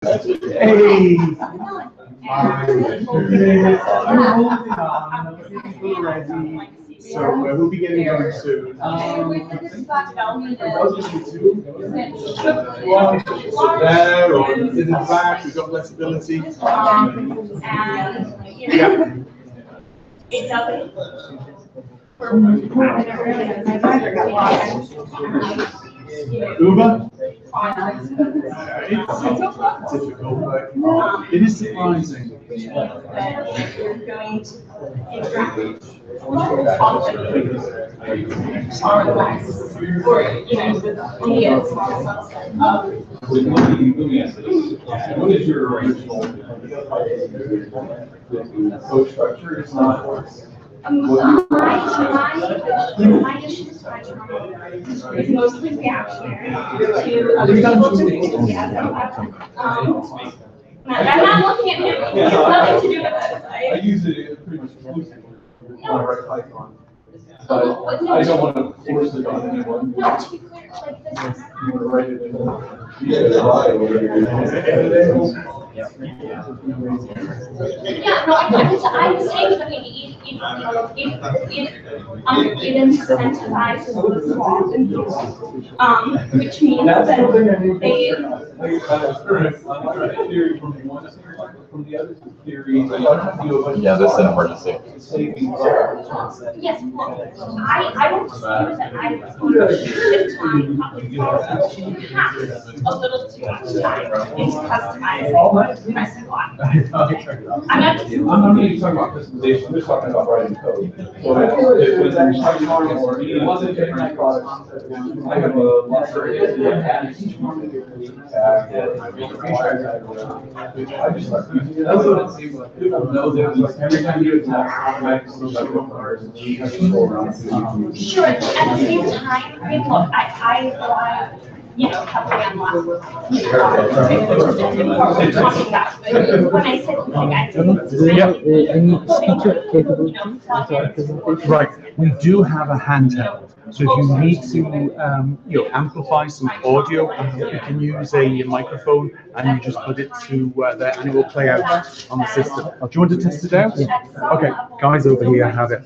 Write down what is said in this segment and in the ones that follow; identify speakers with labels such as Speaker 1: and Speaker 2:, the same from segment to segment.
Speaker 1: Hey! So we'll be getting going soon. There or in the back, we've got flexibility. Yeah.
Speaker 2: It doesn't.
Speaker 1: Uber? It's difficult, but it is surprising.
Speaker 2: You're going to interact with or only a small subset of.
Speaker 3: What is your original code structure? It's not.
Speaker 2: My issue is it's mostly reactionary to other people doing together. I'm not looking at him. It has nothing to do with this.
Speaker 3: I use it pretty much exclusively when I write Python.
Speaker 2: But
Speaker 3: I don't want to force it on anyone.
Speaker 2: No, to be clear, like this.
Speaker 3: You want to write it in
Speaker 2: Yeah, no, I'm saying that it incentivizes the small individual, which means that they.
Speaker 3: Theory from one, from the other theory.
Speaker 4: Yeah, that's an emergency.
Speaker 2: Yes, well, I don't dispute that I shift time a little too much time into customizing my squad. I'm not
Speaker 3: even talking about customization, I'm just talking about writing code. So it was actually or it wasn't in my product. I have a library. I just like people know that every time you attack,
Speaker 2: sure, at the same time, I mean, look, I heavily on talking about, but when I said like I
Speaker 1: Right, we do have a handheld. So if you need to, amplify some audio, you can use a microphone and you just put it to there and it will play out on the system. Do you want to test it out? Yeah. Okay, guys over here have it.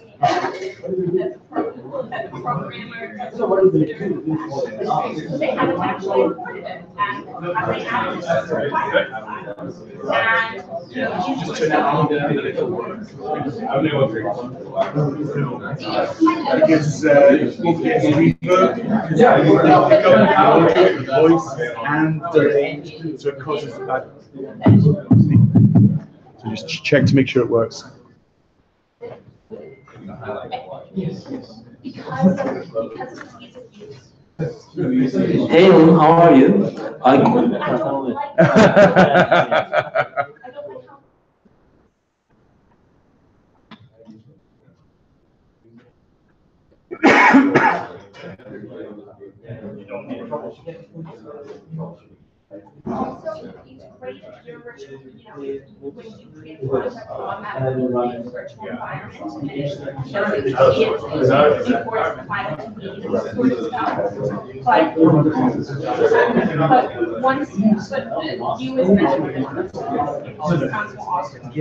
Speaker 2: They haven't actually recorded it, and they haven't
Speaker 1: It gives reverb, voice, and so it causes that. So just check to make sure it works.
Speaker 5: Hey, how are you?
Speaker 2: Also, it's great if you're virtual, when you create a project automatically in virtual environment, and it supports climate change and sort of stuff. But once you as mentioned, sounds awesome.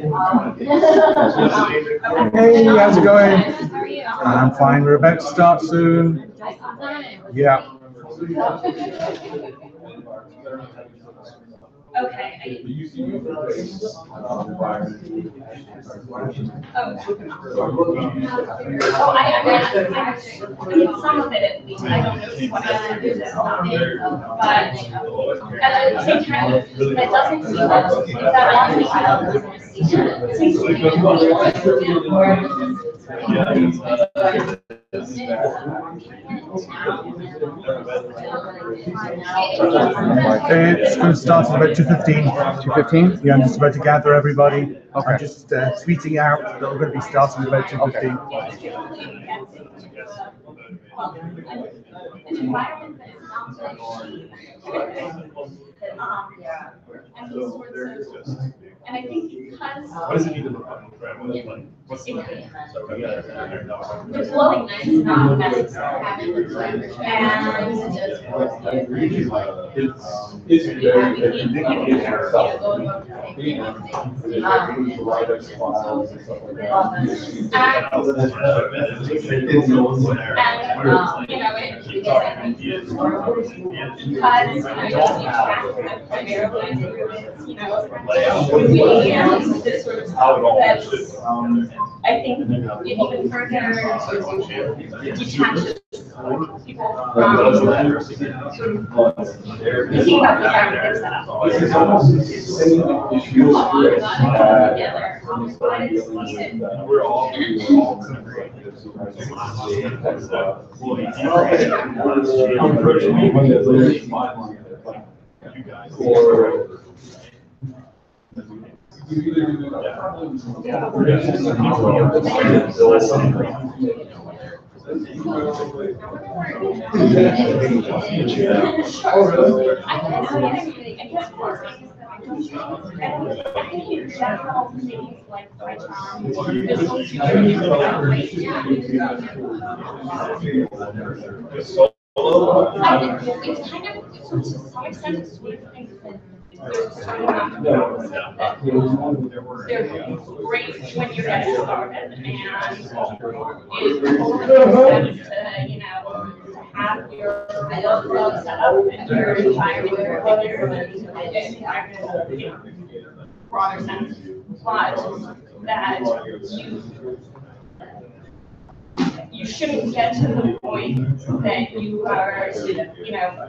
Speaker 1: Hey, how's it going?
Speaker 2: How are you?
Speaker 1: I'm fine. We're about to start soon. Yeah.
Speaker 2: Okay. Some of it at least. I don't know what I want to do this time, but at the same time, that doesn't mean that
Speaker 1: It's going to start at about 2:15. 2:15? Yeah, I'm just about to gather everybody. Okay. I'm just tweeting out that we're going to be starting at about 2:15.
Speaker 2: And I think because
Speaker 3: What does it need to look like? What's the
Speaker 2: the flowing is not necessary. And
Speaker 3: It's very, indicator
Speaker 2: I think it even further detaches people from thinking about the narrative setup.
Speaker 3: This is almost the same issue we're all
Speaker 2: It's kind of, to some extent, it's sort of things that they're great when you're getting started, and it's totally makes sense to, to have your flow set up and your environment, broader sense, but that you shouldn't get to the point that you are,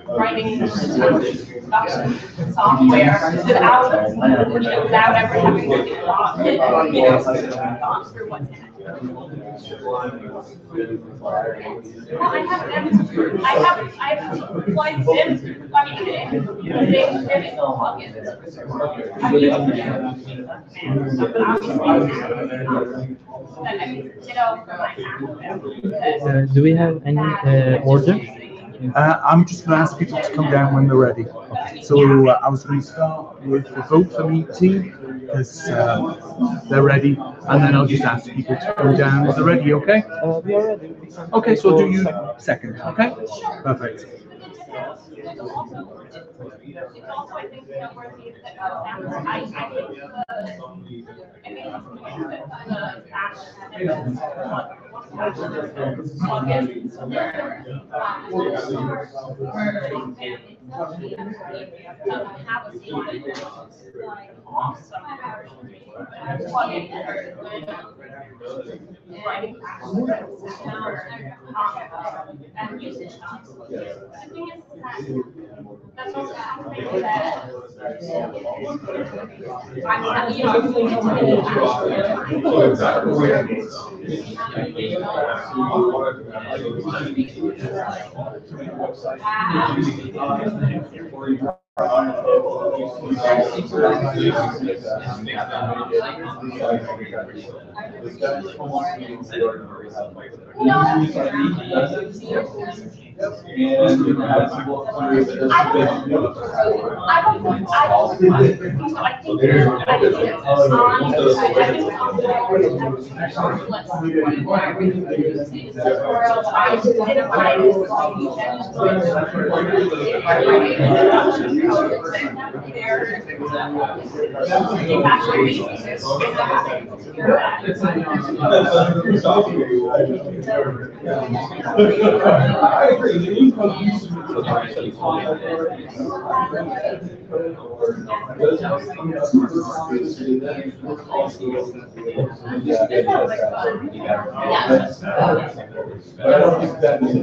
Speaker 2: writing production software without ever having to be gone through what's in it. Well, I have plugins in. I mean, they're still plugins.
Speaker 5: Do we have any order?
Speaker 1: I'm just going to ask people to come down when they're ready. So I was going to start with the vote for me team because they're ready, and then I'll just ask people to come down when they're ready. Okay?
Speaker 5: We are ready.
Speaker 1: Okay. So do you second? Okay. Perfect.
Speaker 2: It's also, I think, worthy that and usage times. The thing is that's also something that I'm
Speaker 3: I agree. But I don't think that is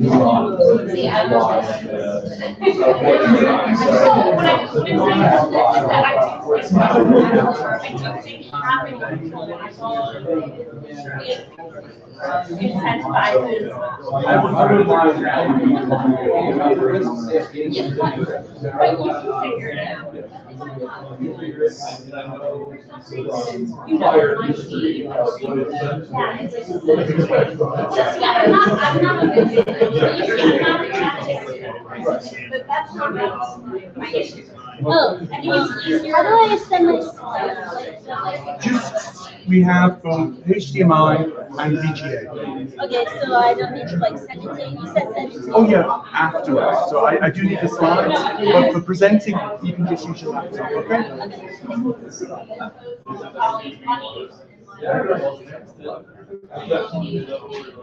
Speaker 2: but that's not my issue.
Speaker 6: Oh,
Speaker 2: I think it's easier.
Speaker 6: how do I extend my slide?
Speaker 1: Just, we have both HDMI and VGA.
Speaker 6: Okay, so I don't need to like send it to you. You said send it to
Speaker 1: Oh yeah, afterwards. So I do need the slides, but for presenting, you can just use your laptop, okay?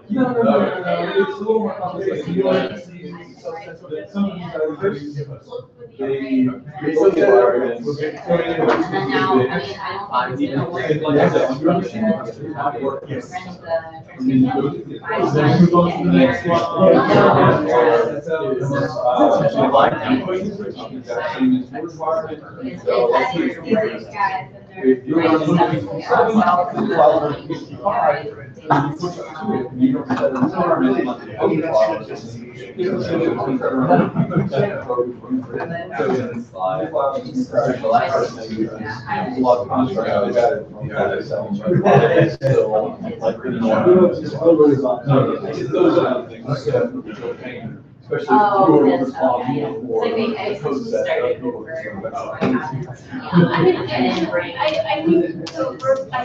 Speaker 3: No, it's a little more complicated. You don't have to see some of these editors, they look at environments. Like I said, you understand how it works. Yes. Then move on to the next one. If you're looking for you don't set an environment like the other files. Especially if you're responsible for the code set that people are
Speaker 2: I think so for, I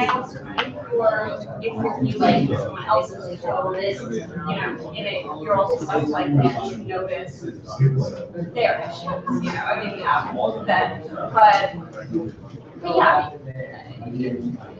Speaker 2: also think for, if you like someone else's code is, in it, you're also like, you notice their issues, I mean, that, but yeah.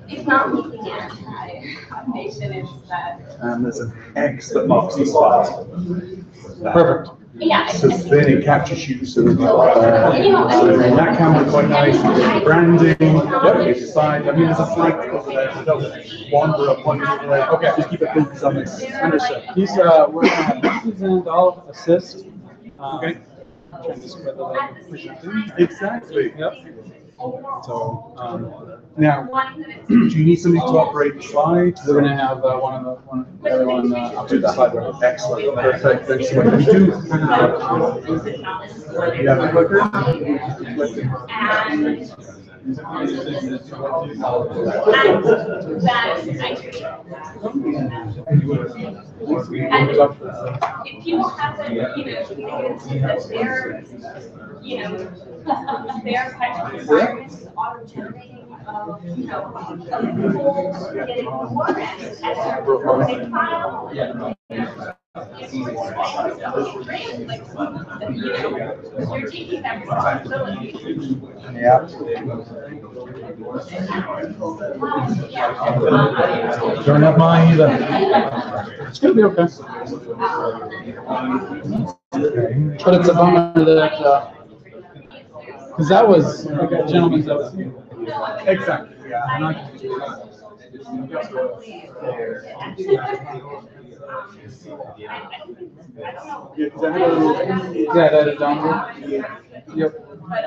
Speaker 2: It's not making anti-automation, it's that.
Speaker 1: And there's an X that marks the slide. Perfect.
Speaker 2: Yeah.
Speaker 1: So then it captures you, so that camera quite nice, branding, it's slide, I mean, there's a slide over there, so don't wander up one over there. Okay, just keep it focused on this.
Speaker 5: Understood. He's, we're this is an all assist.
Speaker 1: Okay.
Speaker 5: Trying to spread the leg presenting.
Speaker 1: Exactly.
Speaker 5: Yep. So,
Speaker 1: Now, do you need somebody to operate the slide?
Speaker 5: we're gonna have the other one operate the slide.
Speaker 1: Excellent, perfect, excellent. We do have, you have a clicker?
Speaker 2: And if people have it, they can see that their kind of environment is auto-generating, people getting the work and they file. You're taking that responsibility.
Speaker 1: Yeah. Don't have mine either.
Speaker 5: It's gonna be okay. But it's a bummer that, because that was like a gentleman's that was.
Speaker 1: Exactly, yeah. And I can do
Speaker 5: Yeah, that is down. Yep.
Speaker 2: But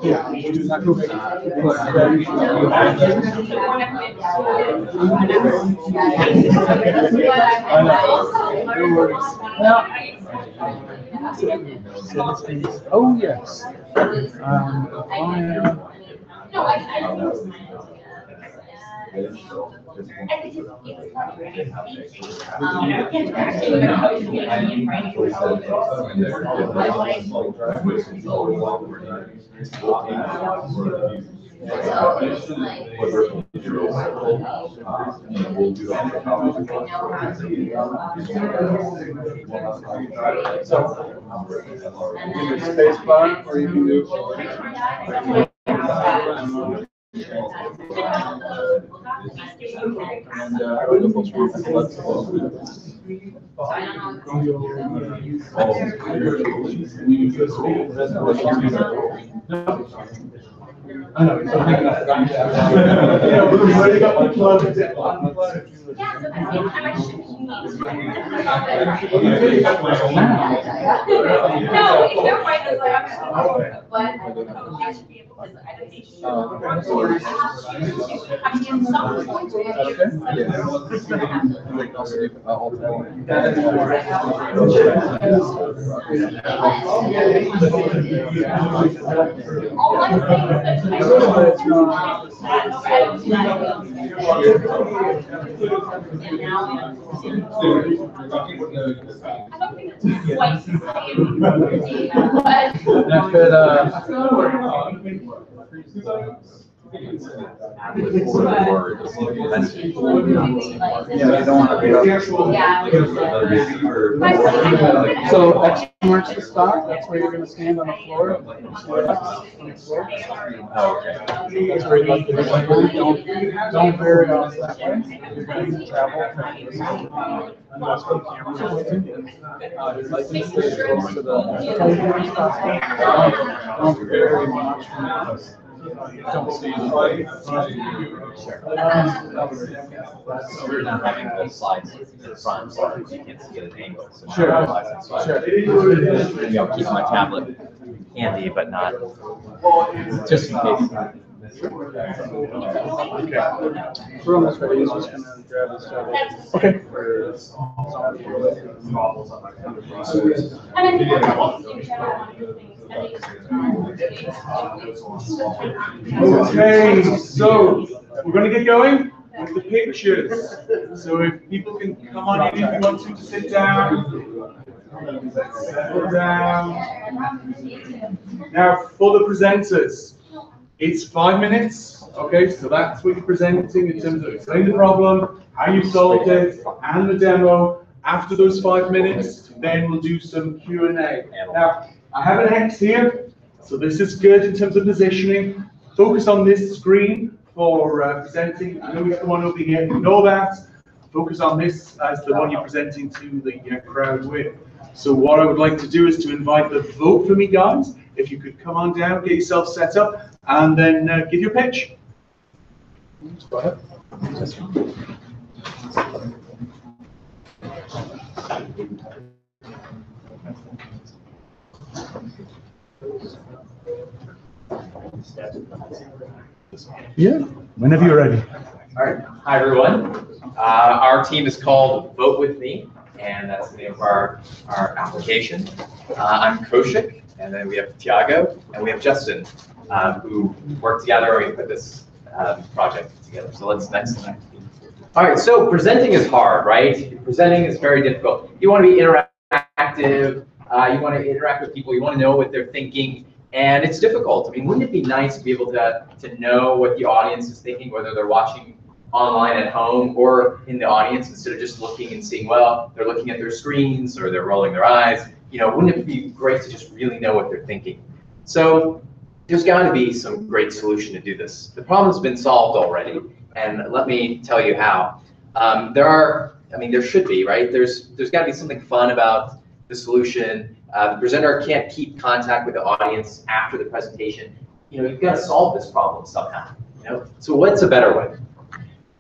Speaker 1: yeah, do that go big. Oh yes.
Speaker 2: No, I don't know.
Speaker 5: So, you can do space bar, or you can do. And
Speaker 1: I know. So I'm already got my plug.
Speaker 2: No, they're right, but I should be able to, I mean, some points. All I'm saying is that Quite the same.
Speaker 5: If
Speaker 4: Yeah, you don't want to be up.
Speaker 2: Yeah.
Speaker 5: so X marks the spot, that's where you're gonna stand on the floor.
Speaker 4: Oh, okay.
Speaker 5: That's where you like to don't veer it off that way. You're going to travel. And that's what the camera's looking. Like this is close to the. Don't very much. Don't see it.
Speaker 4: We're not having the slides in the front, so you can't see it at an angle. So
Speaker 5: Sure. Sure.
Speaker 4: You know, keep my tablet handy, but not just in case.
Speaker 5: We're almost ready. He's just gonna grab his tablet. Okay.
Speaker 2: And I think that's also in general,
Speaker 1: Okay, so we're going to get going with the pictures. So if people can come on in if you want to sit down. Sit down. Now for the presenters, it's 5 minutes. Okay, so that's what you're presenting in terms of explaining the problem, how you solved it, and the demo. After those 5 minutes, then we'll do some Q&A. Now, I have an X here, so this is good in terms of positioning. Focus on this screen for presenting. I know we have the one over here, ignore that. Focus on this as the one you're presenting to the crowd with. So what I would like to do is to invite the vote for me guys. If you could come on down, get yourself set up, and then give your pitch.
Speaker 5: Go ahead.
Speaker 1: Yeah, whenever you're ready.
Speaker 7: All right, hi everyone. Our team is called Vote With Me, and that's the name of our application. I'm Koshik, and then we have Tiago, and we have Justin, who work together and we put this project together. So let's next slide. All right, so presenting is hard, right? Presenting is very difficult. You want to be interactive, you want to interact with people, you want to know what they're thinking, and it's difficult. I mean, wouldn't it be nice to be able to know what the audience is thinking, whether they're watching online at home or in the audience, instead of just looking and seeing, well, they're looking at their screens or they're rolling their eyes. You know, wouldn't it be great to just really know what they're thinking? So there's got to be some great solution to do this. The problem's been solved already, and let me tell you how. There should be, right? There's got to be something fun about the solution. The presenter can't keep contact with the audience after the presentation. You know, you've got to solve this problem somehow. You know, so what's a better way?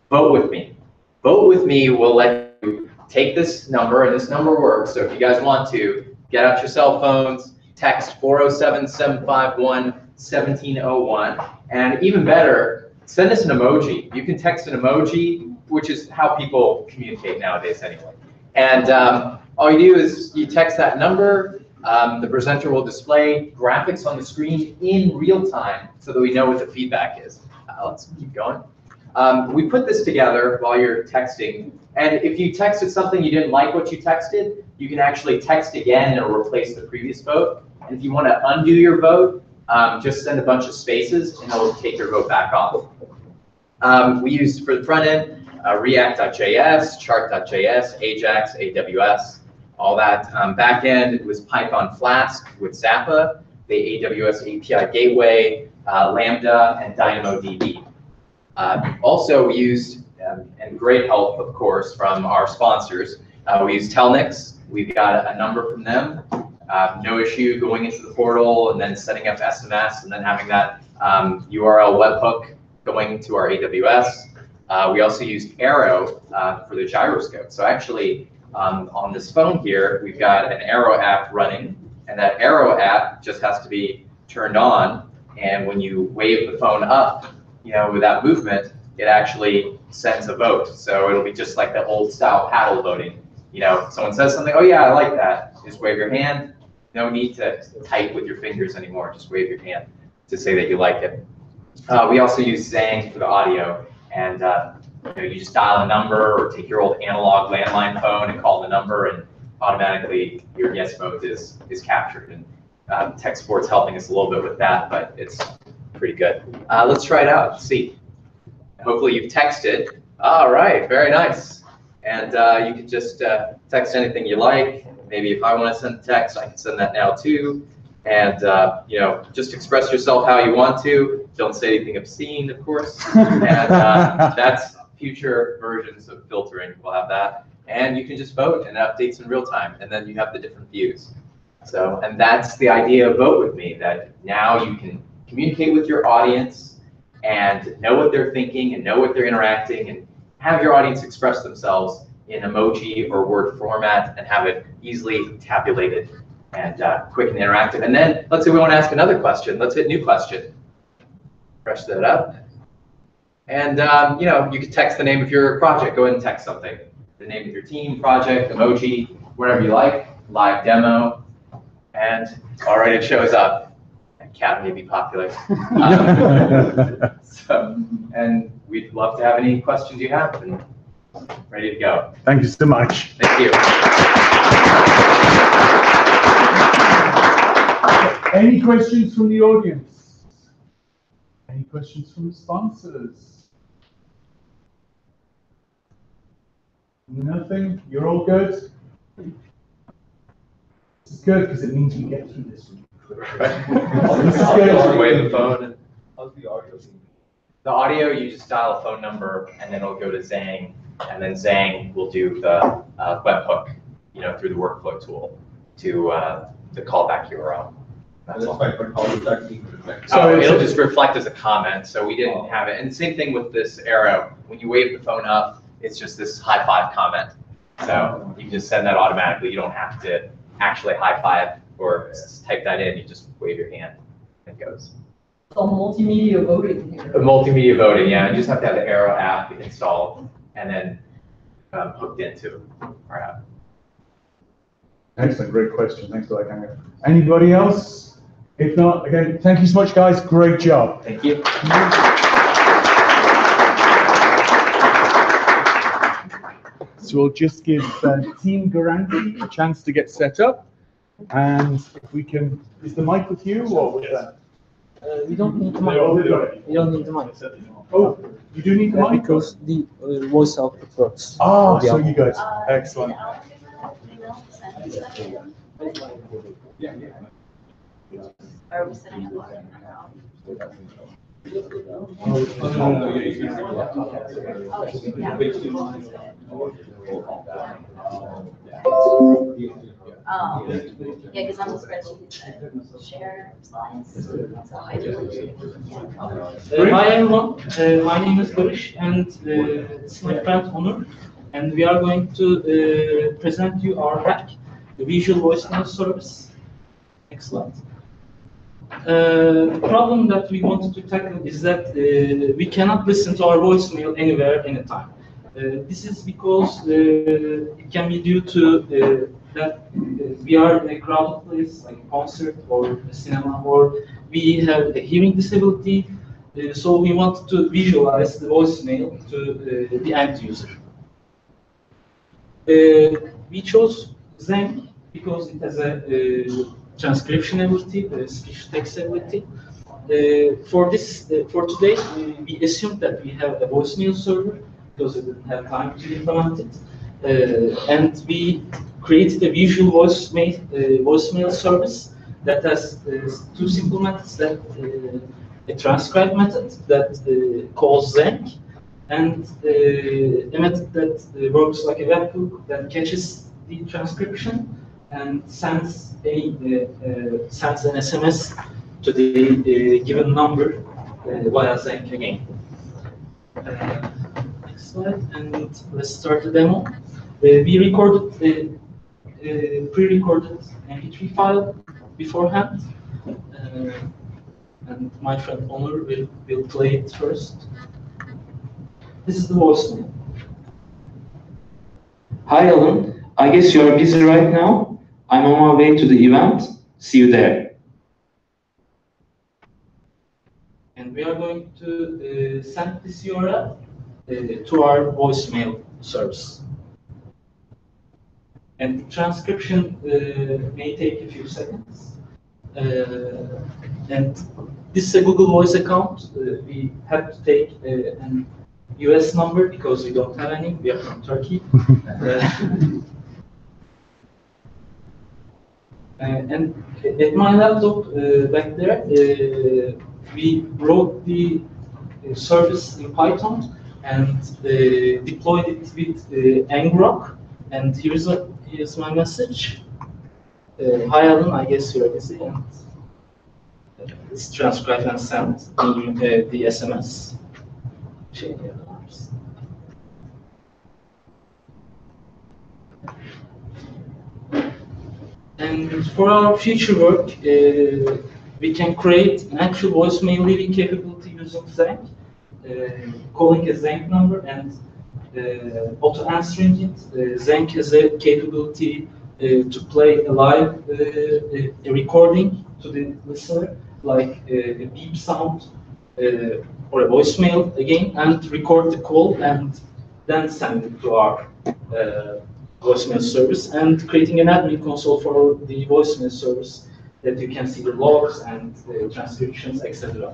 Speaker 7: Vote with me. Vote with me will let you take this number, and this number works. So if you guys want to, get out your cell phones, text 407-751-1701, and even better, send us an emoji. You can text an emoji, which is how people communicate nowadays anyway. And all you do is you text that number. The presenter will display graphics on the screen in real time so that we know what the feedback is. Let's keep going. We put this together while you're texting, and if you texted something you didn't like what you texted, you can actually text again and it'll replace the previous vote. And if you want to undo your vote, just send a bunch of spaces and it'll take your vote back off. We used for the front end React.js, Chart.js, Ajax, AWS, all that. Back end, it was Python Flask with Zappa, the AWS API Gateway, Lambda, and DynamoDB. Also, we used, and great help, of course, from our sponsors, we used Telnix. We've got a number from them. No issue going into the portal and then setting up SMS and then having that URL webhook going to our AWS. We also used Arrow for the gyroscope. So actually, on this phone here, we've got an Arrow app running, and that Arrow app just has to be turned on. And when you wave the phone up, you know, with that movement, it actually sends a vote. So it'll be just like the old style paddle voting. You know, someone says something, oh yeah, I like that. Just wave your hand. No need to type with your fingers anymore. Just wave your hand to say that you like it. We also use Zang for the audio, and you just dial a number or take your old analog landline phone and call the number, and automatically your yes vote is captured. And tech support's helping us a little bit with that, but it's pretty good. Let's try it out. Let's see. Hopefully you've texted. All right, very nice. And you can just text anything you like. Maybe if I want to send a text, I can send that now too. And just express yourself how you want to. Don't say anything obscene, of course. And that's future versions of filtering. We'll have that. And you can just vote, and it updates in real time. And then you have the different views. So, and that's the idea of Vote With Me, that now you can communicate with your audience and know what they're thinking and know what they're interacting, and have your audience express themselves in emoji or word format and have it easily tabulated and quick and interactive. And then let's say we want to ask another question. Let's hit new question. Fresh that up. And you can text the name of your project. Go ahead and text something. The name of your team, project, emoji, whatever you like, live demo. And all right, it shows up. And cat may be popular. And we'd love to have any questions you have, and ready to go.
Speaker 1: Thank you so much.
Speaker 7: Thank you.
Speaker 1: Any questions from the audience? Any questions from the sponsors? Nothing? You're all good? This is good because it means we get through this. This is good.
Speaker 7: Away the phone.
Speaker 3: How's the audio?
Speaker 7: The audio, you just dial a phone number, and then it'll go to Zang, and then Zang will do the webhook, through the workflow tool to call back URL. That's all. So it'll just reflect as a comment. So we didn't have it. And same thing with this arrow. When you wave the phone up, it's just this high five comment. So you can just send that automatically. You don't have to actually high five or type that in. You just wave your hand and it goes.
Speaker 8: So multimedia voting here.
Speaker 7: Multimedia voting, yeah. You just have to have the Arrow app installed and then hooked into our app.
Speaker 1: Excellent, great question. Thanks for that, Daniel. Anybody else? If not, again, thank you so much, guys. Great job.
Speaker 7: Thank you.
Speaker 1: So we'll just give Team Garanti a chance to get set up. And if we can, is the mic with you or with that?
Speaker 9: We don't need the mic. We don't need the mic.
Speaker 1: Oh, you do need the mic?
Speaker 9: Because the voice output works.
Speaker 1: Ah, so you guys, excellent.
Speaker 6: Are we setting up? Yeah, because on the spreadsheet it said share slides. So I do.
Speaker 9: Hi everyone, my name is Barış, and it's my friend Onur, and we are going to present you our hack, the visual voicemail service. Excellent. The problem that we wanted to tackle is that we cannot listen to our voicemail anywhere, anytime. This is because it can be due to that we are in a crowded place, like a concert or a cinema, or we have a hearing disability, so we want to visualize the voicemail to the end user. We chose Zang because it has a transcription ability, speech-to-text ability. For today, we assumed that we have a voicemail server because we didn't have time to implement it, and we created a visual voicemail service that has two simple methods: that a transcribe method that calls Zang, and a method that works like a webhook that catches the transcription and sends an SMS to the given number via Zang again. Next slide, and let's start the demo. We recorded a pre-recorded MP3 file beforehand, and my friend Onur will play it first. This is the voicemail. Hi Alan, I guess you are busy right now. I'm on my way to the event. See you there. And we are going to send this URL to our voicemail service. And transcription may take a few seconds. And this is a Google Voice account. We have to take an US number because we don't have any. We are from Turkey. And at my laptop back there, we wrote the service in Python and deployed it with ngrok. And here's my message. Hi Alan, I guess you're busy. And it's transcribed and sent in the SMS. And for our future work, we can create an actual voicemail leaving capability using Zenk, calling a Zenk number and auto-answering it. Zenk has a capability to play a live a recording to the listener, like a beep sound or a voicemail again, and record the call and then send it to our voicemail service, and creating an admin console for the voicemail service that you can see the logs and the transcriptions, etc.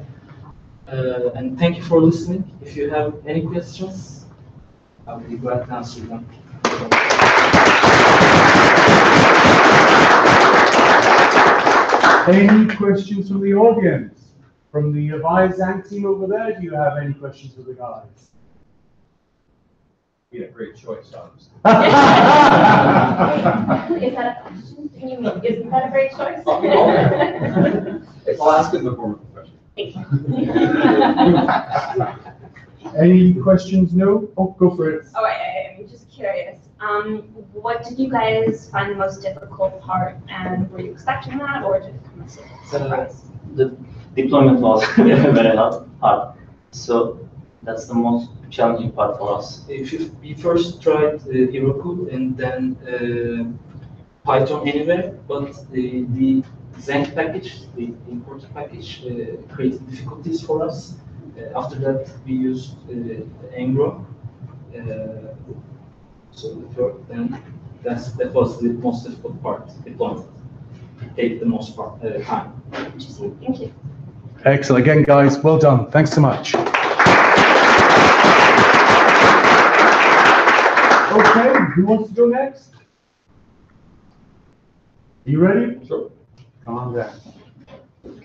Speaker 9: And thank you for listening. If you have any questions, I'll be glad to answer them.
Speaker 1: Any questions from the audience? From the Avaya Zank team over there, do you have any questions for the guys?
Speaker 3: Yeah, great choice, honestly.
Speaker 2: Is that a question? Can you mean, isn't that a great choice?
Speaker 3: I'll ask it in the form of a question.
Speaker 1: Any questions? No? Oh, go for it.
Speaker 2: Oh, I'm just curious. What did you guys find the most difficult part, and were you expecting that, or did it come as a surprise?
Speaker 10: The deployment was very hard. So that's the most challenging part for us.
Speaker 9: We first tried Heroku and then Python Anywhere, but the Zenk package, the importer package, created difficulties for us. After that, we used ngrok. So then that was the most difficult part, deployment. It takes the most time.
Speaker 2: Interesting. Thank you.
Speaker 1: Excellent. Again, guys, well done. Thanks so much. Okay, who wants to go next? Are you ready?
Speaker 3: Sure.
Speaker 1: Come on down.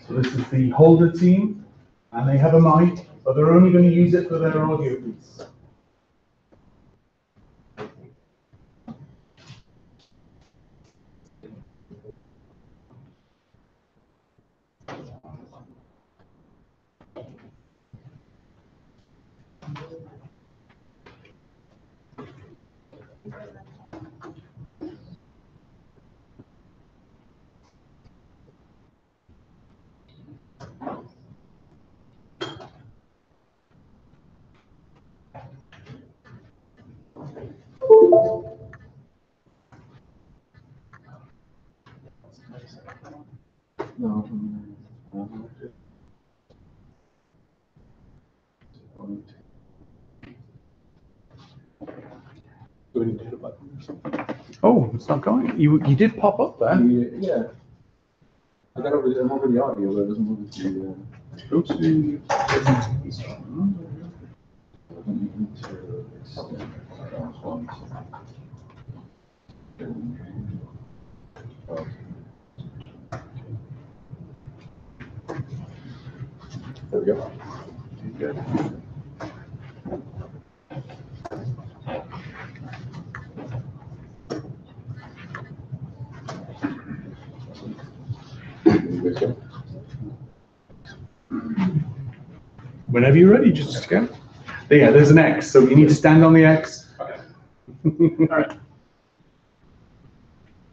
Speaker 1: So this is the Holder team, and they have a mic, but they're only going to use it for their audio piece.
Speaker 5: No. Do we need to hit a button or something?
Speaker 1: Oh, it's not going. You did pop up there.
Speaker 5: Yeah. I got over I'm over the audio, but it doesn't move to the. Oopsie. There we go. Good.
Speaker 1: Whenever you're ready, just go. Yeah, there's an X, so you need to stand on the X.
Speaker 11: Okay. All right.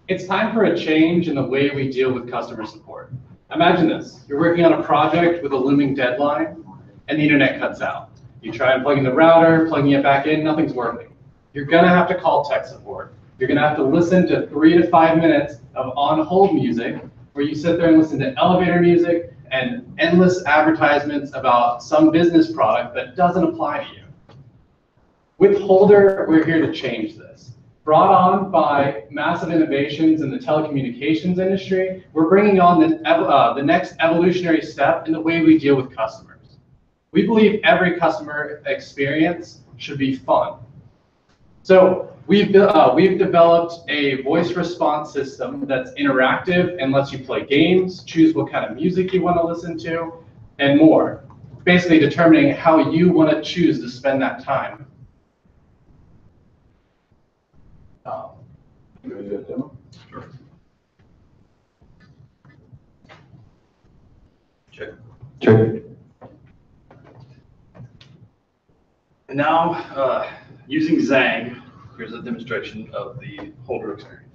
Speaker 11: It's time for a change in the way we deal with customer support. Imagine this. You're working on a project with a looming deadline, and the internet cuts out. You try unplugging the router, plugging it back in, nothing's working. You're going to have to call tech support. You're going to have to listen to 3 to 5 minutes of on-hold music, where you sit there and listen to elevator music and endless advertisements about some business product that doesn't apply to you. With Holder, we're here to change this. Brought on by massive innovations in the telecommunications industry, we're bringing on the next evolutionary step in the way we deal with customers. We believe every customer experience should be fun. So we've developed a voice response system that's interactive and lets you play games, choose what kind of music you want to listen to, and more. Basically determining how you want to choose to spend that time.
Speaker 3: You ready to do a demo?
Speaker 11: Sure.
Speaker 3: Check.
Speaker 11: And now, using Zang, here's a demonstration of the Holder experience.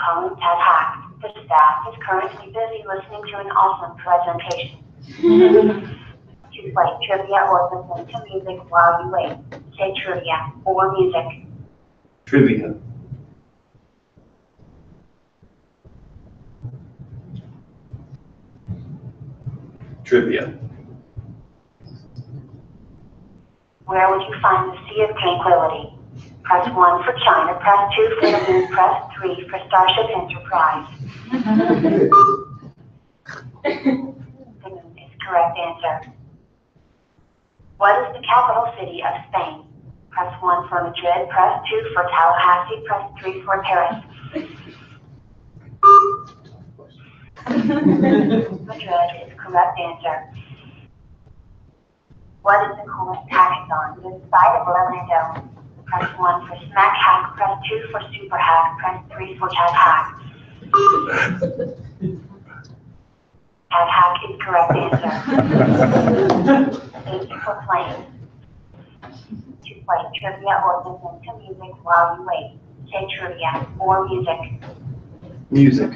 Speaker 12: Calling TADHack. The staff is currently busy listening to an awesome presentation. To play trivia or listen to music while you wait. Say trivia or music.
Speaker 11: Trivia. Trivia.
Speaker 12: Where would you find the Sea of Tranquility? Press 1 for China, press 2 for the moon, press 3 for Starship Enterprise. The moon is correct answer. What is the capital city of Spain? Press 1 for Madrid, press 2 for Tallahassee, press 3 for Paris. Madrid is correct answer. What is the coolest hackathon this side of Orlando? Press 1 for Smack Hack, press 2 for Super Hack, press 3 for TADHack. TADHack is correct answer. Thank you for playing. To play trivia or listen to music while you wait, say trivia or music.
Speaker 11: Music.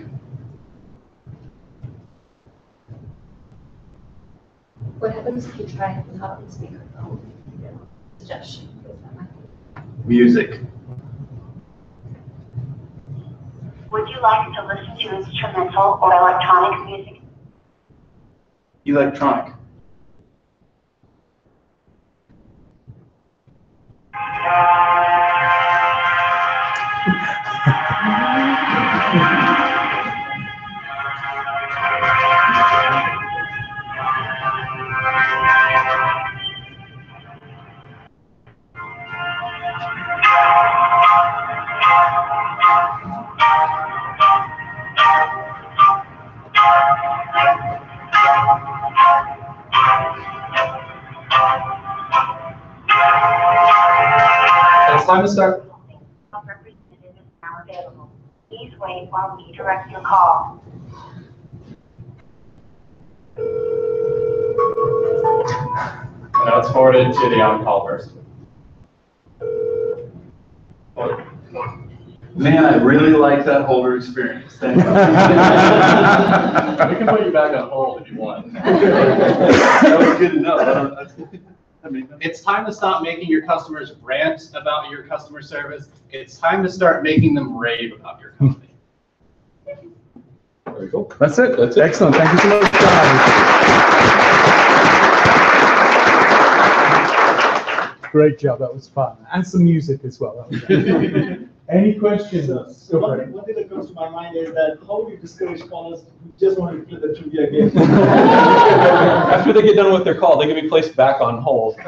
Speaker 6: What happens if you try without the speakerphone? Suggestion.
Speaker 11: Music.
Speaker 12: Would you like to listen to instrumental or electronic music?
Speaker 11: Electronic. It's time to start.
Speaker 12: Representative is now available. Please wait while we direct your call.
Speaker 11: Now it's forwarded to the on-call person.
Speaker 3: Man, I really like that Holder experience. Thank you.
Speaker 11: We can put you back on hold if you want.
Speaker 3: That was good to know.
Speaker 11: It's time to stop making your customers rant about your customer service. It's time to start making them rave about your company.
Speaker 3: Very cool.
Speaker 1: That's it.
Speaker 3: That's it.
Speaker 1: Excellent. Thank you so much, guys. Great job. That was fun. And some music as well. That was great. Any questions?
Speaker 5: So one thing that comes to my mind is that how do you discourage callers who just want to play the trivia game?
Speaker 3: After they get done with their call, they can be placed back on hold. They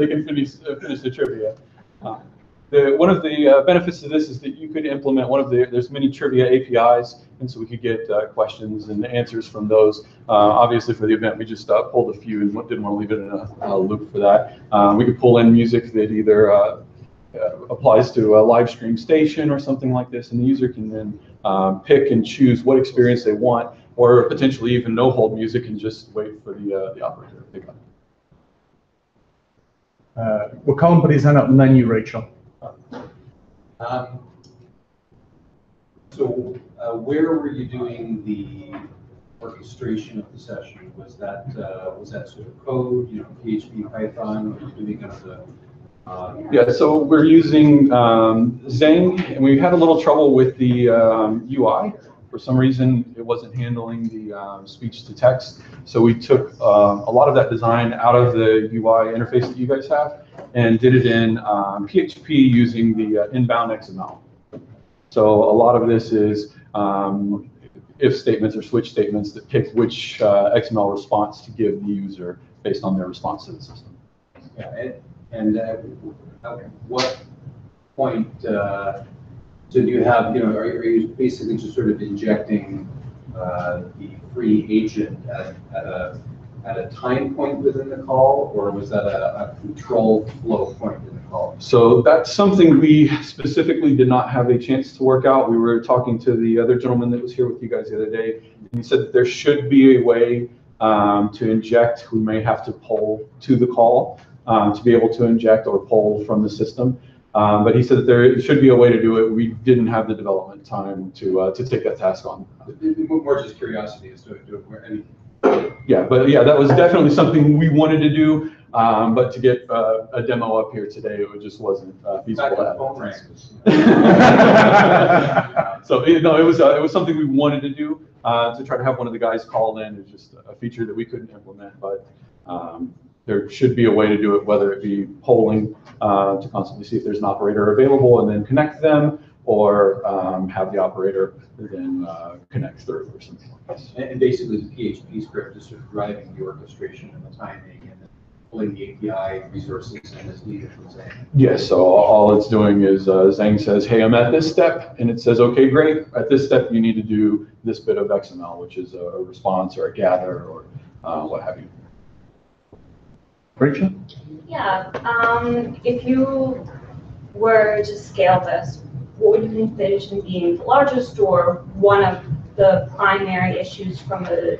Speaker 3: can finish the trivia. One of the benefits of this is that you could implement there's many trivia APIs, and so we could get questions and answers from those. Obviously for the event, we just pulled a few and didn't want to leave it in a loop for that. We could pull in music that either applies to a live stream station or something like this, and the user can then pick and choose what experience they want, or potentially even no hold music and just wait for the operator to pick up.
Speaker 1: We're calling put his hand up and then you, Rachel.
Speaker 13: Where were you doing the orchestration of the session? Was that sort of code, PHP, Python? Were you doing it on
Speaker 3: Yeah, so we're using Zeng, and we had a little trouble with the UI. For some reason, it wasn't handling the speech to text. So we took a lot of that design out of the UI interface that you guys have and did it in PHP using the inbound XML. So a lot of this is if statements or switch statements that pick which XML response to give the user based on their response to the system.
Speaker 13: Yeah, and at what point so do you have, are you basically just sort of injecting the free agent at a time point within the call, or was that a control flow point in the call?
Speaker 3: So that's something we specifically did not have a chance to work out. We were talking to the other gentleman that was here with you guys the other day, and he said that there should be a way to inject. We may have to poll to the call to be able to inject or poll from the system. But he said that there should be a way to do it. We didn't have the development time to take that task on.
Speaker 13: More just curiosity as to any.
Speaker 3: Yeah, but yeah, that was definitely something we wanted to do. But to get a demo up here today, it just wasn't feasible. So no, it was something we wanted to do to try to have one of the guys call in. It's just a feature that we couldn't implement, but there should be a way to do it, whether it be polling to constantly see if there's an operator available and then connect them, or have the operator then connect through or something like this.
Speaker 13: And basically the PHP script is sort of driving the orchestration and the timing and pulling the API resources in as needed from Zeng.
Speaker 3: Yes, so all it's doing is Zeng says, hey, I'm at this step, and it says, okay, great. At this step, you need to do this bit of XML, which is a response or a gather or what have you. Rachel?
Speaker 2: Yeah, if you were to scale this, what would you envision being the largest or one of the primary issues from a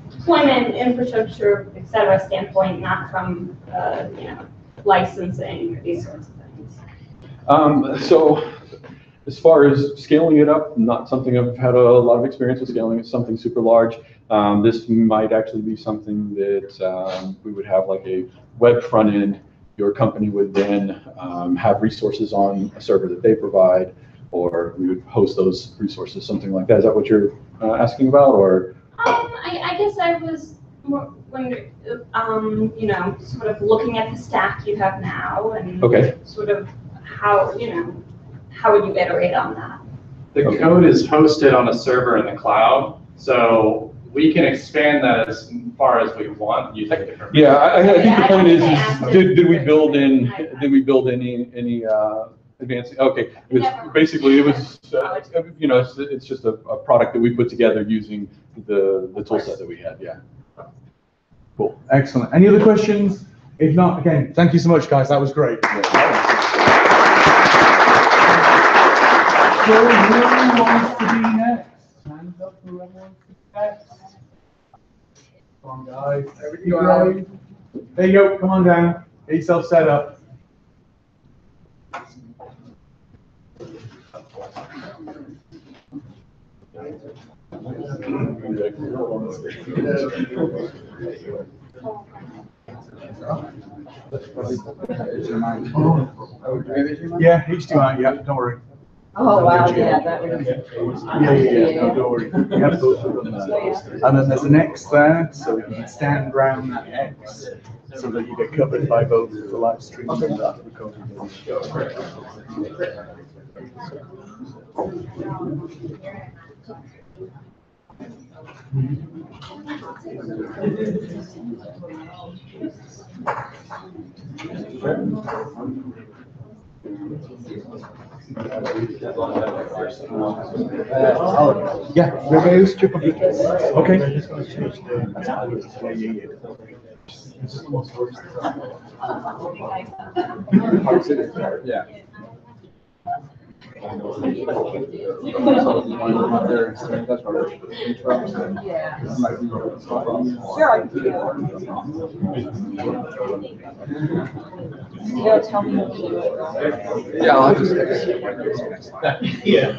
Speaker 2: deployment, infrastructure, et cetera standpoint, not from licensing or these sorts of things?
Speaker 3: So as far as scaling it up, not something I've had a lot of experience with scaling. It's something super large. This might actually be something that we would have like a web front end. Your company would then have resources on a server that they provide, or we would host those resources, something like that. Is that what you're asking about, or?
Speaker 2: I guess I was more wondering, sort of looking at the stack you have now, and sort of how would you iterate on that?
Speaker 11: The code is hosted on a server in the cloud, so we can expand that as far as we want. You take different.
Speaker 3: Yeah, I think the point is did we build in any advanced? Okay, basically it was it's just a product that we put together using the tool set that we had. Yeah.
Speaker 1: Cool. Excellent. Any other questions? If not, again, thank you so much, guys. That was great. So who wants to be next? Hands up, whoever wants to be next. Come on, guys. There you go. Come on down. Get yourself set up. Yeah, HDMI. Yeah, don't worry.
Speaker 8: Oh, wow, yeah, that would be.
Speaker 1: Yeah, no, don't worry. You have both of them there. And then there's an X there, so you can stand around that X so that you get covered by both the live stream and the recording. Yeah, reverse triple B. Okay. Yeah.
Speaker 8: Tell me what to do.
Speaker 1: Yeah, I'll just.
Speaker 8: Yeah.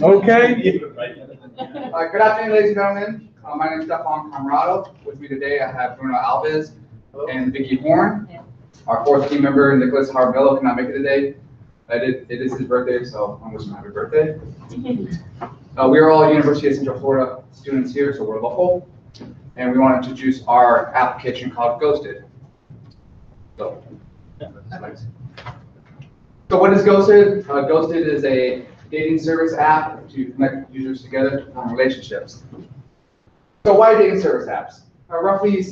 Speaker 1: Okay.
Speaker 14: Good afternoon, ladies and gentlemen. My name is Stefan Camarado. With me today, I have Bruno Alves. and Vicky Horn. Our fourth team member, Nicholas Harmello, cannot make it today. It is his birthday, so I'm wishing him happy birthday. We are all University of Central Florida students here, so we're local. And we want to introduce our application called Ghosted. So what is Ghosted? Ghosted is a dating service app to connect users together to form relationships. So why dating service apps? Roughly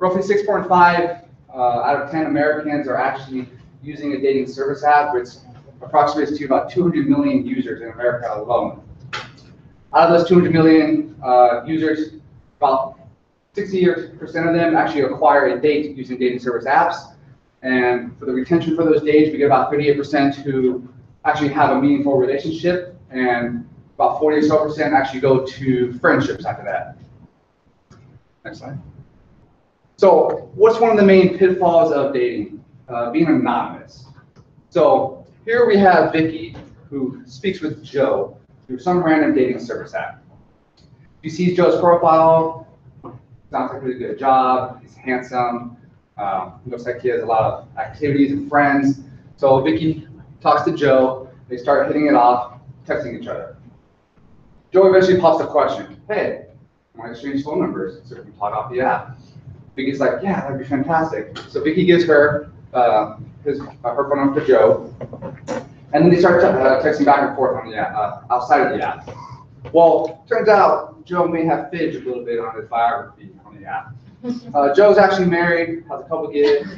Speaker 14: 6.5 out of 10 Americans are actually using a dating service app, which approximates to about 200 million users in America alone. Out of those 200 million users, about 60% of them actually acquire a date using dating service apps. And for the retention for those dates, we get about 38% who actually have a meaningful relationship, and about 40 or so % actually go to friendships after that. Next slide. So what's one of the main pitfalls of dating? Being anonymous. So here we have Vicky, who speaks with Joe through some random dating service app. She sees Joe's profile, sounds like a really good job, he's handsome, looks like he has a lot of activities and friends. So Vicky talks to Joe, they start hitting it off, texting each other. Joe eventually pops the question, hey, I want to exchange phone numbers so we can talk off the app. Vicky's like, yeah, that'd be fantastic. So Vicky gives her her phone number to Joe, and then they start texting back and forth on the app, outside of the app. Well, turns out Joe may have fidged a little bit on his biography on the app. Joe's actually married, has a couple kids,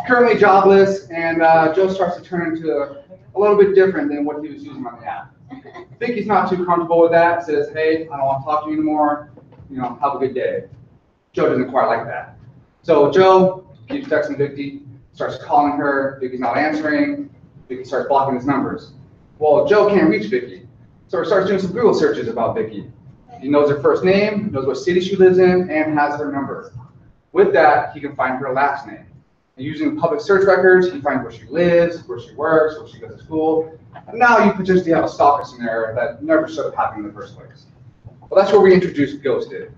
Speaker 14: currently jobless, and Joe starts to turn into a little bit different than what he was using on the app. Vicky's not too comfortable with that, says, hey, I don't want to talk to you anymore, have a good day. Joe doesn't quite like that. So Joe keeps texting Vicky, starts calling her, Vicky's not answering, Vicky starts blocking his numbers. Well, Joe can't reach Vicky, so he starts doing some Google searches about Vicky. He knows her first name, knows what city she lives in, and has her number. With that, he can find her last name. And using public search records, he finds where she lives, where she works, where she goes to school. And now you potentially have a stalker scenario that never should have happened in the first place. Well, that's where we introduced Ghosted.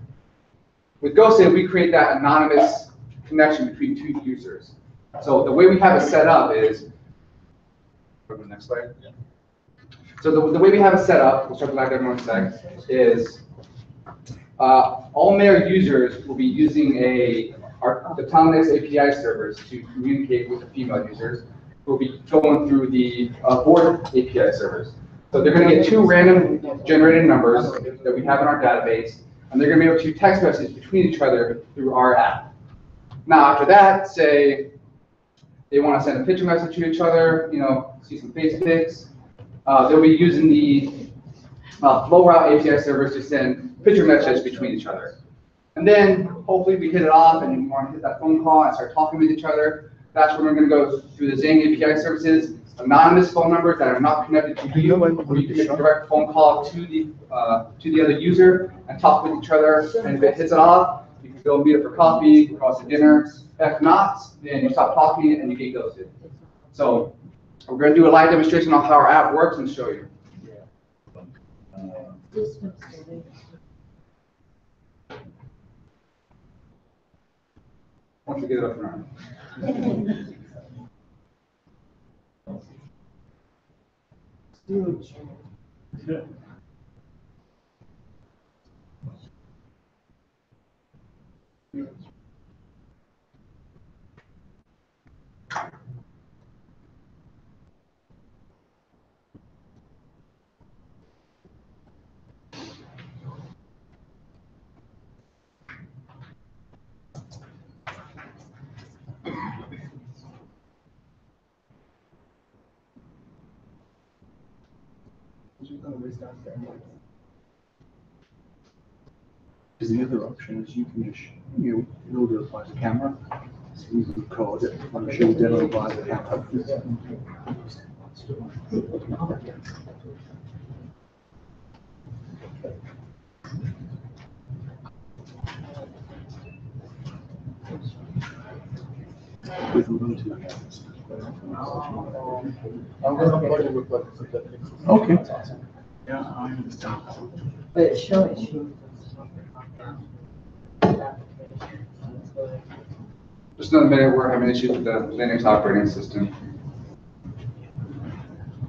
Speaker 14: With Ghosted, we create that anonymous connection between two users. So the way we have it set up is, go to the next slide. So the way we have it set up, we'll start the live demo in a sec, is all male users will be using the TADHack API servers to communicate with the female users, who will be going through the board API servers. So they're going to get two random generated numbers that we have in our database, and they're going to be able to text message between each other through our app. Now, after that, say they want to send a picture message to each other, see some face pics. They'll be using the flow route API servers to send picture messages between each other. And then hopefully we hit it off and we want to hit that phone call and start talking with each other. That's when we're going to go through the Zing API services, anonymous phone numbers that are not connected to you, where you can make a direct phone call to the other user and talk with each other. And if it hits it off, you can go meet up for coffee, go out to dinner. If not, then you stop talking and you get ghosted. So we're going to do a live demonstration on how our app works and show you. Once you get it up and running.
Speaker 1: Because the other option is you can just, load it up by the camera, so you can record it and show the demo by the camera. With Ubuntu. Okay. Yeah, I understand.
Speaker 8: But show it.
Speaker 14: Just another minute, we're having issues with the Linux operating system.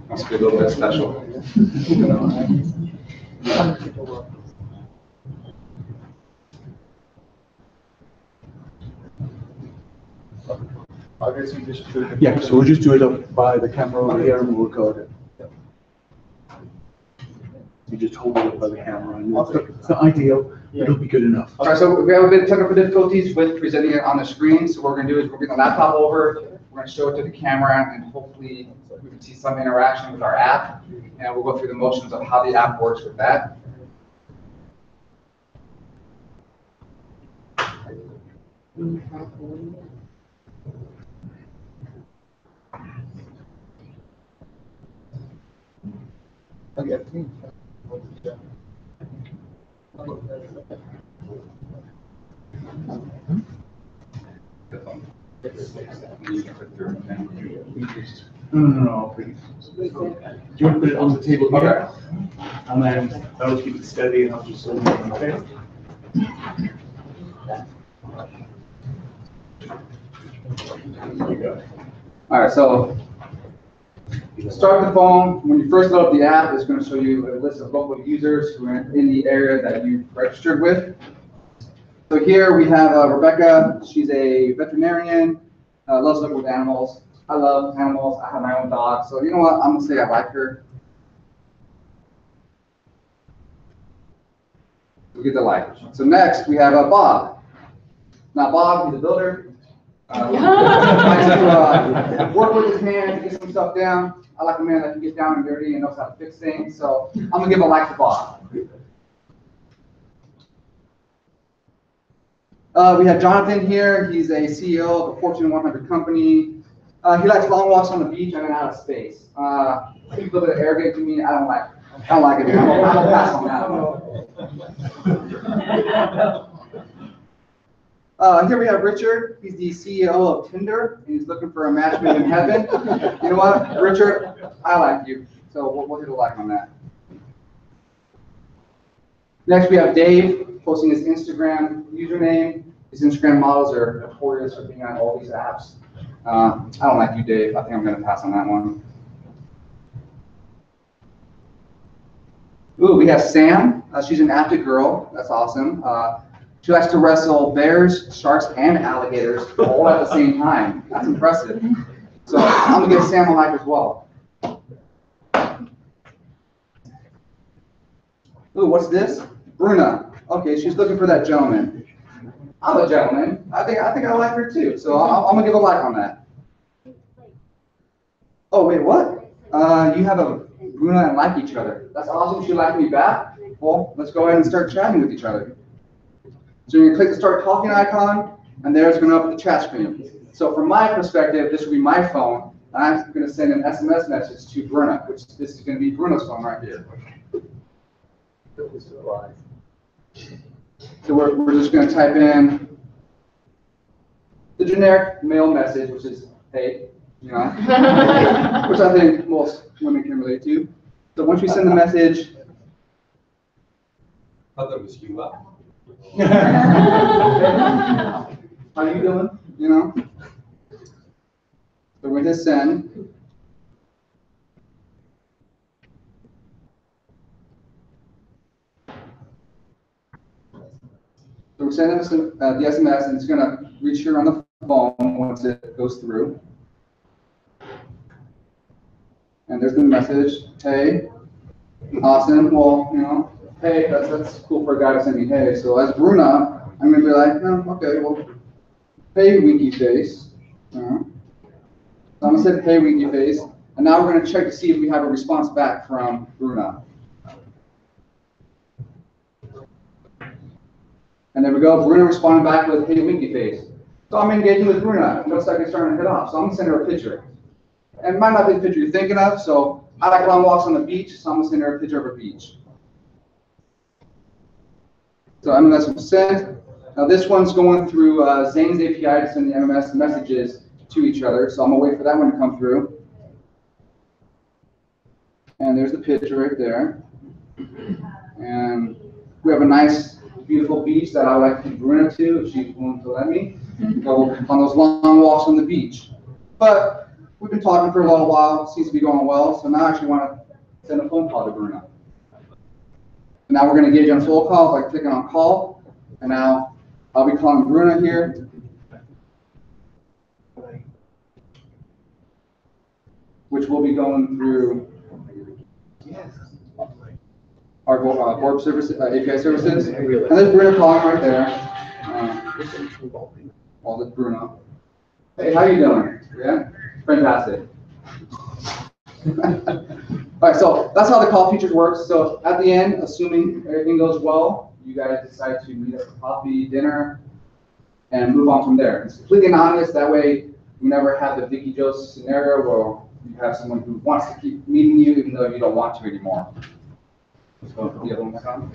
Speaker 14: Must be a little bit special.
Speaker 5: I guess you just do it.
Speaker 1: Yeah, so we'll just do it up by the camera over here and we'll record it. You just hold it up by the camera and it's not ideal, but it'll be good enough.
Speaker 14: All right, so we have a bit of technical difficulties with presenting it on the screen. So what we're gonna do is we're getting the laptop over, we're gonna show it to the camera, and hopefully we can see some interaction with our app. And we'll go through the motions of how the app works with that.
Speaker 1: No, please. Do you want to put it on the table here? And then I'll keep it steady and I'll just zoom in, okay?
Speaker 14: All right, so start the phone. When you first load up the app, it's going to show you a list of local users who are in the area that you've registered with. So here we have Rebecca. She's a veterinarian, loves living with animals. I love animals. I have my own dog. So you know what? I'm going to say I like her. We get the like. So next we have Bob. Now Bob, he's a builder. Likes to work with his hands, get some stuff down. I like a man that can get down and dirty and knows how to fix things. So I'm gonna give a like to Bob. We have Jonathan here. He's a CEO of a Fortune 100 company. He likes long walks on the beach and out of space. He's a little bit arrogant to me. I don't like it. I'm gonna pass on that one. Here we have Richard. He's the CEO of Tinder, and he's looking for a match made in heaven. You know what, Richard? I like you, so we'll hit a like on that. Next, we have Dave posting his Instagram username. His Instagram models are notorious for being on all these apps. I don't like you, Dave. I think I'm going to pass on that one. Ooh, we have Sam. She's an active girl. That's awesome. She likes to wrestle bears, sharks, and alligators all at the same time. That's impressive. So I'm going to give Sam a like as well. Ooh, what's this? Bruna. Okay, she's looking for that gentleman. I'm a gentleman. I think I like her too. So I'm going to give a like on that. Oh, wait, what? You have a Bruna and like each other. That's awesome. She liked me back. Well, let's go ahead and start chatting with each other. So you're going to click the start talking icon, and there's going to open the chat screen. So from my perspective, this will be my phone, and I'm going to send an SMS message to Bruna, which this is going to be Bruna's phone right here. So we're just going to type in the generic mail message, which is, hey, you know, which I think most women can relate to. So once we send the message,
Speaker 13: I thought it was you up.
Speaker 14: how you doing? You know? So we're going to send. So we're sending the SMS, and it's going to reach here on the phone once it goes through. And there's the message. Hey, awesome. Well, you know, hey, that's cool for a guy to send me hey. So as Bruna, I'm going to be like, oh, okay, well, hey, winky face. So I'm going to say hey, winky face. And now we're going to check to see if we have a response back from Bruna. And there we go. Bruna responded back with hey, winky face. So I'm engaging with Bruna. It looks like it's starting to hit off. So I'm going to send her a picture. And it might not be the picture you're thinking of. So I like long walks on the beach. So I'm going to send her a picture of a beach. So MMS was sent. Now this one's going through Zane's API to send the MMS messages to each other. So I'm going to wait for that one to come through. And there's the picture right there. And we have a nice beautiful beach that I would like to take Bruna to, if she's willing to let me, go on those long walks on the beach. But we've been talking for a little while, seems to be going well, so now I actually want to send a phone call to Bruna. Now we're going to engage on phone call by clicking on call, and now I'll be calling Bruna here. Which will be going through our VoIP services, API services. And there's Bruna calling right there. Well, that's Bruna. Hey, how you doing? Yeah? Fantastic. All right, so that's how the call feature works. So at the end, assuming everything goes well, you guys decide to meet up for coffee, dinner, and move on from there. It's completely anonymous. That way, we never have the Vicky Joe scenario where you have someone who wants to keep meeting you even though you don't want to anymore. So, the other one back on.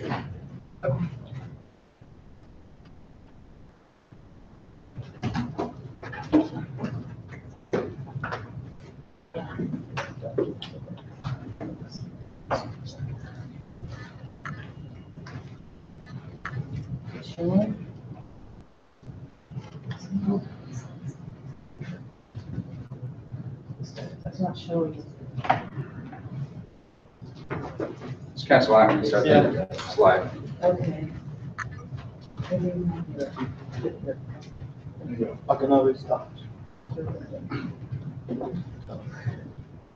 Speaker 8: It's not showing.
Speaker 14: Just cancel out and start the slide.
Speaker 8: Okay.
Speaker 5: I can always stop.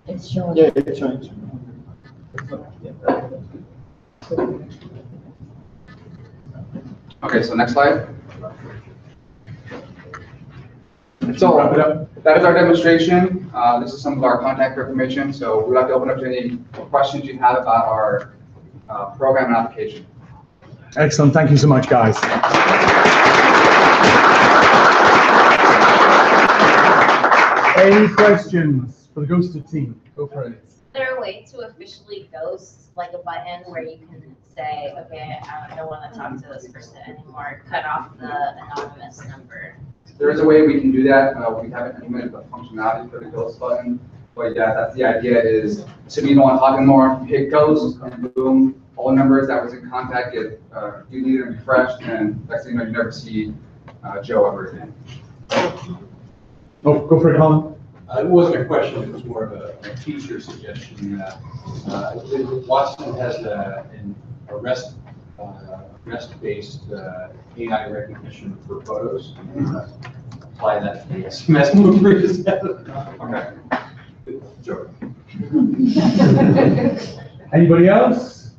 Speaker 8: It's showing.
Speaker 5: Yeah, it's showing.
Speaker 14: Okay, so next slide. So that is our demonstration. This is some of our contact information. So we'd like to open up to any questions you have about our program and application.
Speaker 1: Excellent. Thank you so much, guys. Any questions for the ghosted team? Go for it.
Speaker 6: Is there a way to officially ghost, like a button where you can say, okay, I don't want to talk to this person anymore, cut off the anonymous number?
Speaker 14: There is a way we can do that. We haven't implemented the functionality for the ghost button. But yeah, that's the idea is, so you don't want to talk anymore, hit ghost, and boom, all numbers that was in contact get deleted and refreshed, and next thing you know, you never see Joe ever again.
Speaker 1: Oh, go for it, Colin.
Speaker 13: It wasn't a question, it was more of a feature suggestion. Watson has an REST-based AI recognition for photos. Apply that to the SMS movers. Okay. Joke.
Speaker 1: Anybody else?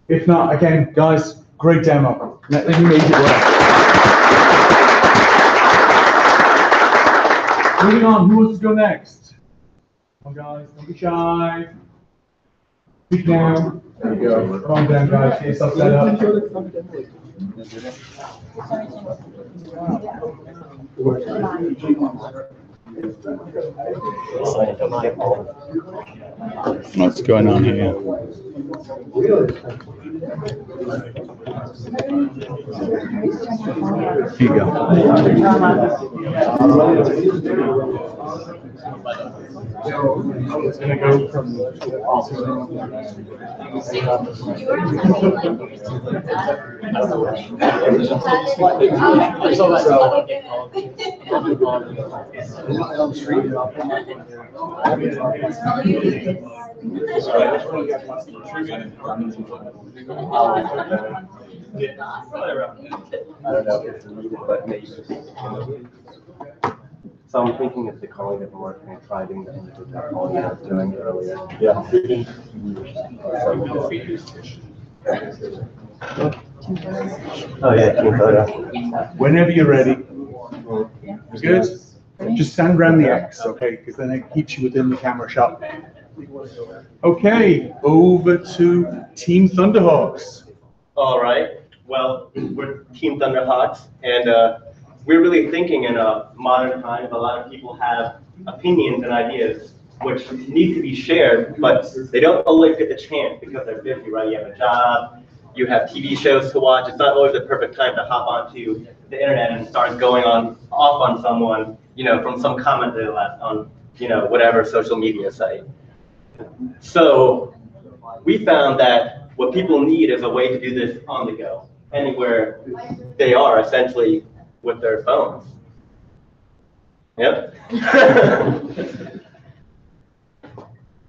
Speaker 1: If not, again, guys, great demo. You made it work. Moving on, who wants to go next? Come on, guys, don't be shy. Speak now. There you go. Calm down, guys. Get yourself set up. What's going on here? Here you go. It's going to go from
Speaker 15: So I'm thinking if the calling didn't work, can I try doing the individual calling I was doing earlier?
Speaker 1: Yeah.
Speaker 15: Oh yeah, team photo.
Speaker 1: Whenever you're ready. Good. Just stand around the X, okay? Because then it keeps you within the camera shot. Okay, over to Team Thunderhawks.
Speaker 15: All right. Well, we're Team Thunderhawks, and we're really thinking in a modern time. A lot of people have opinions and ideas which need to be shared, but they don't always get the chance because they're busy, right? You have a job, you have TV shows to watch. It's not always the perfect time to hop onto the internet and start going off on someone, you know, from some comment they left on, you know, whatever social media site. So we found that what people need is a way to do this on the go. anywhere they are, essentially with their phones. Yep.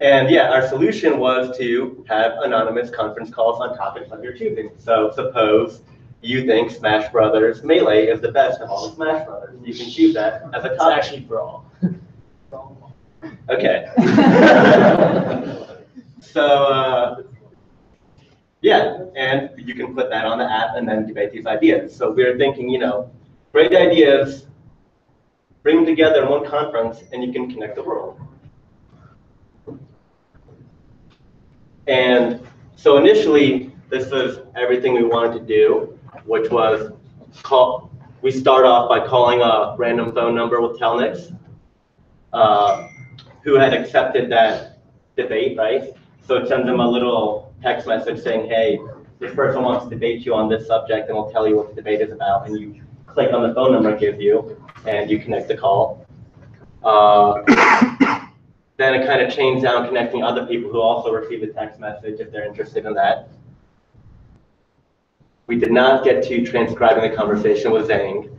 Speaker 15: And yeah, our solution was to have anonymous conference calls on topics of your choosing. So suppose you think Smash Brothers Melee is the best of all the Smash Brothers. You can choose that as a topic.
Speaker 9: It's actually Brawl.
Speaker 15: Okay. So, yeah, and you can put that on the app and then debate these ideas. So we're thinking, you know, great ideas, bring them together in one conference, and you can connect the world. And so initially, this was everything we wanted to do, which was we start off by calling a random phone number with Telnix, who had accepted that debate, right? So it sends them a little text message saying, hey, this person wants to debate you on this subject, and we'll tell you what the debate is about. And you click on the phone number it gives you, and you connect the call. Then it kind of chains down, connecting other people who also receive the text message if they're interested in that. We did not get to transcribing the conversation with Zhang.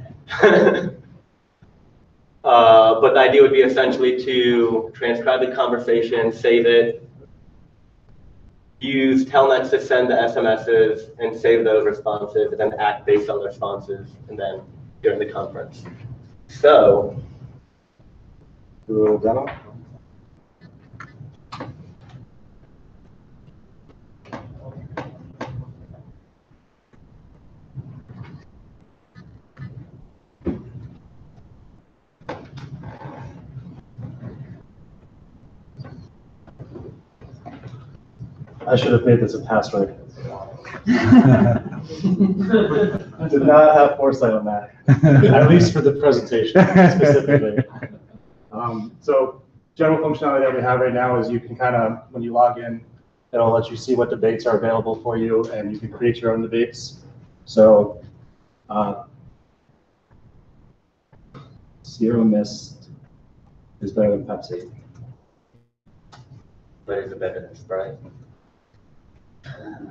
Speaker 15: But the idea would be essentially to transcribe the conversation, save it, use Telnex to send the SMSs and save those responses, and then act based on the responses, and then during the conference. So, do a little demo.
Speaker 16: I should have made this a password. I did not have foresight on that, at least for the presentation specifically. So general functionality that we have right now is you can kind of, when you log in, it'll let you see what debates are available for you, and you can create your own debates. So Zero Mist is better than Pepsi.
Speaker 15: But is it better than Sprite?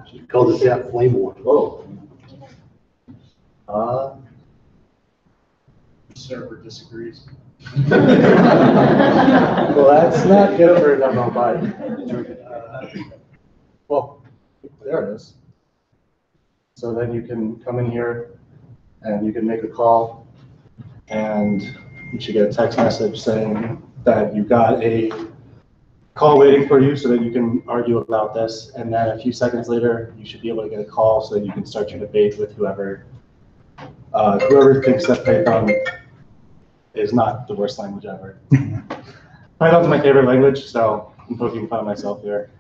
Speaker 17: She called it that flame war.
Speaker 16: Whoa.
Speaker 17: Server disagrees.
Speaker 16: Well, that's not good for a demo, but well, there it is. So then you can come in here and you can make a call, and you should get a text message saying that you got a call waiting for you so that you can argue about this, and then a few seconds later you should be able to get a call so that you can start your debate with whoever thinks that Python is not the worst language ever. Python's my favorite language, so I'm poking fun of myself here.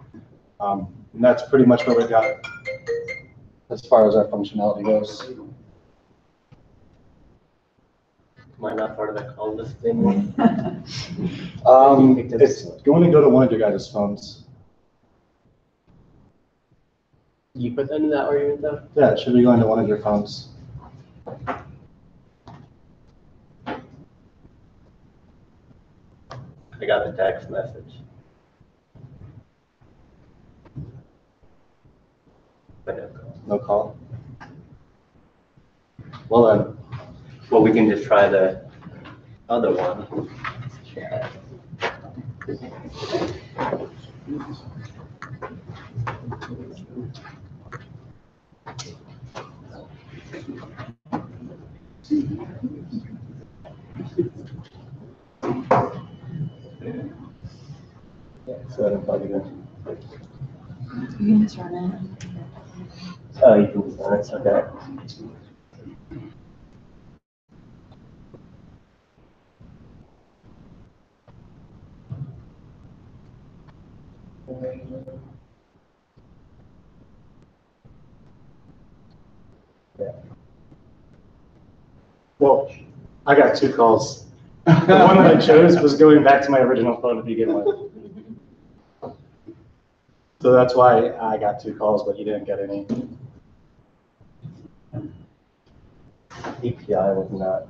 Speaker 16: And that's pretty much what we got as far as our functionality goes.
Speaker 15: Am I not part of that call list anymore?
Speaker 16: It's going to go to one of your guys' phones.
Speaker 15: You put that in that argument though?
Speaker 16: Yeah, it should be going to one of your phones.
Speaker 15: I got the text message. But no call.
Speaker 16: No call? Well then.
Speaker 15: Well, we can just try the other one.
Speaker 16: So I don't plug it in.
Speaker 8: You can just run it.
Speaker 16: Oh, you can run it, okay. Yeah. Well, I got two calls. The one that I chose was going back to my original phone to begin with. So that's why I got two calls, but you didn't get any. API was not.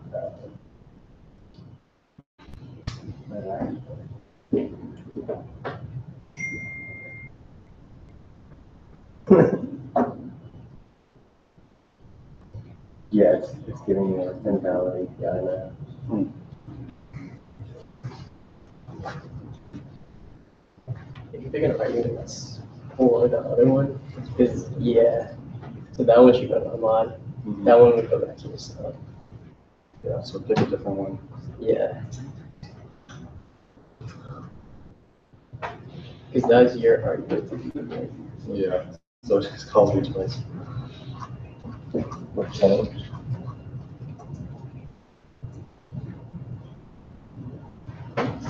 Speaker 16: Yeah, it's giving me an invalid API now.
Speaker 18: If you pick an argument that's for the other one, because yeah, so that one should go to mod. That one would go back to the stuff.
Speaker 16: Yeah, so pick a different one.
Speaker 18: Yeah. Because that's your argument.
Speaker 16: Yeah, so it just calls me twice. What challenge?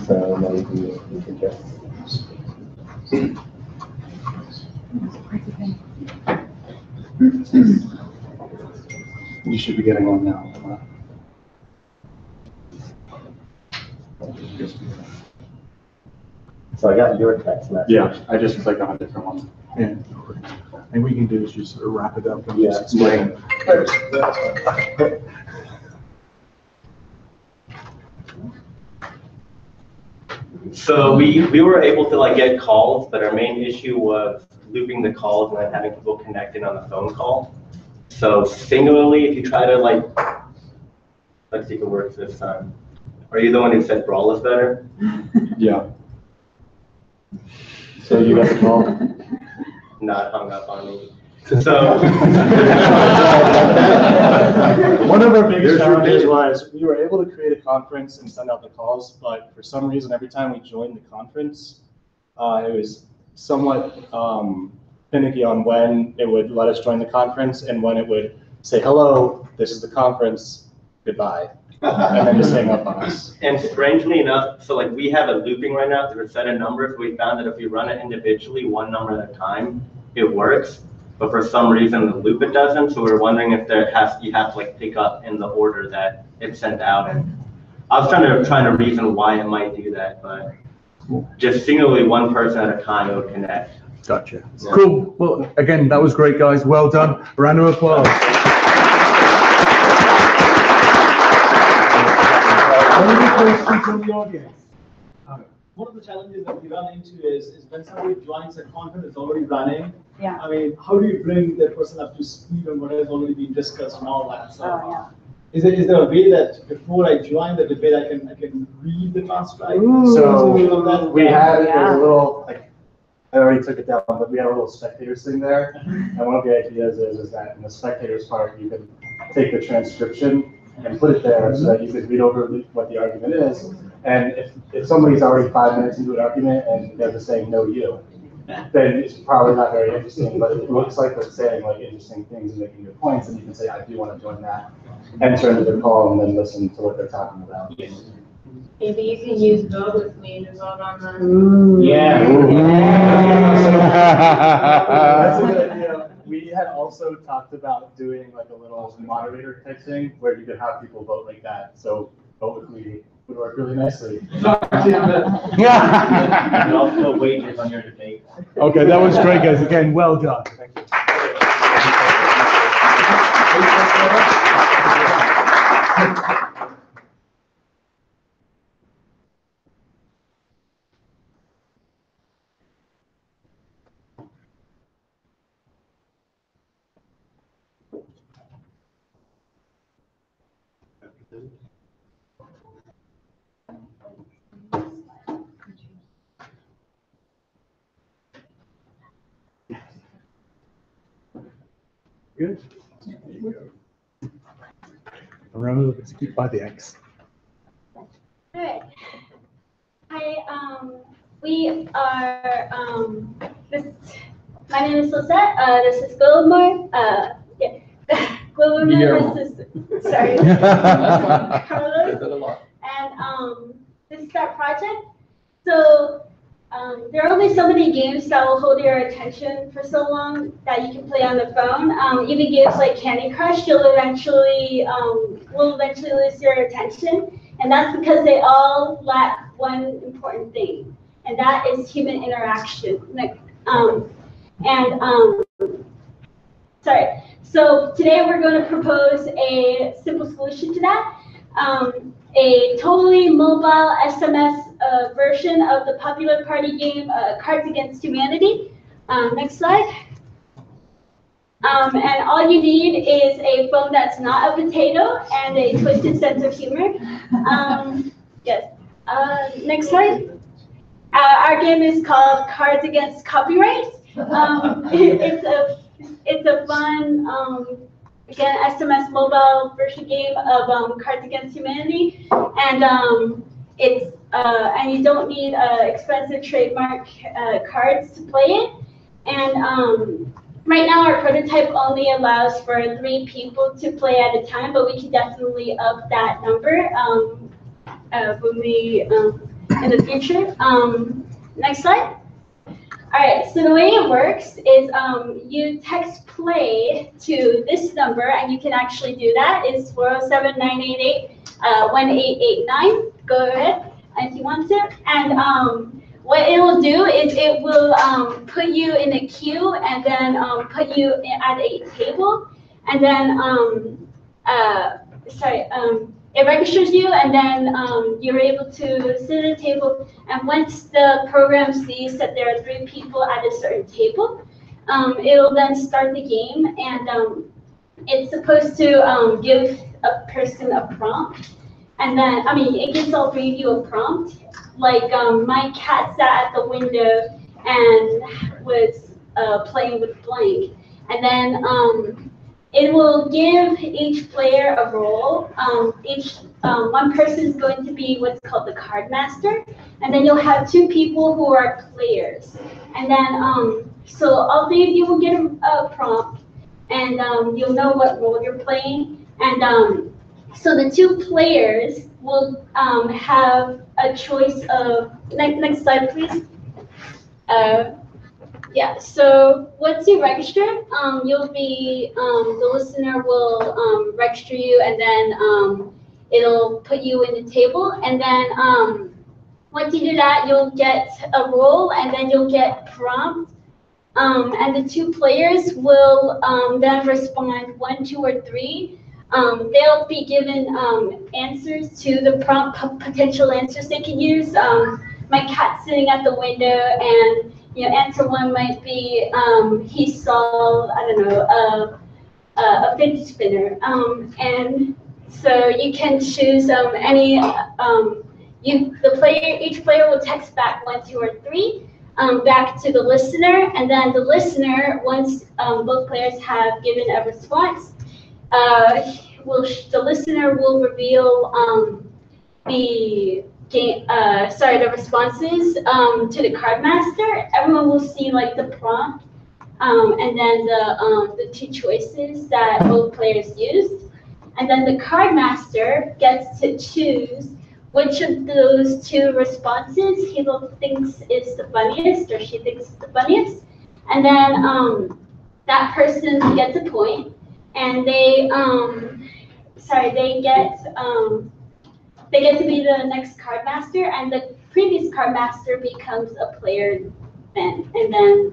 Speaker 16: So now you can just. You should be getting one now. So I got your text message.
Speaker 1: Yeah, I just clicked on a different one. Yeah. And we can do is just sort of wrap it up and just explain.
Speaker 15: So we were able to like get calls, but our main issue was looping the calls and then having people connected on a phone call. So singularly, if you try to like, let's see if it works this time. Are you the one who said Brawl is better?
Speaker 16: Yeah. So you got the call?
Speaker 15: Not hung up on me. So
Speaker 16: one of our biggest challenges was we were able to create a conference and send out the calls, but for some reason, every time we joined the conference, it was somewhat finicky on when it would let us join the conference and when it would say, hello, this is the conference, goodbye. And then just hang up on us.
Speaker 15: And strangely enough, so like we have a looping right now through a set of numbers. We found that if you run it individually, one number at a time, it works. But for some reason, the loop it doesn't. So we're wondering if you have to like pick up in the order that it's sent out. And I was trying to reason why it might do that, but just singularly one person at a time it would connect.
Speaker 1: Gotcha. Yeah. Cool. Well, again, that was great, guys. Well done. A round of applause. Any questions from the audience?
Speaker 19: One of the challenges that we run into is when somebody joins a conference that's already running.
Speaker 8: Yeah.
Speaker 19: I mean, how do you bring that person up to speed on what has already been discussed and all that? So,
Speaker 8: yeah.
Speaker 19: Is there a way that before I join the debate, I can read the transcript?
Speaker 16: So we had a little, like, I already took it down, but we had a little spectators thing there. And one of the ideas is that in the spectators part, you can take the transcription and put it there so that you could read over what the argument is. And if somebody's already 5 minutes into an argument and they're just saying no you, then it's probably not very interesting, but it looks like they're saying like interesting things and making good points, and you can say, I do want to join that, enter into the call and then listen to what they're talking about.
Speaker 2: Maybe you can use vote with me to vote on the.
Speaker 16: Yeah. That's a good idea. We had also talked about doing like a little moderator type thing where you could have people vote like that. So vote with me would work really nicely.
Speaker 10: Yeah. And also wages on your debate.
Speaker 1: Okay, that was great, guys. Again, well done. Thank you. Good. Remember, let's keep by the X.
Speaker 20: Alright. Hi, we are, my name is Lisette, this is Guillermo, Guillermo, this is, sorry, Carlos, and this is our project. So there are only so many games that will hold your attention for so long that you can play on the phone. Even games like Candy Crush, will eventually lose your attention, and that's because they all lack one important thing, and that is human interaction. Sorry. So today we're going to propose a simple solution to that. A totally mobile SMS version of the popular party game Cards Against Humanity. Next slide. And all you need is a phone that's not a potato and a twisted sense of humor. Yes. Next slide. Our game is called Cards Against Copyright. It's a fun, again, SMS mobile version game of Cards Against Humanity, and and you don't need expensive trademark cards to play it. And right now, our prototype only allows for 3 people to play at a time, but we can definitely up that number when we in the future. Next slide. All right, so the way it works is you text play to this number, and you can actually do that. It's 407-988-1889. Go ahead if you want to. And what it will do is it will put you in a queue and then put you at a table. And then, it registers you, and then you're able to sit at a table. And once the program sees that there are 3 people at a certain table, it'll then start the game. And it's supposed to give a person a prompt. And then, it gives all 3 of you a prompt. Like, my cat sat at the window and was playing with blank. And then it will give each player a role. One person is going to be what's called the card master, and then you'll have 2 people who are players. And then, so all 3 of you will get a prompt, and you'll know what role you're playing. And so the 2 players will have a choice of, next slide, please. Yeah, so once you register, you'll be, the listener will register you, and then it'll put you in the table. And then once you do that, you'll get a role, and then you'll get prompt. And the 2 players will then respond 1, 2, or 3. They'll be given answers to the prompt, potential answers they can use. My cat's sitting at the window, and answer 1 might be he saw, I don't know, a fidget spinner. And so you can choose any. Each player will text back 1, 2, or 3 back to the listener, and then the listener, once both players have given a response, the listener will reveal the responses to the card master. Everyone will see like the prompt, and then the 2 choices that both players used, and then the card master gets to choose which of those 2 responses he thinks is the funniest, or she thinks is the funniest, and then that person gets a point, and they get to be the next card master, and the previous card master becomes a player then. And then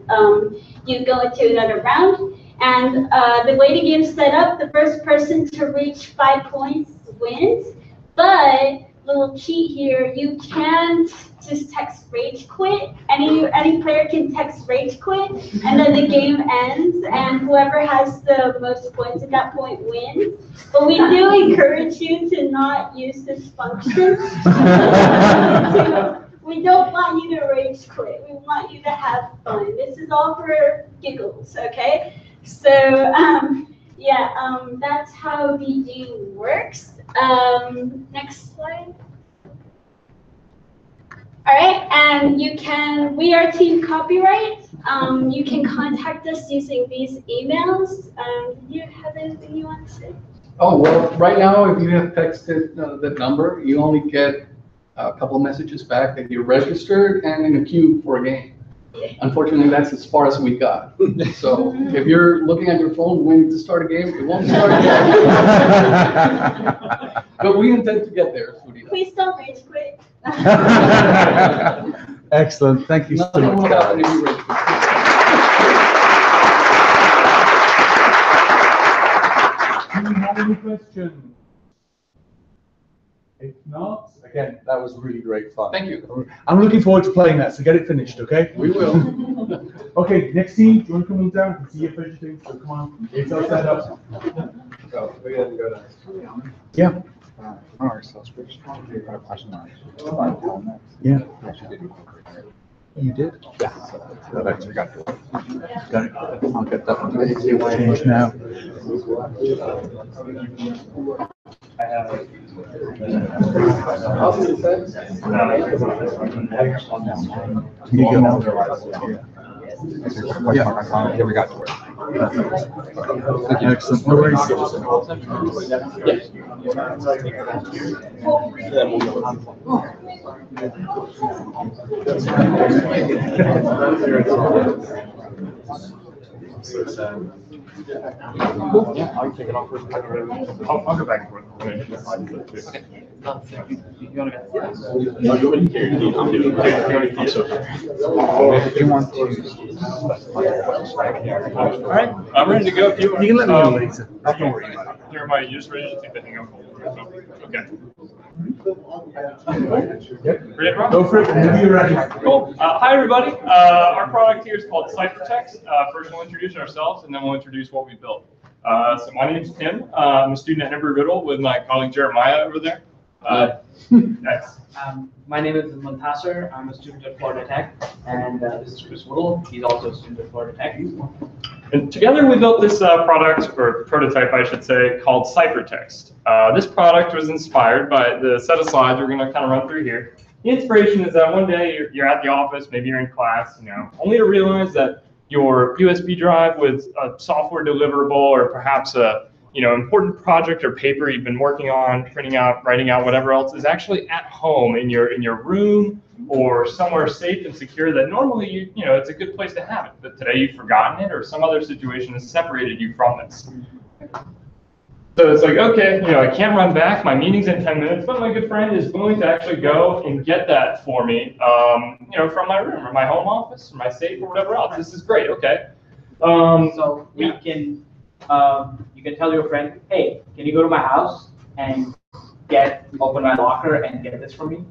Speaker 20: you go into another round, and the way the game's set up, the first person to reach 5 points wins. But little cheat here, you can't just text rage quit. Any player can text rage quit, and then the game ends, and whoever has the most points at that point wins. But we do encourage you to not use this function. We don't want you to rage quit. We want you to have fun. This is all for giggles, okay? So that's how the game works. Next slide. All right, and we are Team Copyright. You can contact us using these emails. Do you have anything you want to say?
Speaker 11: Oh, well, right now, if you have texted that number, you only get a couple of messages back that you're registered and in a queue for a game. Unfortunately, that's as far as we got. So if you're looking at your phone waiting to start a game, it won't start yet. But we intend to get there.
Speaker 20: Please don't rage quit.
Speaker 1: Excellent. Thank you so much, guys. Do you have any questions? If not, again, that was really great fun.
Speaker 11: Thank you.
Speaker 1: I'm looking forward to playing that, so get it finished, okay?
Speaker 11: We will.
Speaker 1: Okay, next team, do you want to come on down? I can see your fidgeting, so come on. It's all set up.
Speaker 13: So we had to go to.
Speaker 1: Yeah.
Speaker 17: All right, so switch.
Speaker 1: Yeah.
Speaker 17: You did? Yeah. That actually got to it. Got it. I'll get that one.
Speaker 1: Change now.
Speaker 17: You go. Yeah. Here we got to it. Excellent. No worries.
Speaker 19: I'll take it off first. I'll go back and forth.
Speaker 17: If you want to.
Speaker 3: All right, I'm ready to go. If you
Speaker 1: can let me know later.
Speaker 17: Don't worry about it.
Speaker 3: Am I just ready to take the hang up? Okay. Ready to rock?
Speaker 1: Go for it, whenever you're ready.
Speaker 3: Cool. Hi, everybody. Our product here is called CypherText. First, we'll introduce ourselves, and then we'll introduce what we built. So my name is Tim. I'm a student at Embry-Riddle with my colleague Jeremiah over there. Next.
Speaker 18: My name is Muntasser. I'm a student at Florida Tech, and this is Chris Whittle. He's also a student at Florida Tech.
Speaker 3: And together we built this product, or prototype I should say, called CypherText. This product was inspired by the set of slides we're going to kind of run through here. The inspiration is that one day you're at the office, maybe you're in class, only to realize that your USB drive with a software deliverable or perhaps a important project or paper you've been working on, printing out, writing out, whatever else, is actually at home in your room or somewhere safe and secure that normally it's a good place to have it, but today you've forgotten it or some other situation has separated you from this. So it's like, okay, I can't run back, my meeting's in 10 minutes, but my good friend is willing to actually go and get that for me, from my room or my home office or my safe or whatever else. This is great, okay.
Speaker 18: So we can, you can tell your friend, hey, can you go to my house and open my locker and get this for me?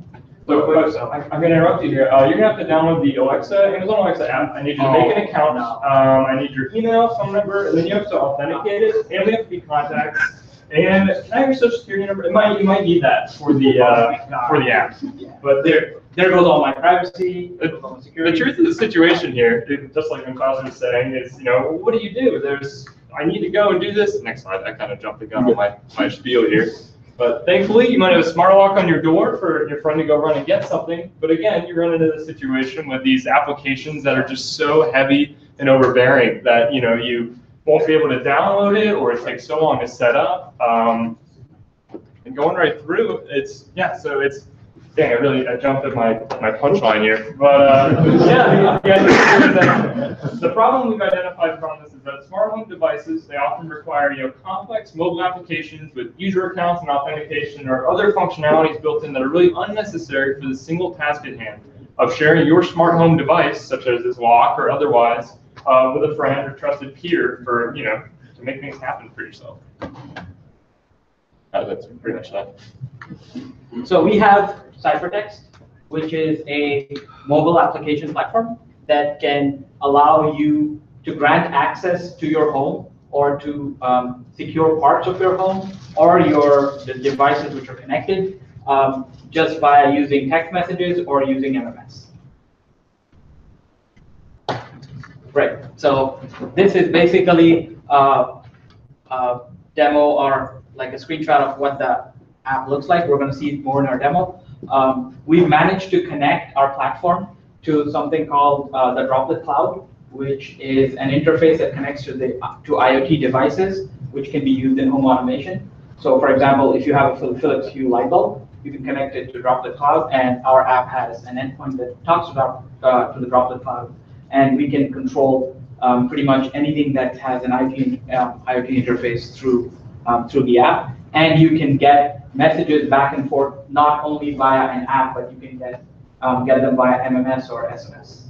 Speaker 3: So I'm going to interrupt you here. You're going to have to download the Amazon Alexa app. I need you to make an account. I need your email, phone number, and then you have to authenticate it, and we have to be contacts. And I have your social security number. You might need that for the app. But there goes all my privacy. The truth of the situation here, just like Klaus was saying, is what do you do? I need to go and do this. Next slide. I kind of jumped the gun on my spiel here. But thankfully, you might have a smart lock on your door for your friend to go run and get something. But again, you run into the situation with these applications that are just so heavy and overbearing that you won't be able to download it, or it takes so long to set up. And going right through, dang, I jumped at my punchline here. But the problem we've identified from this is that smart home devices, they often require complex mobile applications with user accounts and authentication or other functionalities built in that are really unnecessary for the single task at hand of sharing your smart home device, such as this lock or otherwise, with a friend or trusted peer for to make things happen for yourself. That's pretty much that.
Speaker 18: So we have CypherText, which is a mobile application platform that can allow you to grant access to your home or to secure parts of your home or the devices which are connected just via using text messages or using MMS. Right, so this is basically a demo or like a screenshot of what the app looks like. We're going to see it more in our demo. We've managed to connect our platform to something called the Droplet Cloud, which is an interface that connects to IoT devices, which can be used in home automation. So for example, if you have a Philips Hue light bulb, you can connect it to Droplet Cloud, and our app has an endpoint that talks about to the Droplet Cloud, and we can control pretty much anything that has an IoT interface through the app. And you can get messages back and forth, not only via an app, but you can get them via MMS or SMS.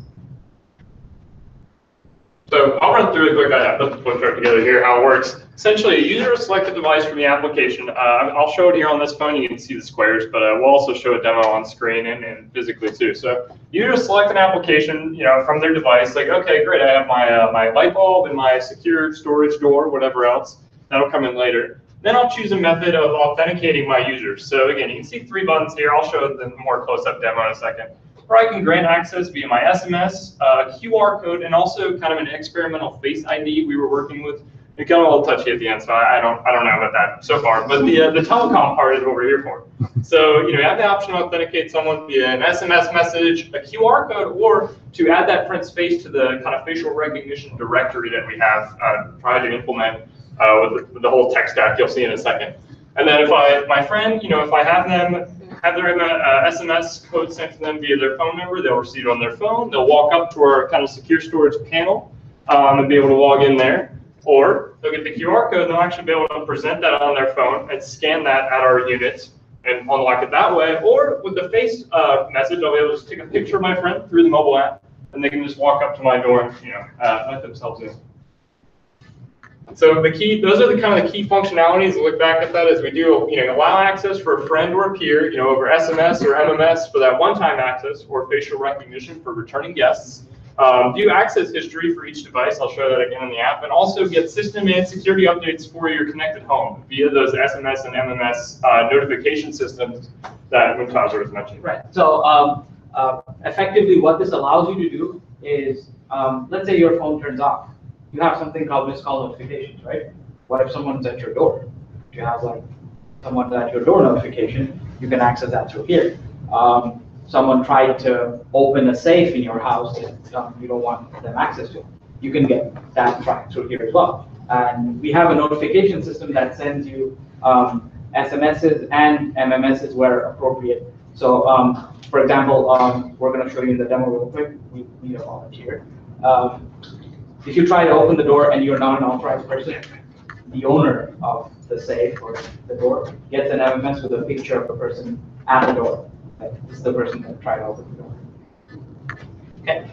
Speaker 3: So I'll run through it quick. I put the flip chart together here, how it works. Essentially, a user will select a device from the application. I'll show it here on this phone. You can see the squares, but we'll also show a demo on screen and physically too. So users select an application, from their device. Like, okay, great. I have my light bulb and my secure storage door, whatever else. That'll come in later. Then I'll choose a method of authenticating my users. So again, you can see 3 buttons here. I'll show the more close-up demo in a second. Or I can grant access via my SMS, QR code, and also kind of an experimental Face ID we were working with. It got a little touchy at the end, so I don't know about that so far. But the telecom part is what we're here for. So you have the option to authenticate someone via an SMS message, a QR code, or to add that print's face to the kind of facial recognition directory that we have tried to implement with the whole tech stack you'll see in a second. And then if my friend, if I have them have their SMS code sent to them via their phone number, they'll receive it on their phone. They'll walk up to our kind of secure storage panel and be able to log in there. Or they'll get the QR code and they'll actually be able to present that on their phone and scan that at our unit and unlock it that way. Or with the face message, I'll be able to just take a picture of my friend through the mobile app and they can just walk up to my door and let themselves in. So those are the kind of the key functionalities. Look back at that as we do, allow access for a friend or a peer, over SMS or MMS for that one-time access, or facial recognition for returning guests. View access history for each device. I'll show that again in the app, and also get system and security updates for your connected home via those SMS and MMS notification systems that Muntaza was mentioning.
Speaker 18: Right. So effectively, what this allows you to do is, let's say your phone turns off. You have something called missed call notifications, right? What if someone's at your door? If you have someone's at your door notification, you can access that through here. Someone tried to open a safe in your house that you don't want them access to. You can get that tracked through here as well. And we have a notification system that sends you SMSs and MMSs where appropriate. So for example, we're going to show you in the demo real quick. We need a volunteer. If you try to open the door and you're not an authorized person, the owner of the safe or the door gets an MMS with a picture of the person at the door. This is the person that tried to open the door. Okay.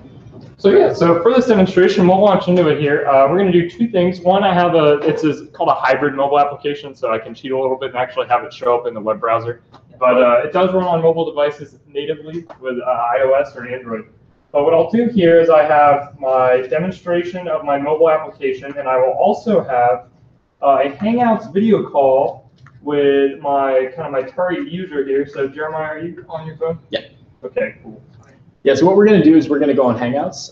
Speaker 3: So for this demonstration, we'll launch into it here. We're going to do 2 things. One, I have it's called a hybrid mobile application, so I can cheat a little bit and actually have it show up in the web browser. But it does run on mobile devices natively with iOS or Android. But what I'll do here is I have my demonstration of my mobile application, and I will also have a Hangouts video call with my target user here. So Jeremiah, are you on your phone?
Speaker 21: Yeah.
Speaker 3: Okay, cool.
Speaker 21: Yeah, so what we're going to do is we're going to go on Hangouts,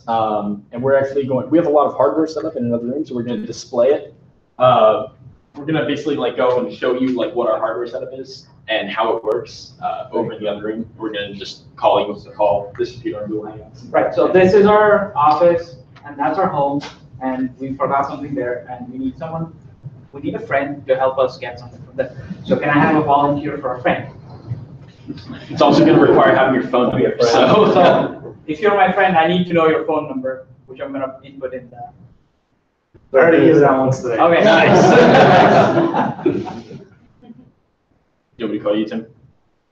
Speaker 21: and we're actually we have a lot of hardware set up in another room, so we're going to display it. We're going to basically go and show you what our hardware setup is and how it works over in the other room. We're going to just call you to call this computer on Google Hangouts.
Speaker 18: Right, so this is our office, and that's our home, and we forgot something there, and we need a friend to help us get something from there. So can I have a volunteer for a friend?
Speaker 21: It's also going to require having your phone number.
Speaker 18: So if you're my friend, I need to know your phone number, which I'm going to input in the...
Speaker 1: I already used that once today.
Speaker 18: Okay.
Speaker 21: Nice. You want me to call you, Tim?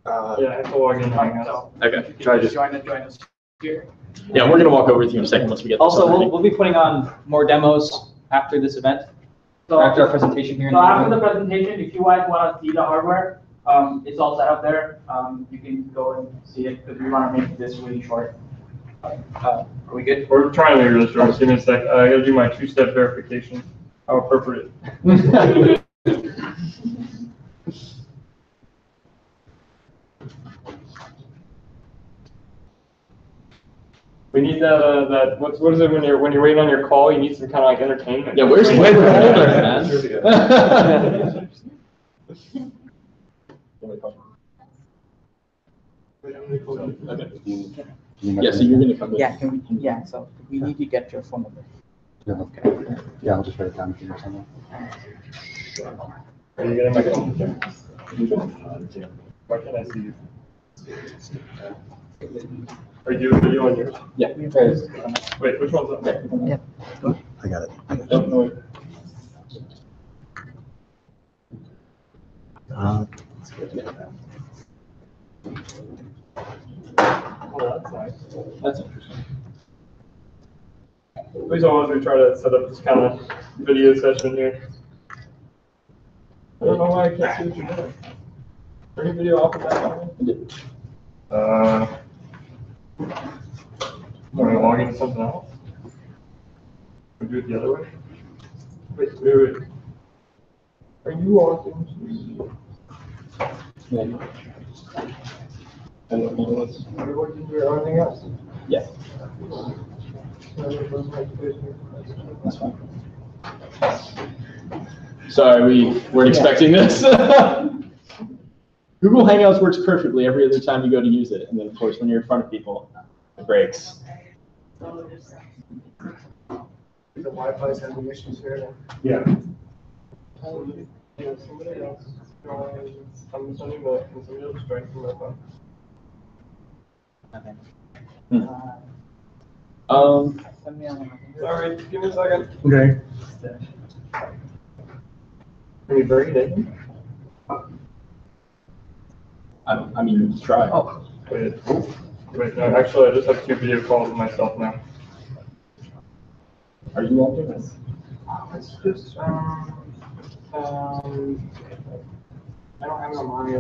Speaker 3: Yeah, I have to log in.
Speaker 21: Okay.
Speaker 18: Join us here.
Speaker 21: Yeah, we're going to walk over with you in a second once we get this
Speaker 22: Also,
Speaker 21: up.
Speaker 22: we'll be putting on more demos after this event.
Speaker 18: So
Speaker 22: after our presentation here.
Speaker 18: So after the presentation, if you guys want to see the hardware, it's all set up there. You can go and see it because we want to make this really short. Are we good?
Speaker 3: We're trying to make it really short. Give me a sec. I got to do my 2-step verification. How appropriate. We need that what is it when you're waiting on your call? You need some kind of entertainment.
Speaker 21: Yeah, where's the holder, man? Yeah, so you're gonna come in.
Speaker 22: Yeah, so we need to get your phone number.
Speaker 17: Yeah, okay. Yeah, I'll just write it down here somewhere.
Speaker 3: Are you getting my phone? Why can't I see you? Are you on yours?
Speaker 21: Yeah.
Speaker 3: Wait, which one's up?
Speaker 22: Yeah.
Speaker 17: I got it.
Speaker 21: Let's get that.
Speaker 3: Oh, that's nice.
Speaker 21: That's interesting.
Speaker 3: Please hold as we try to set up this kind of video session here. I don't know why I can't see what you're doing. Bring video off of that. Want to log into something else? Or do it the other way? Wait. Are you logged into? Yeah. Are you logged into everything else?
Speaker 21: Yeah. That's fine. Sorry, we weren't expecting this. Google Hangouts works perfectly every other time you go to use it. And then, of course, when you're in front of people, it breaks.
Speaker 16: The Wi-Fi's having issues here.
Speaker 3: Yeah.
Speaker 16: Somebody else.
Speaker 3: I'm sending the somebody else strike from my phone. Sorry, give me a second.
Speaker 1: Okay.
Speaker 3: Can you bring it in?
Speaker 21: I mean, try.
Speaker 3: Oh. Wait, no, actually, I just have 2 video calls with myself now.
Speaker 21: Are you logged in?
Speaker 3: It's just, I don't have no money.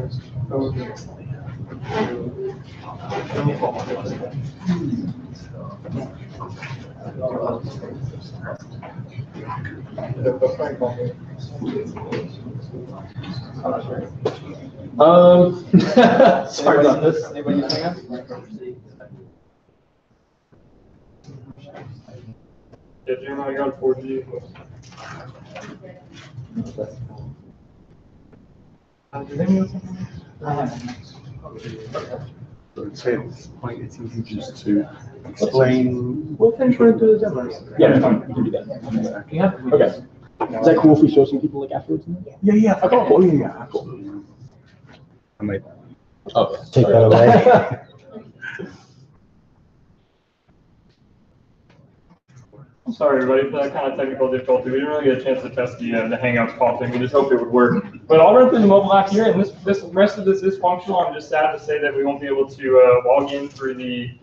Speaker 21: Sorry about this. Anybody hang up?
Speaker 3: Yeah, Jim, I got 4G.
Speaker 1: So I'd say at this point it's easy just to explain.
Speaker 21: We'll finish right to the demo. Yeah, that's fine. We can do that. Yeah. Okay. Is that cool if we show some people like afterwards?
Speaker 1: Yeah.
Speaker 21: Okay.
Speaker 1: Oh, yeah. Cool. I might
Speaker 21: take
Speaker 1: that away.
Speaker 3: I'm sorry, everybody, for that kind of technical difficulty. We didn't really get a chance to test the Hangouts call thing. We just hoped it would work. But I'll run through the mobile app here, and this rest of this is functional. I'm just sad to say that we won't be able to log in through the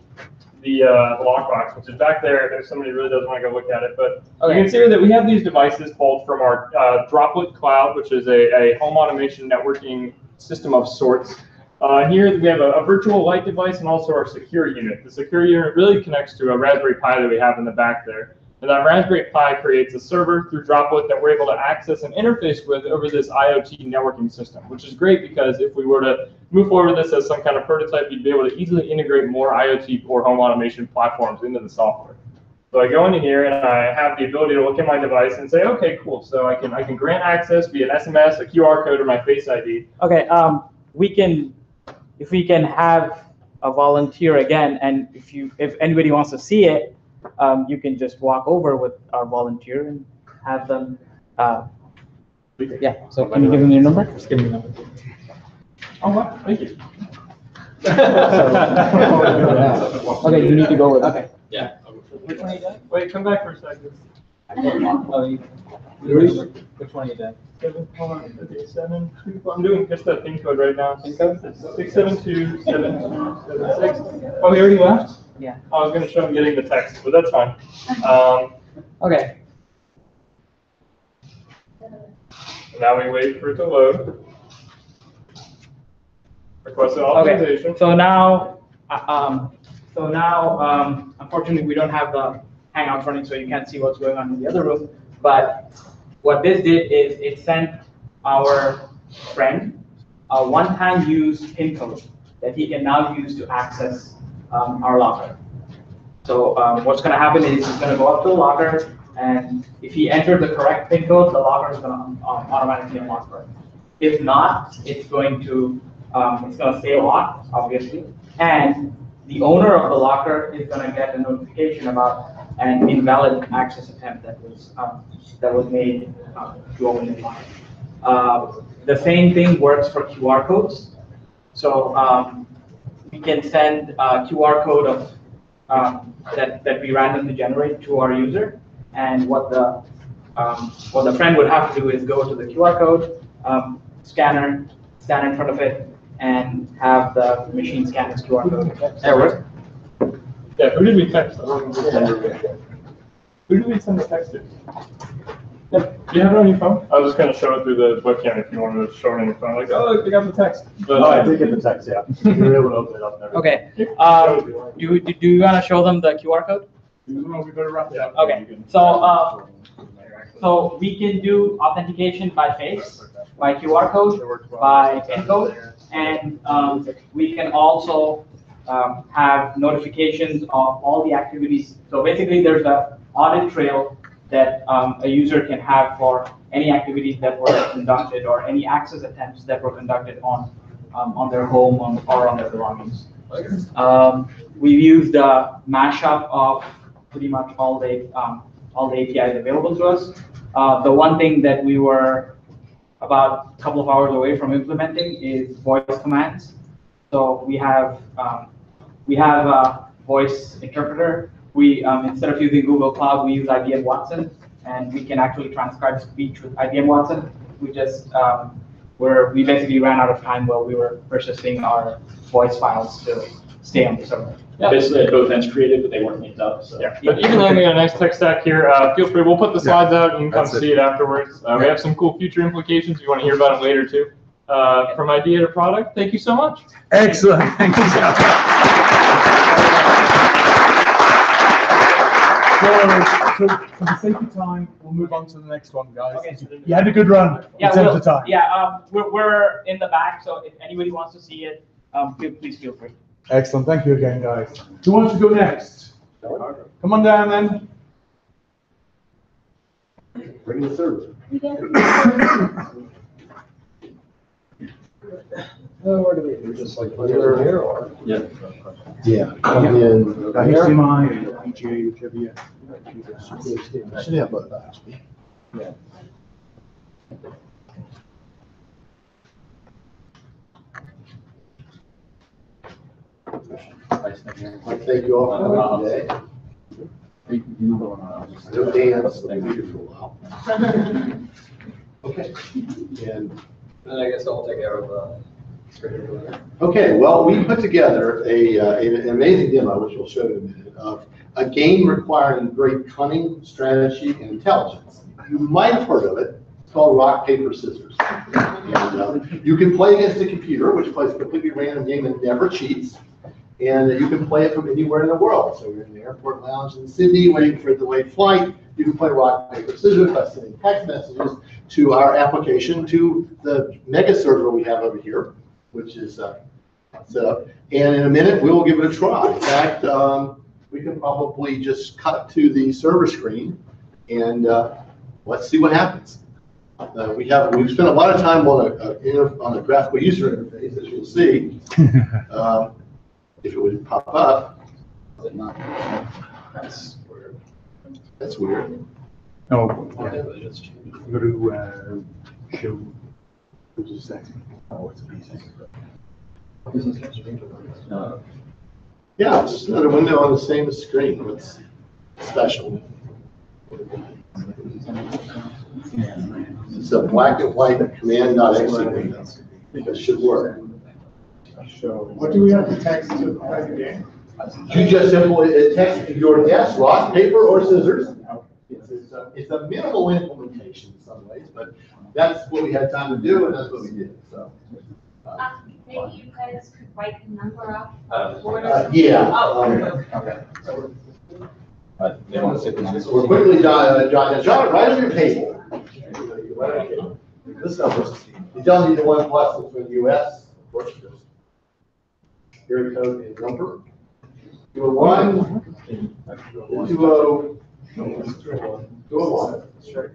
Speaker 3: lockbox, which is back there if somebody really doesn't want to go look at it. But you can see here that we have these devices pulled from our Droplet Cloud, which is a home automation networking system of sorts. Here we have a virtual light device and also our secure unit. The secure unit really connects to a Raspberry Pi that we have in the back there. And that Raspberry Pi creates a server through Droplet that we're able to access and interface with over this IoT networking system, which is great because if we were to move forward with this as some kind of prototype, you'd be able to easily integrate more IoT or home automation platforms into the software. So I go into here and I have the ability to look at my device and say, okay, cool. So I can grant access via an SMS, a QR code, or my Face ID.
Speaker 18: Okay, if we can have a volunteer again, and if anybody wants to see it, you can just walk over with our volunteer and have them. Yeah. So can you give them your number? Just give me your number.
Speaker 3: Oh, wow. Thank you.
Speaker 18: Okay, you need to go with. Okay.
Speaker 21: Yeah.
Speaker 3: Which one you got? Wait, come back for a second.
Speaker 18: Which one you did?
Speaker 3: 7, hold on. Okay, 7. I'm doing just that PIN code right now. 6727276. Oh, he already left?
Speaker 18: Yeah.
Speaker 3: I was going to show him getting the text, but that's fine.
Speaker 18: Okay.
Speaker 3: Now we wait for it to load. Requested authorization.
Speaker 18: Okay. So now, unfortunately, we don't have the Hangouts running, so you can't see what's going on in the other room. But what this did is it sent our friend a one-time use PIN code that he can now use to access our locker. So what's going to happen is he's going to go up to the locker, and if he entered the correct PIN code, the locker is going to automatically unlock for him. If not, it's going to stay locked, obviously, and the owner of the locker is going to get a notification about an invalid access attempt that was made to open the locker. The same thing works for QR codes. So we can send a QR code of that we randomly generate to our user, and what the friend would have to do is go to the QR code, stand in front of it, and have the machine scan its QR code.
Speaker 3: Yeah, who did we text?
Speaker 4: Who do we send the text to? Yeah. Do you have it on your phone? I was just gonna show it through the webcam if you wanted to show it on your phone. Like, oh, look, I got the text. But,
Speaker 16: Oh, I did get the text, yeah. You were able to open it up there.
Speaker 18: Okay. Do you want to show them the QR code?
Speaker 4: No, we better wrap it up.
Speaker 18: Okay. So we can do authentication by face, by QR code, by PIN code, and we can also have notifications of all the activities. So basically, there's an audit trail that a user can have for any activities that were conducted or any access attempts that were conducted on their home or on their belongings. We've used a mashup of pretty much all the APIs available to us. The one thing that we were about a couple of hours away from implementing is voice commands. So we have a voice interpreter. We instead of using Google Cloud, we use IBM Watson, and we can actually transcribe speech with IBM Watson. We just we basically ran out of time while we were processing our voice files to stay on the server.
Speaker 21: Yeah. Basically, had both ends created, but they weren't linked up. So.
Speaker 4: Yeah. But even though we got a nice tech stack here, feel free. We'll put the slides out. You can come see it afterwards. We have some cool future implications. You want to hear about it later too. From idea to product. Thank you so much.
Speaker 1: Excellent. Thank you. So for the sake of time, we'll move on to the next one, guys. Okay. You had a good run.
Speaker 18: Yeah,
Speaker 1: time.
Speaker 18: Yeah, we're in the back, so if anybody wants to see it, please feel free.
Speaker 1: Excellent. Thank you again, guys. Who wants to go next? Come on down then.
Speaker 16: Bring the server. Where do we just like put it here or? Yeah. Yeah. Come in.
Speaker 1: HDMI, VGA, trivia.
Speaker 16: Should have both actually. Yeah. Thank you all for coming today. No dance, but we for a while. Okay. And
Speaker 3: I guess I'll take care of
Speaker 16: okay, well, we put together an amazing demo, which we'll show you in a minute, of a game requiring great cunning, strategy, and intelligence. You might have heard of it. It's called Rock, Paper, Scissors. And, you can play against a computer, which plays a completely random game and never cheats. And you can play it from anywhere in the world. So you're in the airport lounge in Sydney waiting for a delayed flight. You can play Rock, Paper, Scissors by sending text messages to our application, to the mega server we have over here, which is set up. And in a minute, we will give it a try. In fact, we can probably just cut to the server screen and let's see what happens. We've spent a lot of time on a graphical user interface, as you'll see. If it would pop up, that's weird. That's weird.
Speaker 1: Oh, yeah. Go to show. Which is that? Oh, it's easy.
Speaker 16: Yeah, it's just another window on the same screen. What's special? It's a black and white command.exe window. That should work.
Speaker 5: What do we have to text to play the game?
Speaker 16: You just simply text your guess, rock, paper, or scissors. It's a minimal implementation in some ways, but that's what we had time to do, and that's what we did. So.
Speaker 6: Maybe you guys could write the number off.
Speaker 16: Yeah.
Speaker 6: Oh,
Speaker 16: okay. We're quickly jot it right on your table. This number. You don't need the one plus for the US. Of course, just area code and number. 201, 20, 201. That's right.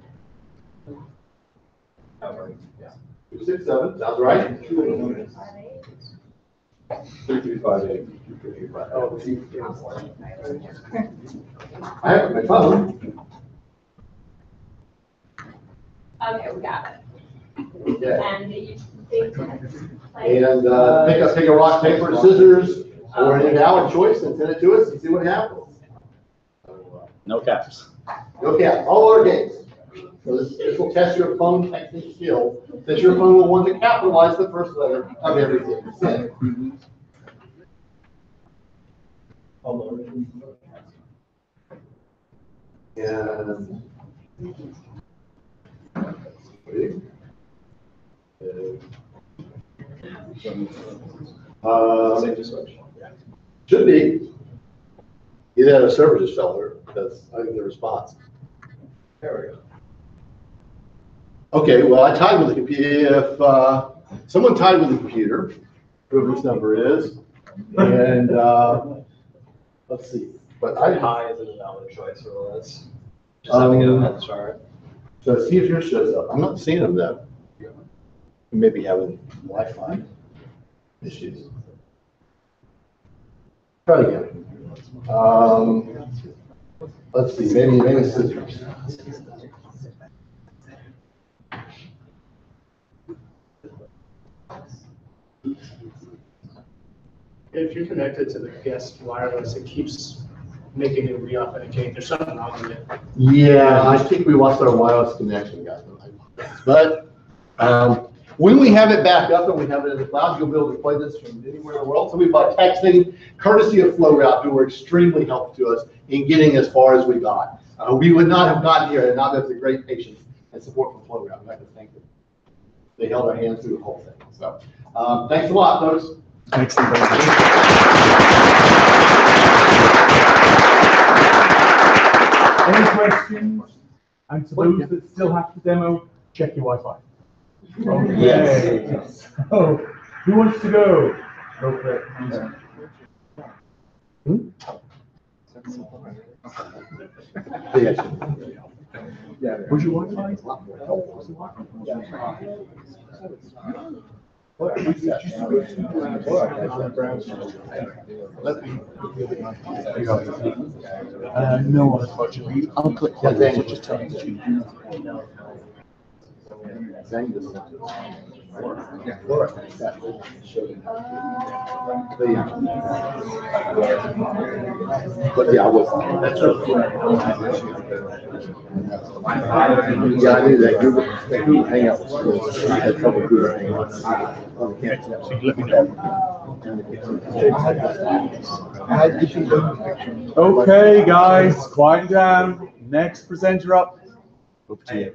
Speaker 16: 267, sounds right. 3358. I have my phone.
Speaker 2: Okay, we got it.
Speaker 16: Okay.
Speaker 2: And you think
Speaker 16: And take a rock, paper, scissors, or an invalid choice and send it to us and see what happens.
Speaker 21: No caps.
Speaker 16: No caps. All our games. So this will test your phone texting skill, that your phone will want to capitalize the first letter of everything you send.
Speaker 7: And should be. Either had a server just fell there because I didn't get a response. There we go. Okay, well, I tied with the computer. If someone tied with the computer, whoever this number is, and let's see. But I
Speaker 12: tie is an invalid choice for this. Just have to get a head start.
Speaker 7: So see if yours shows up. I'm not seeing them though. Maybe having Wi-Fi issues. Try again. Let's see. Maybe scissors.
Speaker 5: If you're connected to the guest wireless, it keeps making it re-authenticate. There's something wrong with it.
Speaker 7: Yeah, I think we lost our wireless connection, guys. But when we have it back up and we have it in the cloud, you'll be able to play this from anywhere in the world. So we've got texting, courtesy of FlowRoute, who were extremely helpful to us in getting as far as we got. We would not have gotten here and not have the great patience and support from FlowRoute. I'd like to thank them. They held our hands through the whole thing. So thanks a lot, folks.
Speaker 1: Excellent. Any questions? And to those that still have to demo, check your Wi-Fi. Okay.
Speaker 7: Yes.
Speaker 1: So, who wants to go? Go for it.
Speaker 7: Yeah.
Speaker 1: Where's your Wi-Fi? No, unfortunately. I'll click on that. So just tell me to change.
Speaker 7: But yeah, I was. Yeah, I knew that Google Hangout was cool. I had trouble Google Hangouts. So you let me know.
Speaker 1: Okay, guys, quiet down. Next presenter up. Over to you.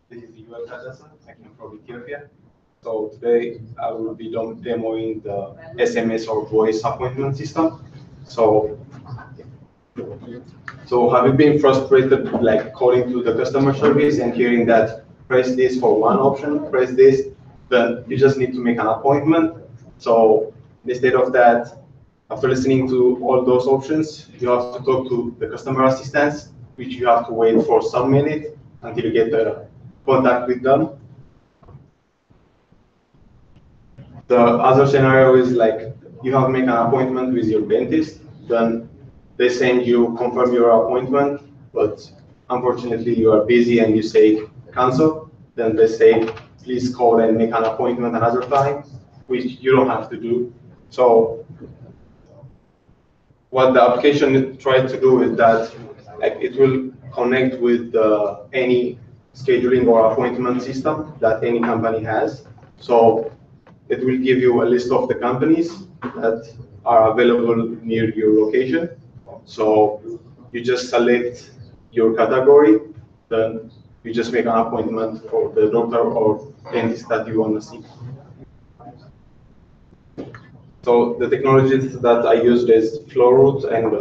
Speaker 23: This is I came from Ethiopia. So today I will be demoing the SMS or voice appointment system. So have you been frustrated like calling to the customer service and hearing that press this for one option, press this, then you just need to make an appointment. So instead of that, after listening to all those options, you have to talk to the customer assistants, which you have to wait for some minutes until you get the contact with them. The other scenario is like you have to make an appointment with your dentist, then they send you confirm your appointment, but unfortunately you are busy and you say cancel, then they say please call and make an appointment another time, which you don't have to do. So what the application tried to do is that like, it will connect with any scheduling or appointment system that any company has. So it will give you a list of the companies that are available near your location. So you just select your category, then you just make an appointment for the doctor or dentist that you want to see. So the technologies that I used is FlowRoute and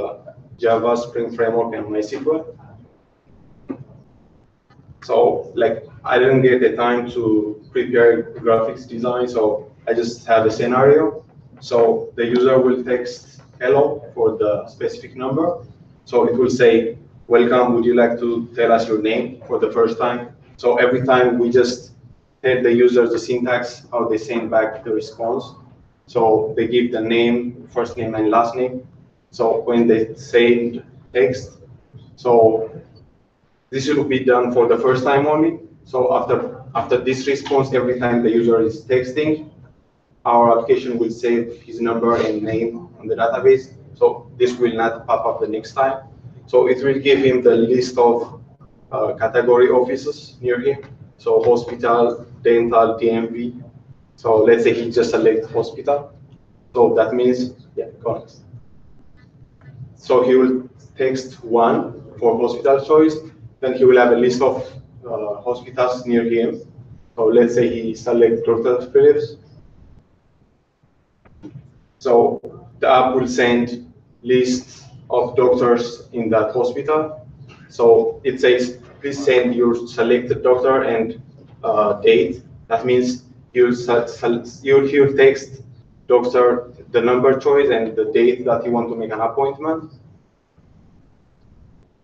Speaker 23: Java, Spring Framework, and MySQL. So like I didn't get the time to prepare graphics design, so I just have a scenario. So the user will text hello for the specific number. So it will say, welcome, would you like to tell us your name for the first time? So every time we just tell the users the syntax, how they send back the response. So they give the name, first name and last name. So when they send text, so this will be done for the first time only. So after this response, every time the user is texting, our application will save his number and name on the database. So this will not pop up the next time. So it will give him the list of category offices near him. So hospital, dental, DMV. So let's say he just select hospital. So that means, yeah, correct. So he will text one for hospital choice, then he will have a list of hospitals near him. So let's say he selects Dr. Phillips. So the app will send list of doctors in that hospital. So it says, please send your selected doctor and date. That means you'll text doctor the number choice and the date that you want to make an appointment.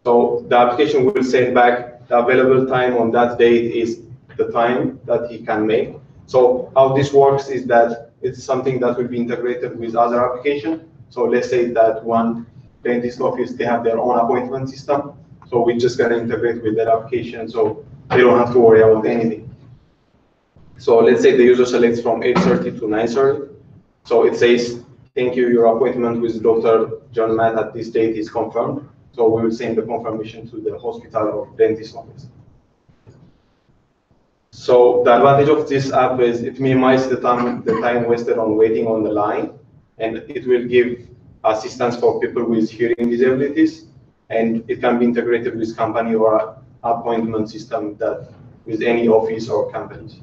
Speaker 23: So the application will send back the available time on that date is the time that he can make. So how this works is that it's something that will be integrated with other applications. So let's say that one dentist office, they have their own appointment system. So we're just gonna integrate with that application so they don't have to worry about anything. So let's say the user selects from 8:30 to 9:30. So it says, thank you, your appointment with Dr. John Matt at this date is confirmed. So we will send the confirmation to the hospital or dentist office. So the advantage of this app is it minimizes the time wasted on waiting on the line, and it will give assistance for people with hearing disabilities, and it can be integrated with company or appointment system that with any office or companies.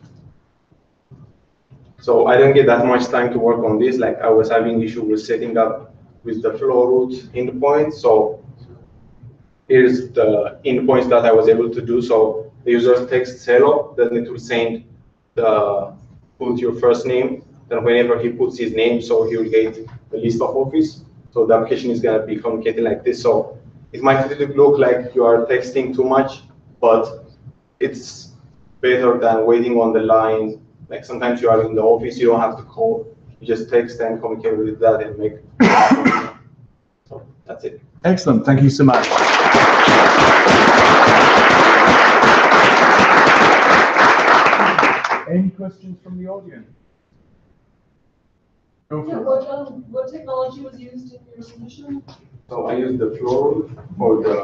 Speaker 23: So I didn't get that much time to work on this. Like I was having issue with setting up with the flow root endpoint. So here's the endpoints that I was able to do. So the user texts hello, then it will send put your first name. Then whenever he puts his name, so he will get the list of office. So the application is gonna be communicating like this. So it might look like you are texting too much, but it's better than waiting on the line. Like sometimes you are in the office, you don't have to call. You just text and communicate with that and make. So that's it.
Speaker 1: Excellent. Thank you so much. Any questions from the audience? Go for it.
Speaker 9: What technology was used in your solution?
Speaker 23: So I used the flow for the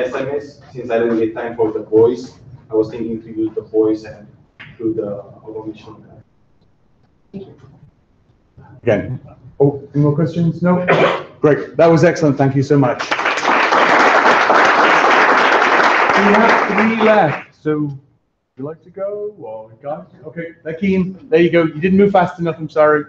Speaker 23: SMS. Since I didn't get time for the voice, I was thinking to use the voice and do the automation.
Speaker 1: Again. Oh, any more questions? No? Great. That was excellent. Thank you so much. We have 3 left. So would you like to go? Or guys? Okay, they're keen. There you go. You didn't move fast enough. I'm sorry.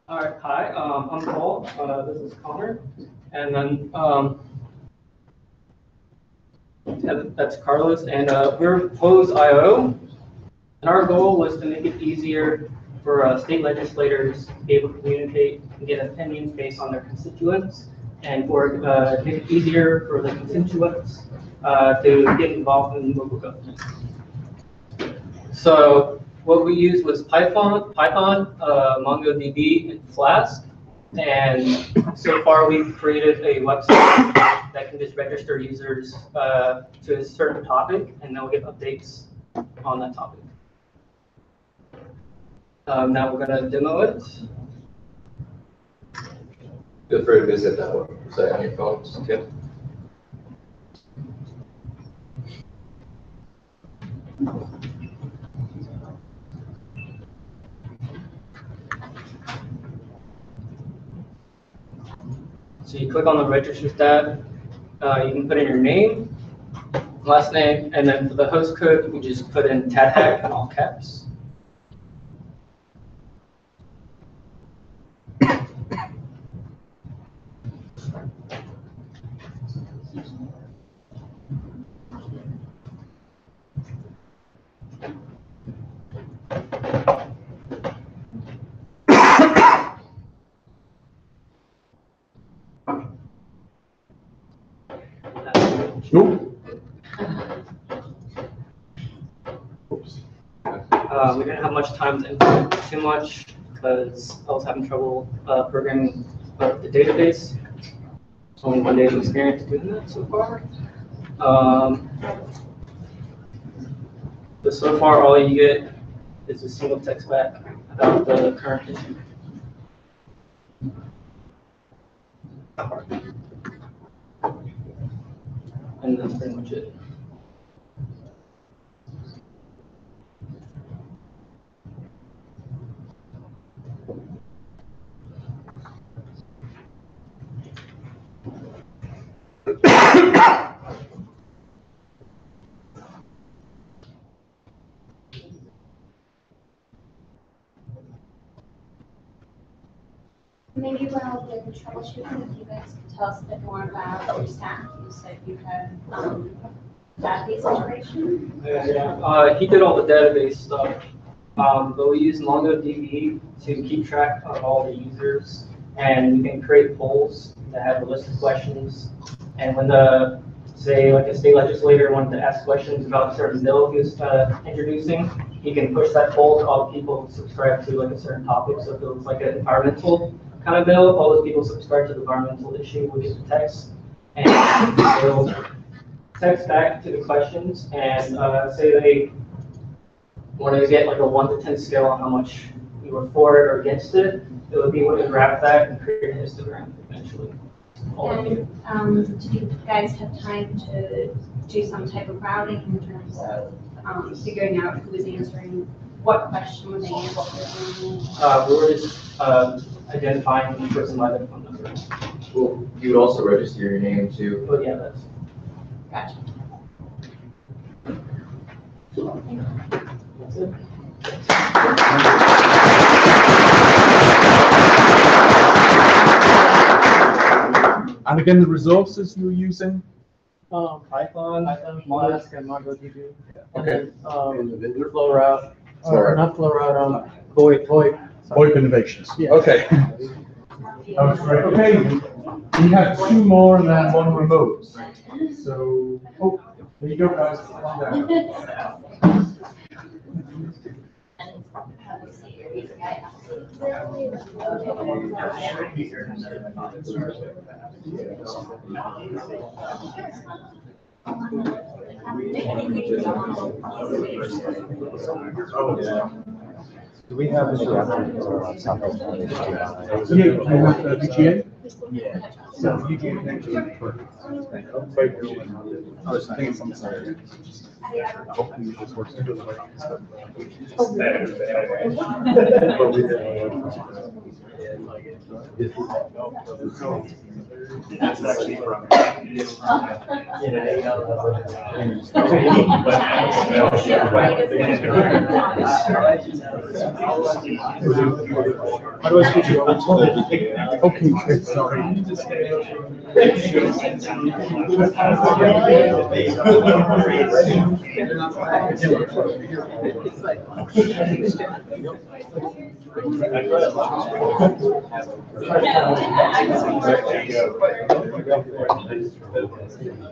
Speaker 18: All right, hi, I'm Paul, this is Connor, and then that's Carlos, and we're Pose.io, and our goal was to make it easier for state legislators to be able to communicate and get opinions based on their constituents, and for make it easier for the constituents to get involved in local government. So what we used was Python, MongoDB, and Flask. And so far we've created a website that can just register users to a certain topic, and they'll get updates on that topic. Now we're going to demo it.
Speaker 12: Feel free to visit that website on your phones too.
Speaker 18: So you click on the register tab, you can put in your name, last name, and then for the host code, you just put in TADHack in all caps. We didn't have much time to implement too much because I was having trouble programming the database. Only 1 day of experience doing that so far. But so far, all you get is a single text back about the current issue. And that's pretty much it.
Speaker 8: Maybe while we're troubleshooting, if you guys could tell us a bit more about your staff. You said you had database integration.
Speaker 18: He did all the database stuff, but we use MongoDB to keep track of all the users, and we can create polls that have a list of questions. And when the, say, like a state legislator wanted to ask questions about a certain bill he was introducing, he can push that poll to all the people who subscribe to like a certain topic. So if it was like an environmental kind of bill, all those people subscribe to the environmental issue will get the text, and they'll text back to the questions and say they want to get like a 1 to 10 scale on how much you were for it or against it. It would be able to grab that and create a histogram eventually.
Speaker 8: And did you guys have time to do some type of routing in terms of figuring out who was answering what question when they answered what they
Speaker 18: We were just identifying each person by their phone number.
Speaker 12: Well, you would also register your name too.
Speaker 18: But yeah, that's.
Speaker 8: Gotcha.
Speaker 18: That's it.
Speaker 1: And again, the resources you're using?
Speaker 5: Python, Flask, and MongoDB.
Speaker 1: Okay.
Speaker 5: Flow route. Not flow route.
Speaker 1: VoIP innovations.
Speaker 5: Yeah.
Speaker 1: Okay. That was great. Okay. We have 2 more and then 1 remote. So, oh, there you go, guys. Calm down.
Speaker 17: Do we have any after South Australia?
Speaker 1: Yeah, you have the VGA?
Speaker 17: Yeah.
Speaker 1: So VGA next to
Speaker 17: I was thinking something sorry. Hopefully this works.
Speaker 1: That's actually from.
Speaker 17: How do I switch it over to
Speaker 1: Okay, sorry.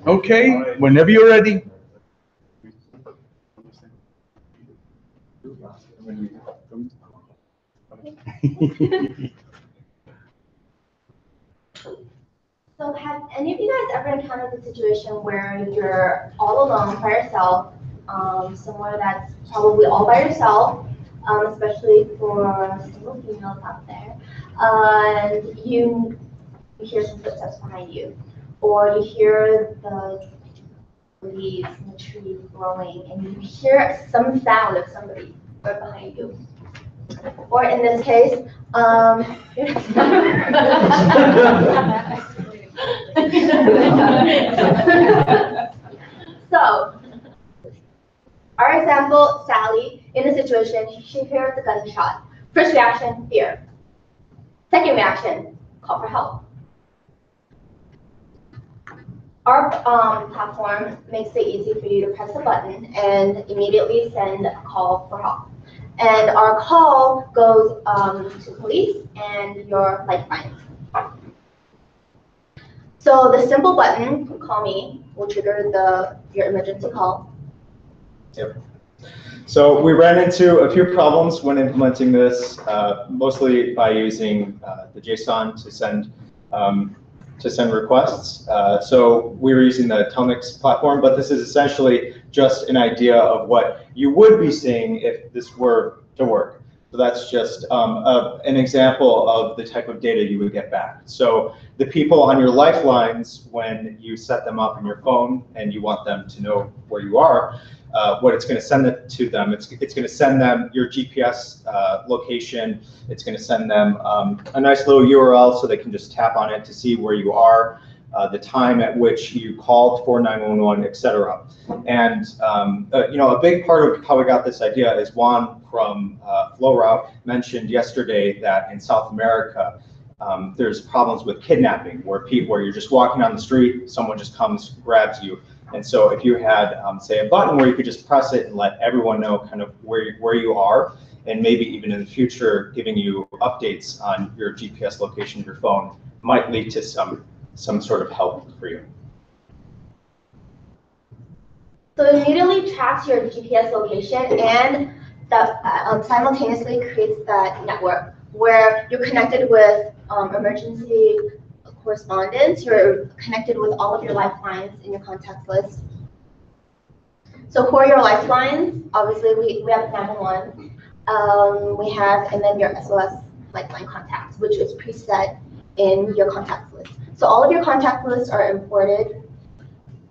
Speaker 1: Okay, whenever you're ready.
Speaker 8: So have any of you guys ever encountered the situation where you're all alone by yourself, somewhere that's probably all by yourself, especially for single females out there, and you hear some footsteps behind you, or you hear the leaves in the tree blowing, and you hear some sound of somebody right behind you. Or in this case, so, our example, Sally, in a situation, she hears a gunshot. First reaction, fear. Second reaction, call for help. Our platform makes it easy for you to press a button and immediately send a call for help. And our call goes to police and your lifeline. So the simple button, call me, will trigger your emergency call.
Speaker 14: Yep. So we ran into a few problems when implementing this, mostly by using the JSON to send to send requests. So we were using the Tomix platform, but this is essentially just an idea of what you would be seeing if this were to work. So that's just an example of the type of data you would get back. So the people on your lifelines, when you set them up in your phone and you want them to know where you are, what it's going to send it to them, it's going to send them your GPS location. It's going to send them a nice little URL so they can just tap on it to see where you are, the time at which you called for 911, etc. And you know, a big part of how we got this idea is Juan from FlowRoute mentioned yesterday that in South America, there's problems with kidnapping where you're just walking on the street, someone just comes, grabs you. And so if you had, say, a button where you could just press it and let everyone know kind of where you are, and maybe even in the future giving you updates on your GPS location of your phone, might lead to some sort of help for you.
Speaker 8: So it immediately tracks your GPS location, and that simultaneously creates that network where you're connected with emergency correspondence, you're connected with all of your lifelines in your contact list. So for your lifelines, obviously we have 911, and then your SOS lifeline contacts, which is preset in your contact list. So all of your contact lists are imported,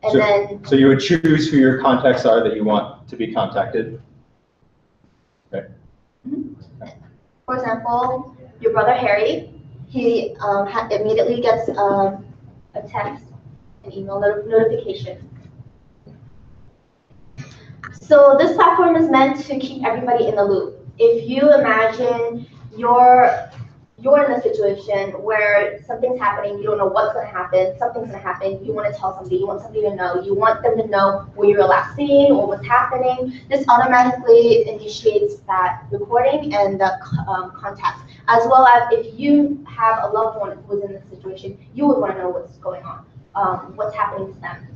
Speaker 8: and
Speaker 14: so you would choose who your contacts are that you want to be contacted. Okay.
Speaker 8: For example, your brother Harry, he immediately gets a text, an email notification. So this platform is meant to keep everybody in the loop. If you imagine you're in a situation where something's happening, you don't know what's going to happen, something's going to happen, you want to tell somebody, you want somebody to know, you want them to know where you were last seen or what's happening, this automatically initiates that recording and the contact. As well as if you have a loved one who's in this situation, you would want to know what's going on, what's happening to them.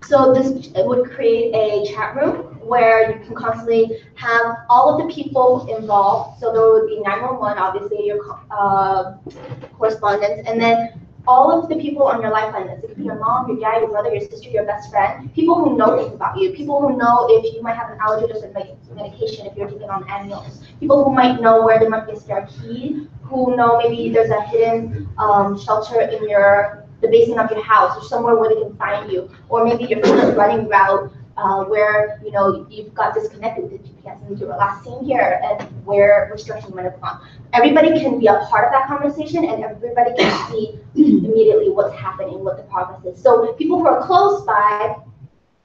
Speaker 8: So this would create a chat room where you can constantly have all of the people involved. So there would be 911, obviously, your correspondence, and then all of the people on your lifeline list. It could be your mom, your dad, your brother, your sister, your best friend, people who know things about you, people who know if you might have an allergy to certain medication if you're taking on annuals, people who might know where there might be a spare key, who know maybe there's a hidden shelter in the basement of your house or somewhere where they can find you, or maybe you're in a running route where you've got disconnected with the GPS and you were last seen here and where restriction might have gone. Everybody can be a part of that conversation and everybody can see immediately what's happening, what the progress is. So people who are close by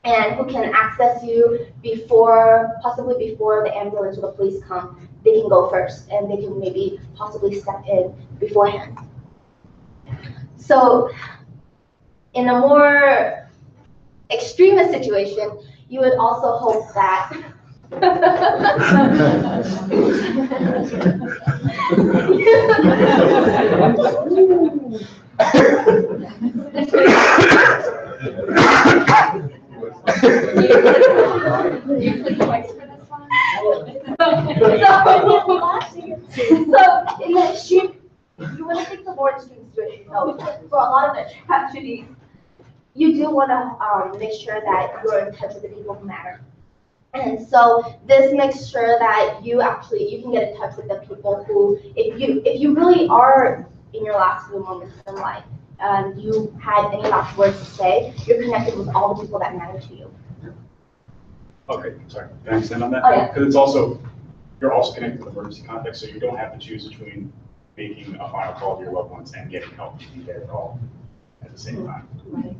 Speaker 8: and who can access you possibly before the ambulance or the police come, they can go first and they can maybe possibly step in beforehand. So in a more extremist situation, you would also hope that so in the extreme, you want to take the more extreme situation. No, for a lot of the tragedies, you do want to make sure that you're in touch with the people who matter. And so this makes sure that you can get in touch with the people who, if you really are in your last few moments in life, and you had any last words to say, you're connected with all the people that matter to you.
Speaker 10: Okay, sorry, can I extend on that?
Speaker 8: Oh, yeah.
Speaker 10: Because you're also connected with emergency contacts, so you don't have to choose between making a final call to your loved ones and getting help. You can get it all at the same time.
Speaker 8: Right.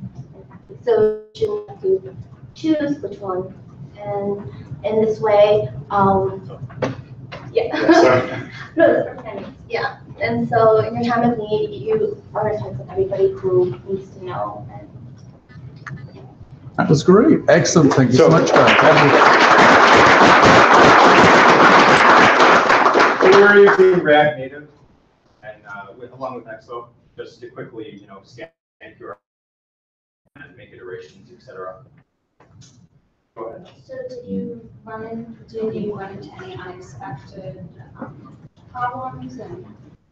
Speaker 8: So you have to choose which one, and in this way, yeah. And so in your time of need, you are in touch with everybody who needs to know.
Speaker 17: That was great. Excellent. Thank you so much, guys.
Speaker 14: So we're using React Native, and along with Expo, just to quickly, scan QR and make iterations, etc. Go ahead.
Speaker 9: So did you run into any unexpected problems? And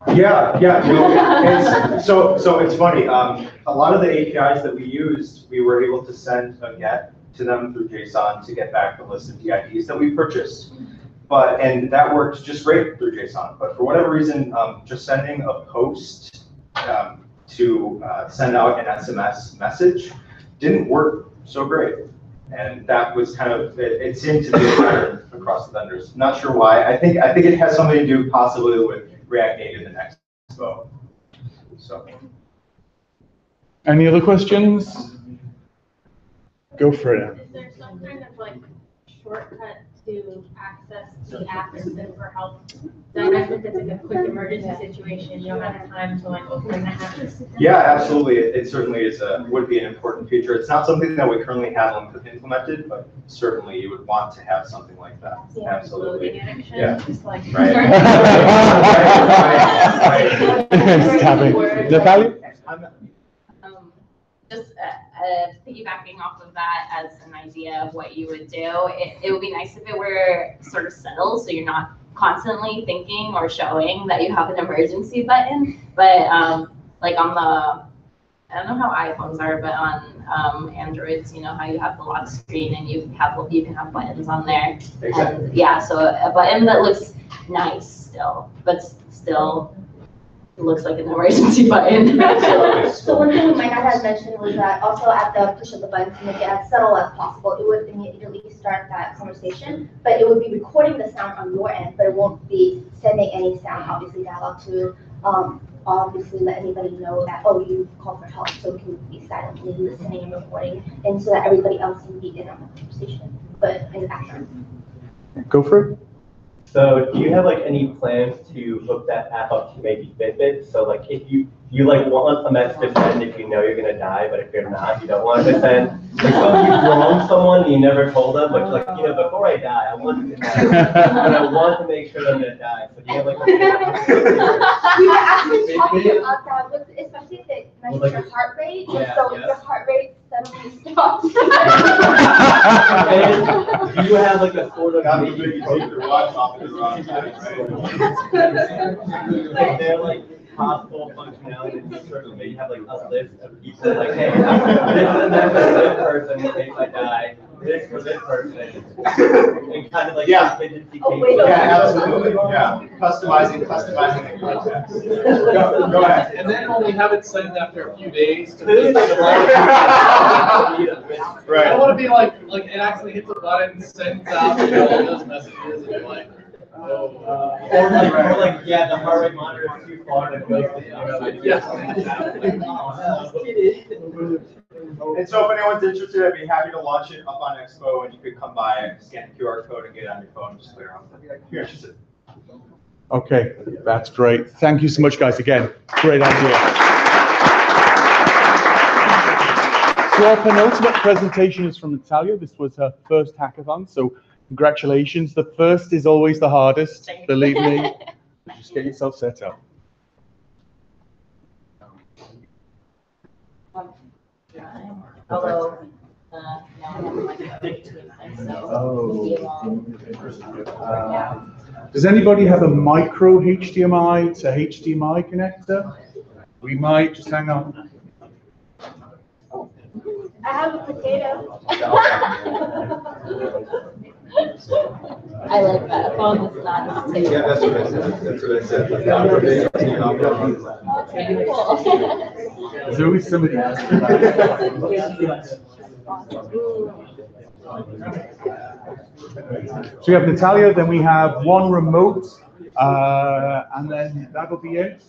Speaker 14: Yeah, yeah. So it's funny. A lot of the APIs that we used, we were able to send a GET to them through JSON to get back the list of DIDs that we purchased. And that worked just great through JSON. But for whatever reason, just sending a post to send out an SMS message didn't work so great. And that was kind of, it seemed to be a pattern across the vendors. Not sure why. I think it has something to do possibly with React Native and Expo. So.
Speaker 1: Any other questions? Go for it.
Speaker 2: Is there some kind of like shortcut to access the app and send for help? So I guess if it's like a quick emergency situation, you don't have time to like open the app.
Speaker 14: Yeah, absolutely. It certainly is would be an important feature. It's not something that we currently have implemented, but certainly you would want to have something like that.
Speaker 2: Yeah,
Speaker 14: Absolutely.
Speaker 2: Yeah. Just like
Speaker 14: Right.
Speaker 1: Natalia?
Speaker 6: Just piggybacking off of that as an idea of what you would do, it would be nice if it were sort of settled, so you're not constantly thinking or showing that you have an emergency button. But like on the, I don't know how iPhones are, but on Androids, you know how you have the lock screen and you can have buttons on there.
Speaker 14: Exactly.
Speaker 6: And yeah, so a button that looks nice still, but still looks like an emergency button.
Speaker 8: So one thing we might not have mentioned was that also at the push of the button to make it as subtle as possible, it would immediately start that conversation, but it would be recording the sound on your end, but it won't be sending any sound, obviously, dialogue to obviously let anybody know that, oh, you called for help, so it can be silently listening and recording, and so that everybody else can be in on the conversation, but in the background.
Speaker 1: Go for it.
Speaker 11: So do you have like any plans to hook that app up to maybe Fitbit? So like if you like want a message to send if you know you're gonna die, but if you're not, you don't want to send. Like so you wrong someone and you never told them, but you're like, you know, before I die, I want to die, but I want to make sure that I'm gonna die. So do you have like
Speaker 8: We were actually talking about that, with, especially if it measures your heart rate, so if your heart rate suddenly stops.
Speaker 11: And do you have like a sort of
Speaker 14: you take your watch off at the wrong time, right?
Speaker 11: Is there like possible functionality that you sort of maybe have like a list of people like, hey, this is that for this person in case I die, this for this person, and kind of like contingency cases.
Speaker 14: Yeah, absolutely. Yeah, customizing the context. Go ahead.
Speaker 15: And then only have it sent after a few days.
Speaker 14: Right.
Speaker 15: I don't want to be like it actually hits a button, sends out all those messages, and you're like,
Speaker 11: or like, yeah, the heart rate monitor is too far to go.
Speaker 14: And so if anyone's interested, I'd be happy to launch it up on Expo, and you could come by and scan the QR code and get it on your phone, just clear on. If you're interested.
Speaker 1: Okay, that's great. Thank you so much, guys. Again, great idea. So our penultimate presentation is from Natalia. This was her first hackathon, so congratulations. The first is always the hardest, believe me. Just get yourself set up.
Speaker 6: Although,
Speaker 1: Does anybody have a micro HDMI to HDMI connector? We might, just hang on.
Speaker 8: I have a potato.
Speaker 6: I like that. Phone is not a
Speaker 23: Yeah, that's what I said. That's what I said.
Speaker 1: There's always somebody else. So we have Natalia, then we have one remote, and then that'll be it.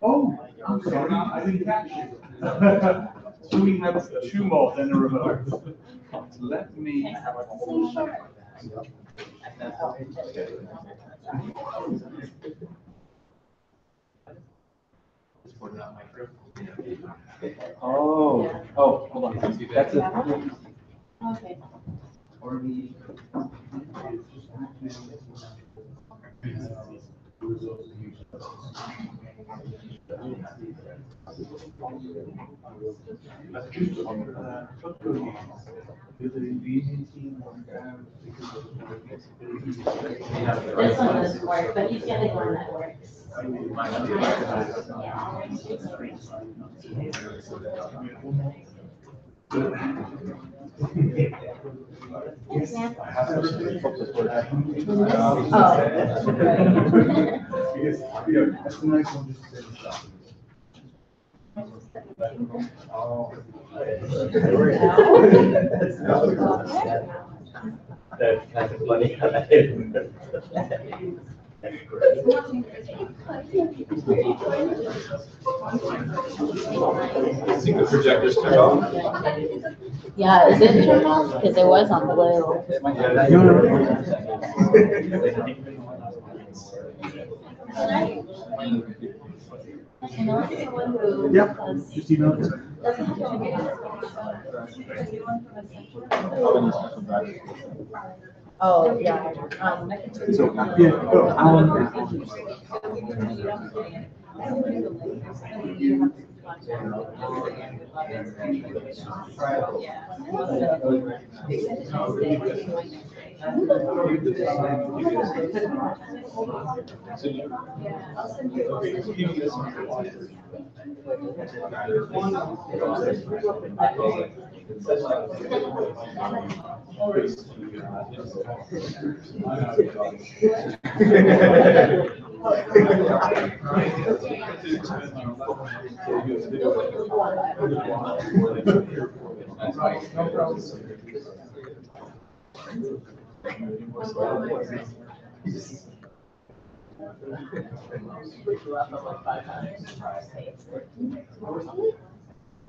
Speaker 1: Oh, I'm sorry, I didn't catch you. So we have two more than a remote. Let me.
Speaker 21: Oh, hold on. That's it.
Speaker 6: Okay. This one doesn't work, but he's the only one that works.
Speaker 11: That's kind of funny.
Speaker 23: I think the projector's turned off.
Speaker 6: Yeah, is it turned off? Because it was on blue.
Speaker 1: Yep, just email it.
Speaker 6: Oh, yeah.
Speaker 1: So, yeah, go, Alan.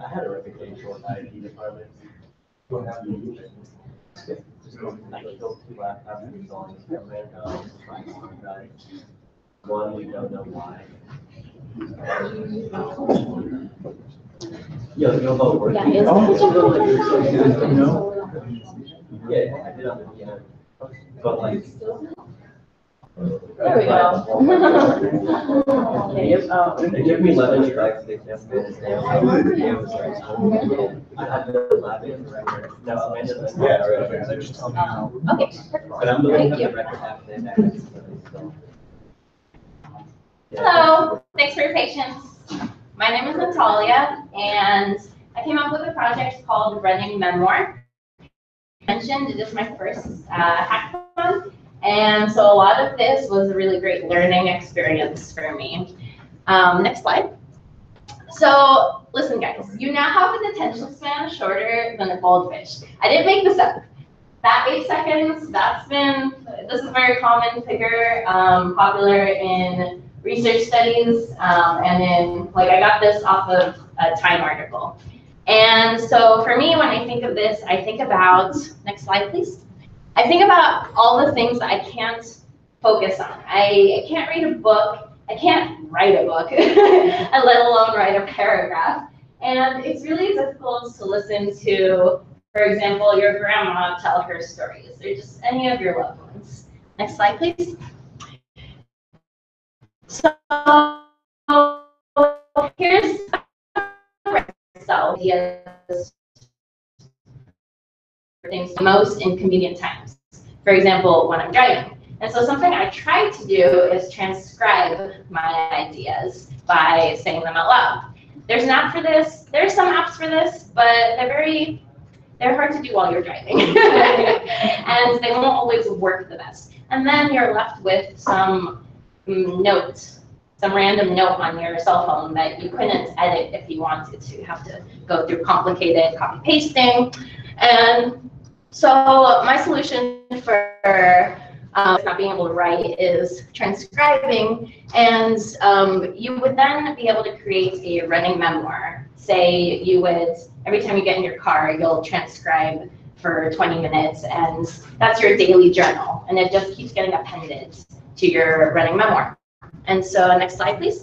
Speaker 11: I had a reputation with IT department. I killed 2 laptops installing Kirkman Rd. One, we don't know why. You'll both work.
Speaker 6: Yeah, is it
Speaker 11: No. Yeah, I did on the piano. But like.
Speaker 6: There we go.
Speaker 11: They give me 11 strikes, they just missed. I had the lab in the record. No, I just. Yeah, right. Just tell me how.
Speaker 6: Okay.
Speaker 11: But I'm looking
Speaker 6: Thank
Speaker 11: at
Speaker 6: you.
Speaker 11: the record after that.
Speaker 6: Hello, thanks for your patience. My name is Natalia, and I came up with a project called Running Memoir. I mentioned it is my first hackathon, and so a lot of this was a really great learning experience for me. Next slide. So listen, guys, you now have an attention span shorter than a goldfish. I didn't make this up. That 8 seconds, this is a very common figure, popular in research studies, and in, like, I got this off of a Time article. And so for me, when I think of this, I think about, next slide, please. I think about all the things that I can't focus on. I can't read a book, I can't write a book, and let alone write a paragraph. And it's really difficult to listen to, for example, your grandma tell her stories, or just any of your loved ones. Next slide, please. So here's ideas, things most inconvenient times. For example, when I'm driving. And so something I try to do is transcribe my ideas by saying them out loud. There's an app for this. There's some apps for this, but they're hard to do while you're driving. And they won't always work the best. And then you're left with some note, some random note on your cell phone that you couldn't edit if you wanted to. You have to go through complicated copy pasting. And so my solution for not being able to write is transcribing, and you would then be able to create a running memoir. Say you would, every time you get in your car, you'll transcribe for 20 minutes, and that's your daily journal, and it just keeps getting appended to your running memoir. And so next slide, please.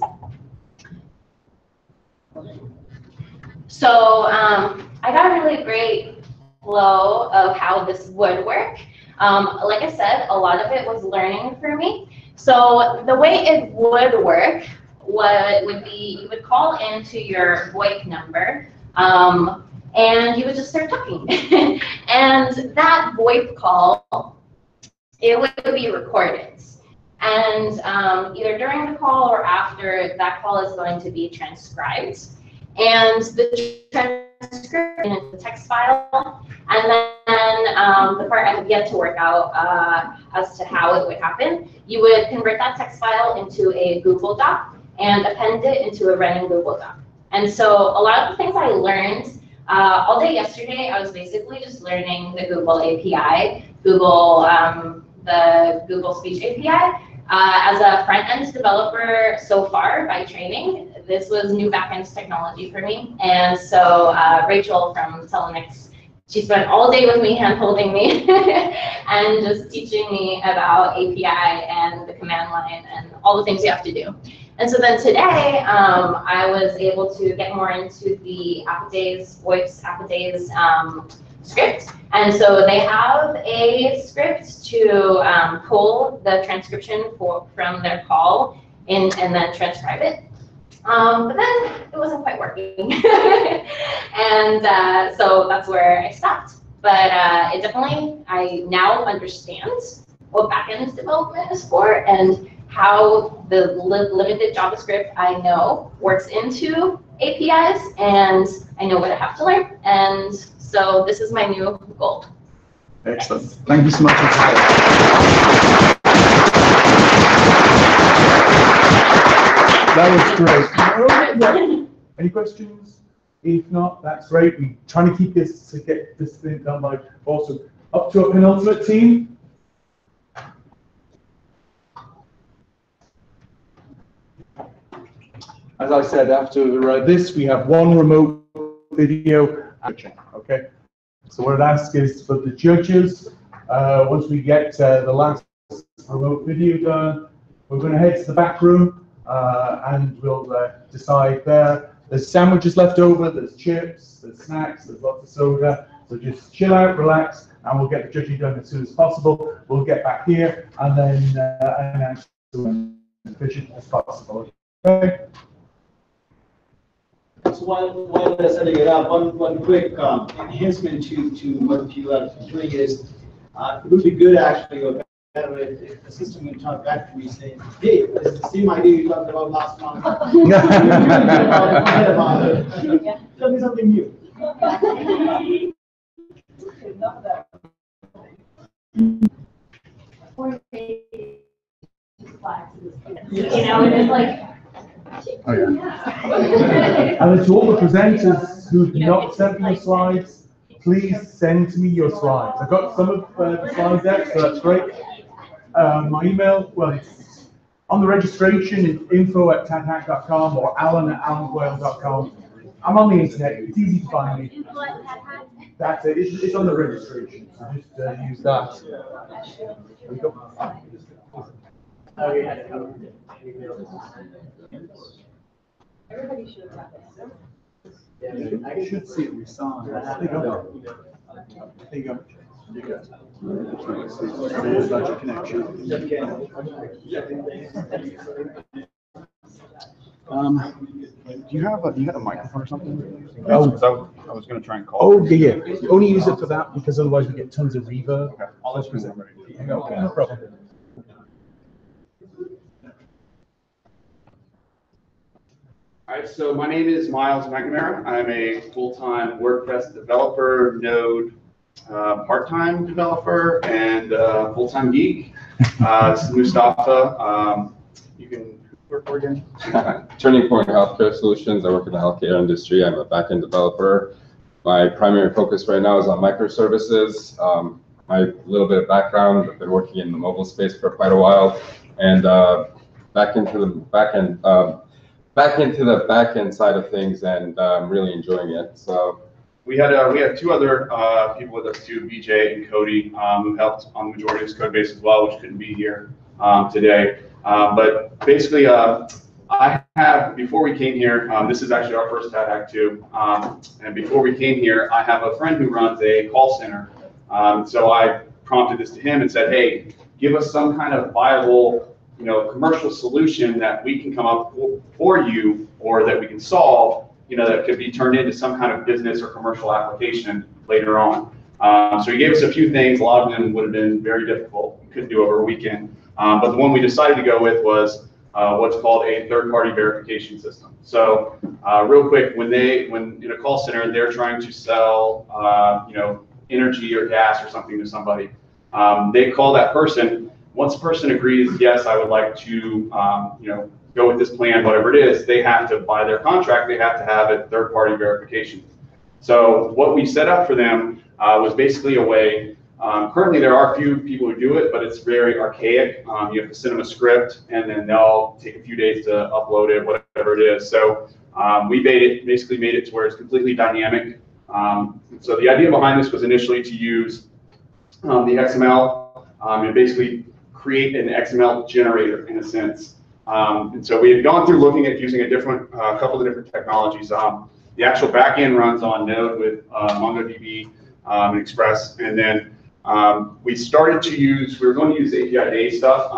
Speaker 6: So I got a really great flow of how this would work. Like I said, a lot of it was learning for me. So the way it would work would be you would call into your VoIP number, and you would just start talking. And that VoIP call, it would be recorded. And either during the call or after, that call is going to be transcribed. And the transcript is the text file. And then the part I have yet to work out as to how it would happen, you would convert that text file into a Google Doc and append it into a running Google Doc. And so a lot of the things I learned all day yesterday, I was basically just learning the Google API, the Google Speech API. As a front-end developer so far by training, this was new back-end technology for me. And so Rachel from Telemix, she spent all day with me, hand-holding me, and just teaching me about API and the command line and all the things you have to do. And so then today, I was able to get more into the Appidaze, voice Appidaze script. And so they have a script to pull the transcription from their call and then transcribe it. But then it wasn't quite working. And so that's where I stopped. But it definitely, I now understand what backend development is for and how the limited JavaScript I know works into APIs, and I know what I have to learn. And so this is my new goal.
Speaker 1: Excellent. Thank you so much. That was great. Any questions? If not, that's great. We're trying to keep this to get this thing done by awesome. Up to a penultimate team. As I said, after this, we have one remote video. Okay. So what I'd ask is for the judges, once we get the last remote video done, we're going to head to the back room and we'll decide there. There's sandwiches left over, there's chips, there's snacks, there's lots of soda. So just chill out, relax, and we'll get the judging done as soon as possible. We'll get back here and then announce as efficient as possible. Okay.
Speaker 13: So while they're setting it up, one quick enhancement to what people are doing is it would be good actually, or better if the system would talk back to me saying, hey, this is the same idea you talked about last month. Tell me something new.
Speaker 6: You know, it is like.
Speaker 1: Oh, yeah. And then to all the presenters who've not sent me your slides, please send me your slides. I've got some of the slide decks, so that's great. My email, well, it's on the registration, it's info@TADHack.com or alan@alanboyle.com. I'm on the internet, it's easy to find me. That's it, it's on the registration, so just use that. There we go.
Speaker 9: Everybody should have got
Speaker 1: Yeah, I should see it resigned. There you go. There you go. You guys. There's such a connection.
Speaker 17: Do you have a microphone or something?
Speaker 1: Oh,
Speaker 17: I was going to try and call.
Speaker 1: Oh, yeah. Only use it for that because otherwise we get tons of reverb.
Speaker 17: Okay. I'll let you know.
Speaker 1: Okay, no problem.
Speaker 19: All right, so my name is Miles McNamara. I'm a full-time WordPress developer, Node part-time developer, and full-time geek. This is Mustafa. You can work for again.
Speaker 20: Turning Point Healthcare Solutions. I work in the healthcare industry. I'm a back-end developer. My primary focus right now is on microservices. My little bit of background, I've been working in the mobile space for quite a while, and back into the back end side of things, and really enjoying it. So
Speaker 19: we had two other people with us too, BJ and Cody, who helped on the majority of this code base as well, which couldn't be here today. But basically, I have, before we came here, this is actually our first TADHack too. And before we came here, I have a friend who runs a call center. So I prompted this to him and said, hey, give us some kind of viable, commercial solution that we can come up for you, or that we can solve, that could be turned into some kind of business or commercial application later on. So he gave us a few things. A lot of them would have been very difficult. We couldn't do over a weekend. But the one we decided to go with was what's called a third-party verification system. So real quick, when in a call center, they're trying to sell energy or gas or something to somebody, they call that person. Once the person agrees, yes, I would like to go with this plan, whatever it is, they have to, by their contract, they have to have a third-party verification. So what we set up for them was basically a way. Currently, there are a few people who do it, but it's very archaic. You have to send them a script, and then they'll take a few days to upload it, whatever it is. So we basically made it to where it's completely dynamic. So the idea behind this was initially to use the XML and basically create an XML generator in a sense. And so we had gone through looking at using a couple of different technologies. The actual backend runs on Node with MongoDB and Express, and then we were going to use API-based stuff,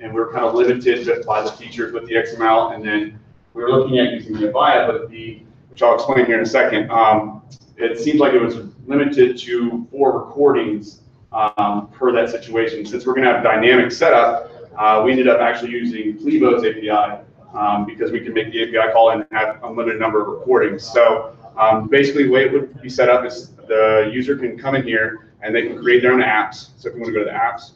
Speaker 19: and we were kind of limited by the features with the XML, and then we were looking at using the Avaya, but which I'll explain here in a second. It seems like it was limited to 4 recordings per that situation. Since we're going to have dynamic setup, we ended up actually using Plebo's API because we can make the API call and have a limited number of recordings. So basically, the way it would be set up is the user can come in here and they can create their own apps. So if you want to go to the apps,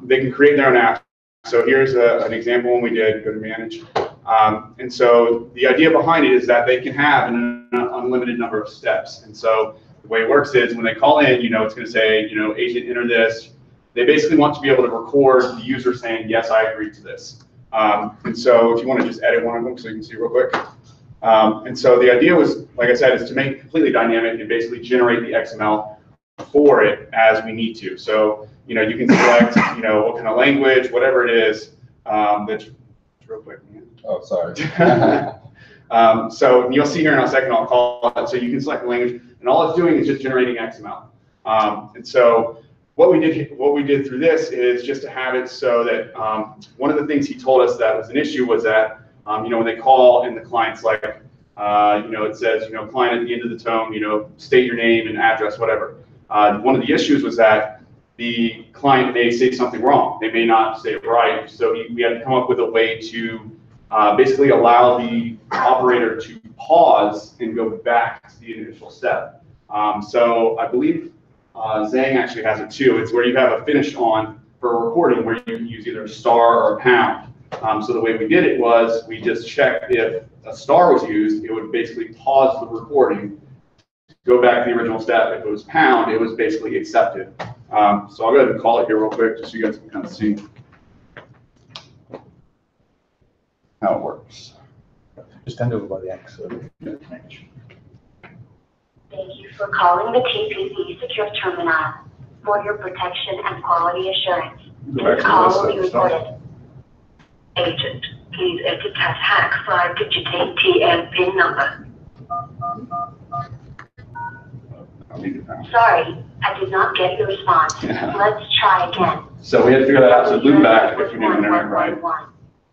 Speaker 19: they can create their own apps. So here's an example one we did, go to manage. And so the idea behind it is that they can have an unlimited number of steps. And so the way it works is when they call in, it's going to say, agent enter this. They basically want to be able to record the user saying, yes, I agree to this. And so if you want to just edit one of them so you can see real quick. And so the idea was, like I said, is to make it completely dynamic and basically generate the XML for it as we need to. So, you can select, what kind of language, whatever it is, that's real quick.
Speaker 20: Oh, sorry.
Speaker 19: So you'll see here in a second, I'll call it. So you can select the language, and all it's doing is just generating XML. And so what we did through this is just to have it so that one of the things he told us that was an issue was that when they call and the client's like, it says, client at the end of the tone, state your name and address, whatever. One of the issues was that the client may say something wrong. They may not say it right. So we had to come up with a way to basically allow the operator to pause and go back to the initial step. So I believe Zhang actually has it too. It's where you have a finish on for a recording where you can use either a star or a pound. So the way we did it was we just checked if a star was used, it would basically pause the recording, go back to the original step. If it was pound, it was basically accepted. So I'll go ahead and call it here real quick just so you guys can kind of see how it works.
Speaker 1: Just stand over by the X.
Speaker 3: Thank you for calling the TPP Secure Terminal. For your protection and quality assurance, this call will be recorded. Agent, please enter TADHack 5-digit ATM PIN number. Sorry, I did not get your response. Let's try again.
Speaker 19: So we had to figure that out. So loop back if you didn't enter it right.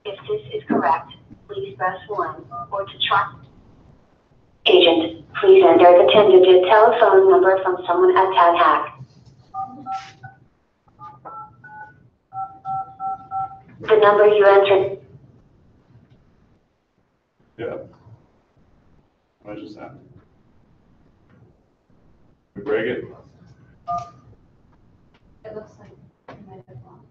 Speaker 3: If this is correct, please press 1 or to try. Agent, please enter the 10-digit telephone number from someone at TADHack. The number you entered.
Speaker 19: Yeah. What just happened? We break it?
Speaker 6: It looks like you might have lost.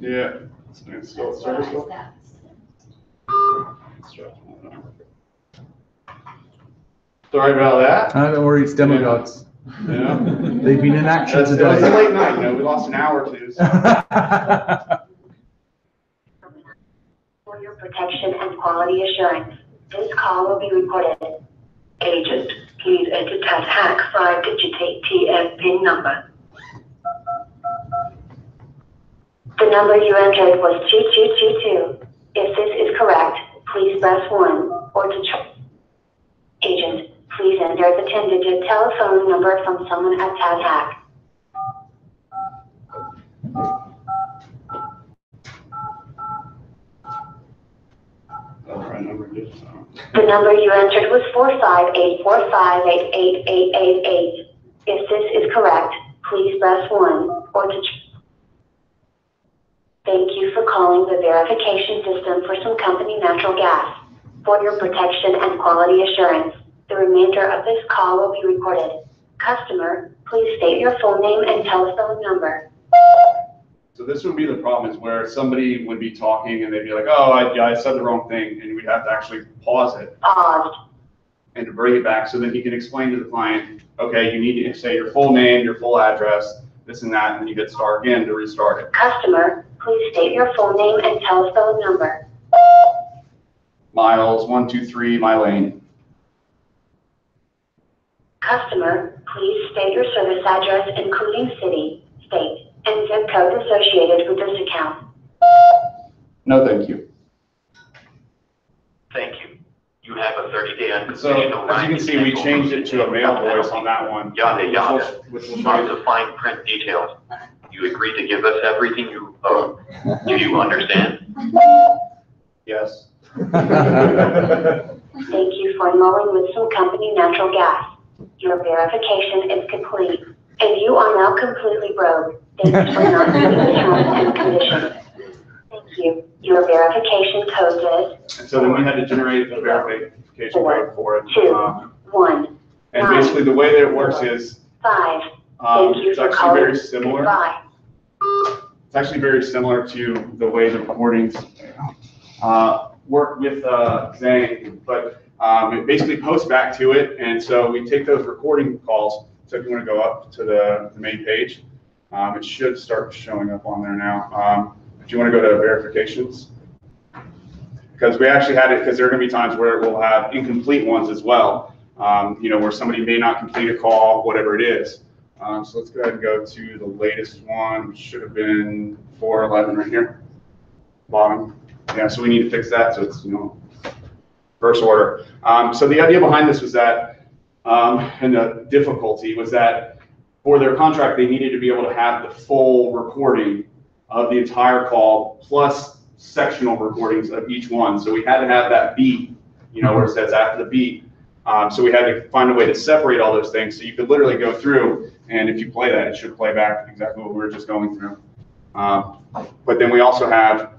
Speaker 19: Yeah. It's still serviceable. Sorry about that.
Speaker 1: Don't worry, it's demo gods.
Speaker 19: Yeah.
Speaker 1: They've been in action
Speaker 19: It
Speaker 1: today.
Speaker 19: was a late night, we lost an hour or two. So.
Speaker 3: For your protection and quality assurance, this call will be recorded. Agent, please enter TADHack 5-digit ATM PIN number. The number you entered was 2222. If this is correct, please press 1 or to try. Agent, please enter the 10-digit telephone number from someone at TADHack. The number you entered was 45845888888. If this is correct, please press 1, or to... Thank you for calling the verification system for some company natural gas. For your protection and quality assurance, the remainder of this call will be recorded. Customer, please state your full name and telephone number.
Speaker 19: So this would be the problem, is where somebody would be talking and they'd be like, oh, I said the wrong thing, and we'd have to actually pause it.
Speaker 3: Paused.
Speaker 19: And to bring it back so that he can explain to the client, okay, you need to say your full name, your full address, this and that, and then you hit star again to restart it.
Speaker 3: Customer, please state your full name and telephone number.
Speaker 19: Miles, 123, my lane.
Speaker 3: Customer, please state your service address, including city, state, and zip code associated with this account.
Speaker 19: No, thank you.
Speaker 4: Thank you. You have a 30-day
Speaker 19: So,
Speaker 4: unconditional
Speaker 19: as you can see, we changed it to a male voice on that one.
Speaker 4: Yada yada.
Speaker 19: Which will
Speaker 4: Not the fine print details. You agree to give us everything you owe. Do you understand?
Speaker 19: Yes.
Speaker 3: Thank you for enrolling with some company natural gas. Your verification is complete, and you are now completely broke. Thanks for not meeting the terms and conditions. Thank you. Your verification code is...
Speaker 19: And so then we had to generate a verification code for it.
Speaker 3: 2, 1,
Speaker 19: and
Speaker 3: 9,
Speaker 19: basically the way that it works is,
Speaker 3: 5. Thank you
Speaker 19: it's
Speaker 3: for
Speaker 19: actually
Speaker 3: calling.
Speaker 19: very similar.
Speaker 3: Goodbye.
Speaker 19: It's actually very similar to the way the recordings work with Zang, but it basically posts back to it, and so we take those recording calls. So if you want to go up to the main page, it should start showing up on there now. If you want to go to verifications, because we actually had it, because there are going to be times where we'll have incomplete ones as well, where somebody may not complete a call, whatever it is. So let's go ahead and go to the latest one, which should have been 411 right here, bottom. Yeah, so we need to fix that, so it's, first order. So the idea behind this was that, and the difficulty was that for their contract, they needed to be able to have the full recording of the entire call, plus sectional recordings of each one. So we had to have that beat, where it says after the beat. So we had to find a way to separate all those things. So you could literally go through, and if you play that, it should play back exactly what we were just going through. But then we also have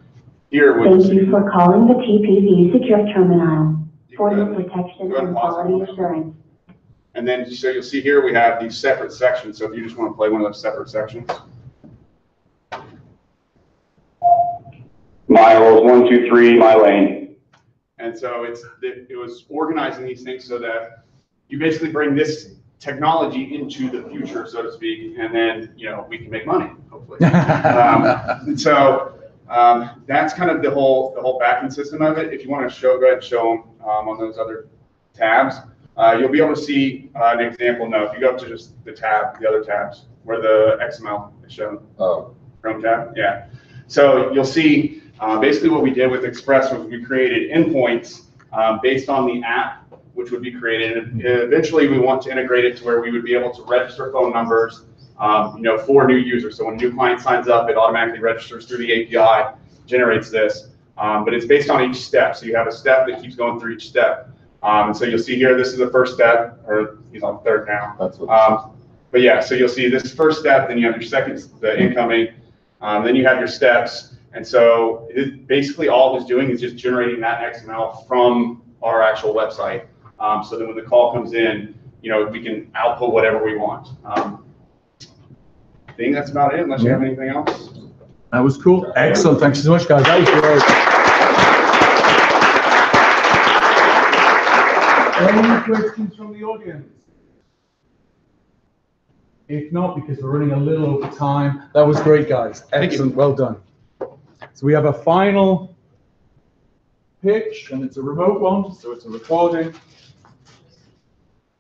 Speaker 19: here.
Speaker 3: Thank you for calling the TPV Secure Terminal for your protection and quality assurance.
Speaker 19: And then, so you'll see here we have these separate sections. So if you just want to play one of those separate sections.
Speaker 4: Miles, 123, my lane.
Speaker 19: And so it was organizing these things so that you basically bring this technology into the future, so to speak, and then we can make money, hopefully. That's kind of the whole backend system of it. If you want to go ahead and show them on those other tabs, you'll be able to see an example now. If you go up to just the other tabs where the XML is shown.
Speaker 20: Oh.
Speaker 19: Chrome tab, yeah. So you'll see basically what we did with Express was we created endpoints based on the app, which would be created. And eventually we want to integrate it to where we would be able to register phone numbers for new users. So when a new client signs up, it automatically registers through the API, generates this. But it's based on each step. So you have a step that keeps going through each step. And so you'll see here, this is the first step, or he's on third now.
Speaker 20: That's what
Speaker 19: but yeah, so you'll see this first step, then you have your second, the incoming, then you have your steps. And so basically all it was doing is just generating that XML from our actual website. So then when the call comes in, we can output whatever we want. I think that's about it, unless you have anything else.
Speaker 1: That was cool. Excellent. Thanks so much, guys. That was great. Any questions from the audience? If not, because we're running a little over time, that was great, guys. Excellent. Well done. So we have a final pitch, and it's a remote one, so it's a recording.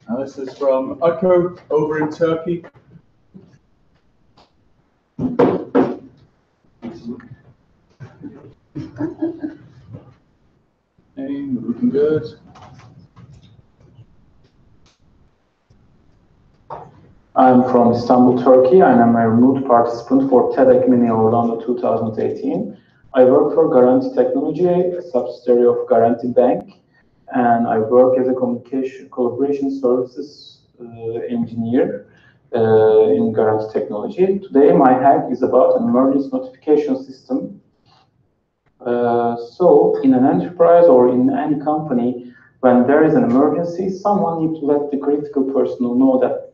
Speaker 1: And this is from Akko over in Turkey. Hey, looking good.
Speaker 16: I'm from Istanbul, Turkey, and I'm a remote participant for TADHack-mini Orlando 2018. I work for Garanti Technology, a subsidiary of Garanti Bank, and I work as a collaboration services engineer. in Garanti technology. Today, my hack is about an emergency notification system. So, in an enterprise or in any company, when there is an emergency, someone needs to let the critical personnel know that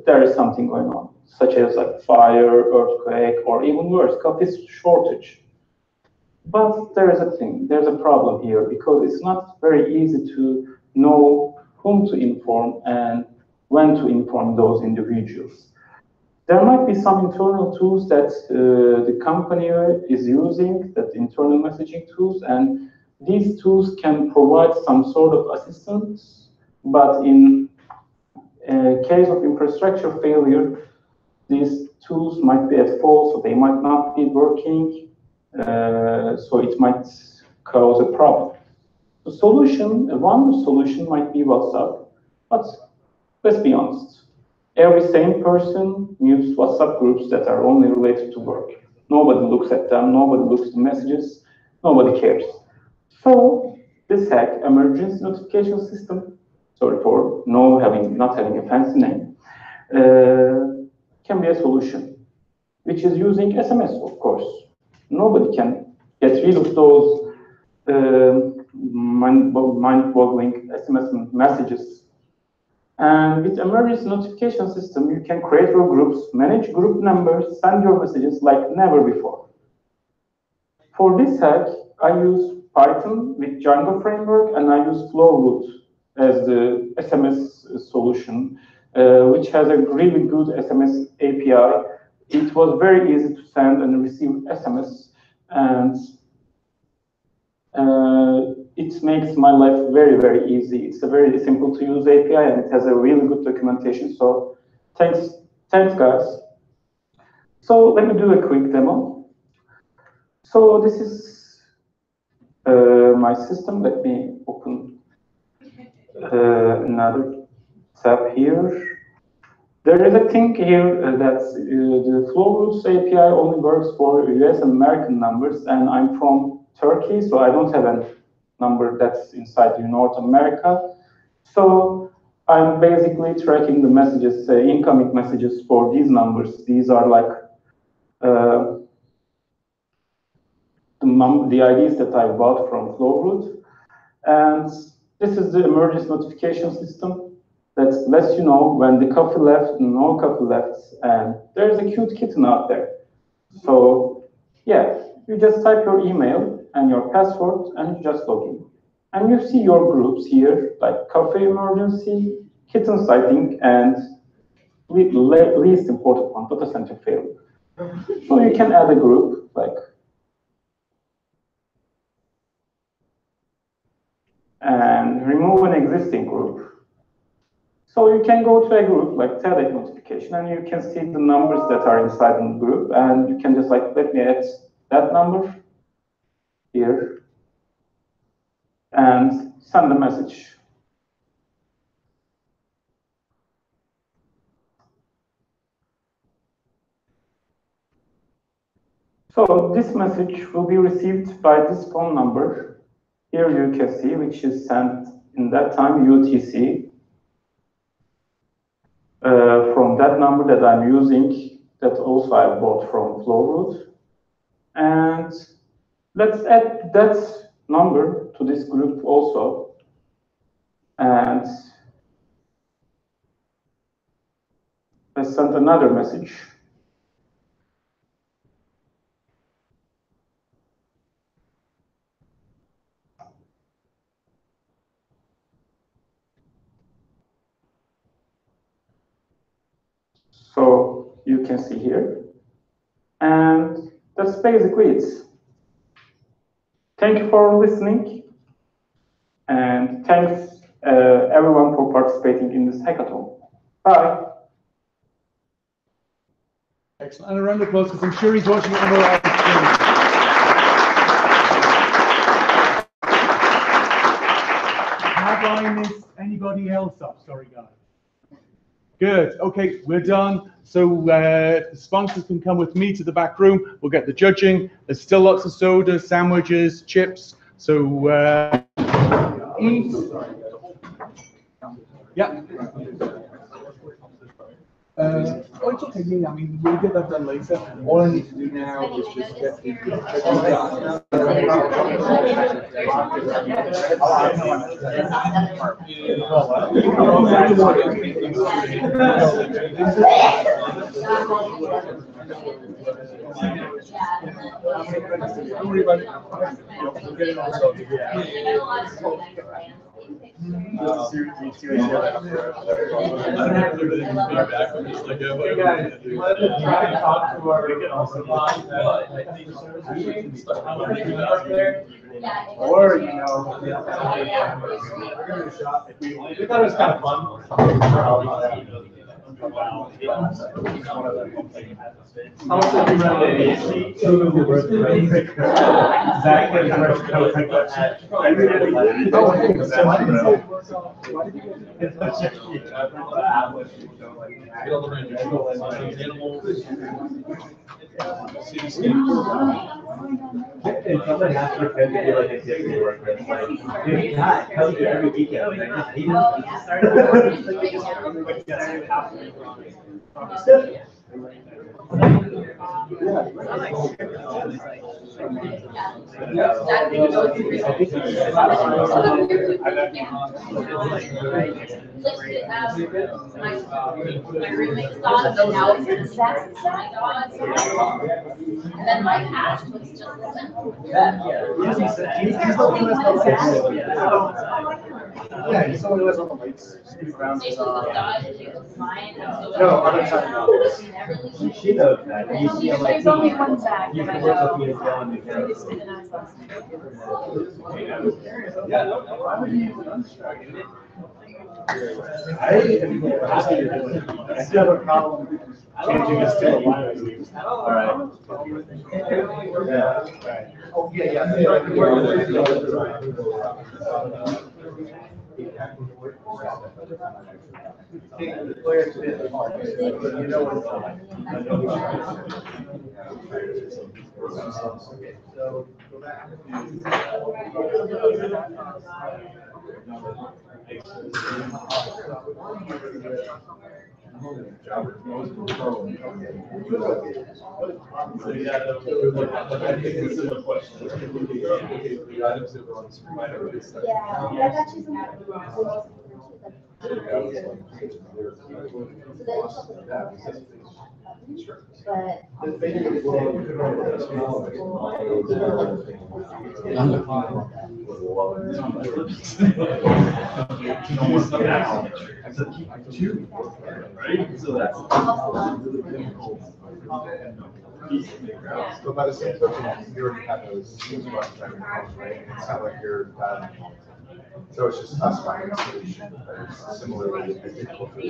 Speaker 16: there is something going on, such as like fire, earthquake, or even worse, coffee shortage. But there is a thing, there's a problem here, because it's not very easy to know whom to inform and when to inform those individuals. There might be some internal tools that the company is using, that internal messaging tools, and these tools can provide some sort of assistance, but in case of infrastructure failure, these tools might be at fault, so they might not be working, so it might cause a problem. The solution, one solution might be WhatsApp, but let's be honest. Every sane person mutes WhatsApp groups that are only related to work. Nobody looks at them, nobody looks at the messages, nobody cares. So this hack, emergency notification system, sorry for not having a fancy name, can be a solution, which is using SMS, of course. Nobody can get rid of those mind-boggling SMS messages. And with emergency notification system, you can create your groups, manage group numbers, send your messages like never before. For this hack, I use Python with Django framework, and I use Flowroot as the SMS solution, which has a really good SMS API. It was very easy to send and receive SMS, and it makes my life very, very easy. It's a very simple to use API, and it has a really good documentation. So thanks guys. So let me do a quick demo. So this is my system. Let me open another tab here. There is a thing here that the Flowroot's API only works for US and American numbers, and I'm from Turkey, so I don't have a number that's inside North America. So I'm basically tracking the messages, incoming messages for these numbers. These are like the IDs that I bought from Flowroot. And this is the emergency notification system that lets you know when the coffee left, no coffee left, and there's a cute kitten out there. So yeah, you just type your email and your password and you just log in. And you see your groups here, like coffee emergency, kitten sighting, and least important one, data center failure. So you can add a group, like, and remove an existing group. So you can go to a group like TADHack notification, and you can see the numbers that are inside the group, and you can just like, let me add that number here and send a message. So this message will be received by this phone number. Here you can see, which is sent in that time UTC. From that number that I'm using, that also I bought from Flowroot. And let's add that number to this group also. And let's send another message. So you can see here. And that's basically it. Thank you for listening. And thanks everyone for participating in this hackathon. Bye.
Speaker 1: Excellent. And a round of applause, because I'm sure he's watching it on the live stream. Have I missed anybody else up? Sorry, guys. Good. Okay, we're done. So the sponsors can come with me to the back room. We'll get the judging. There's still lots of soda, sandwiches, chips. So eat. Yeah. Oh, it's okay. Yeah, I mean, we'll get that done later. All I need to do now is just get the. Don't worry about it. We'll get it all sorted.
Speaker 5: Or, you know, we thought it was kind of fun. How much did you run the AC? Every weekend.
Speaker 6: My roommate's thought, and then now it's the exact same thought. And then my past was just the same.
Speaker 5: Yeah, he's only lives on the lights.
Speaker 6: No,
Speaker 5: other side. She knows that. You see him like. There's only one side. You can work with me as well. I still have a problem changing this to a line. All right. Yeah. Oh, yeah.
Speaker 17: So by the same token, you already have those right? It's not like you're so it's just classifying a solution that is similarly identical to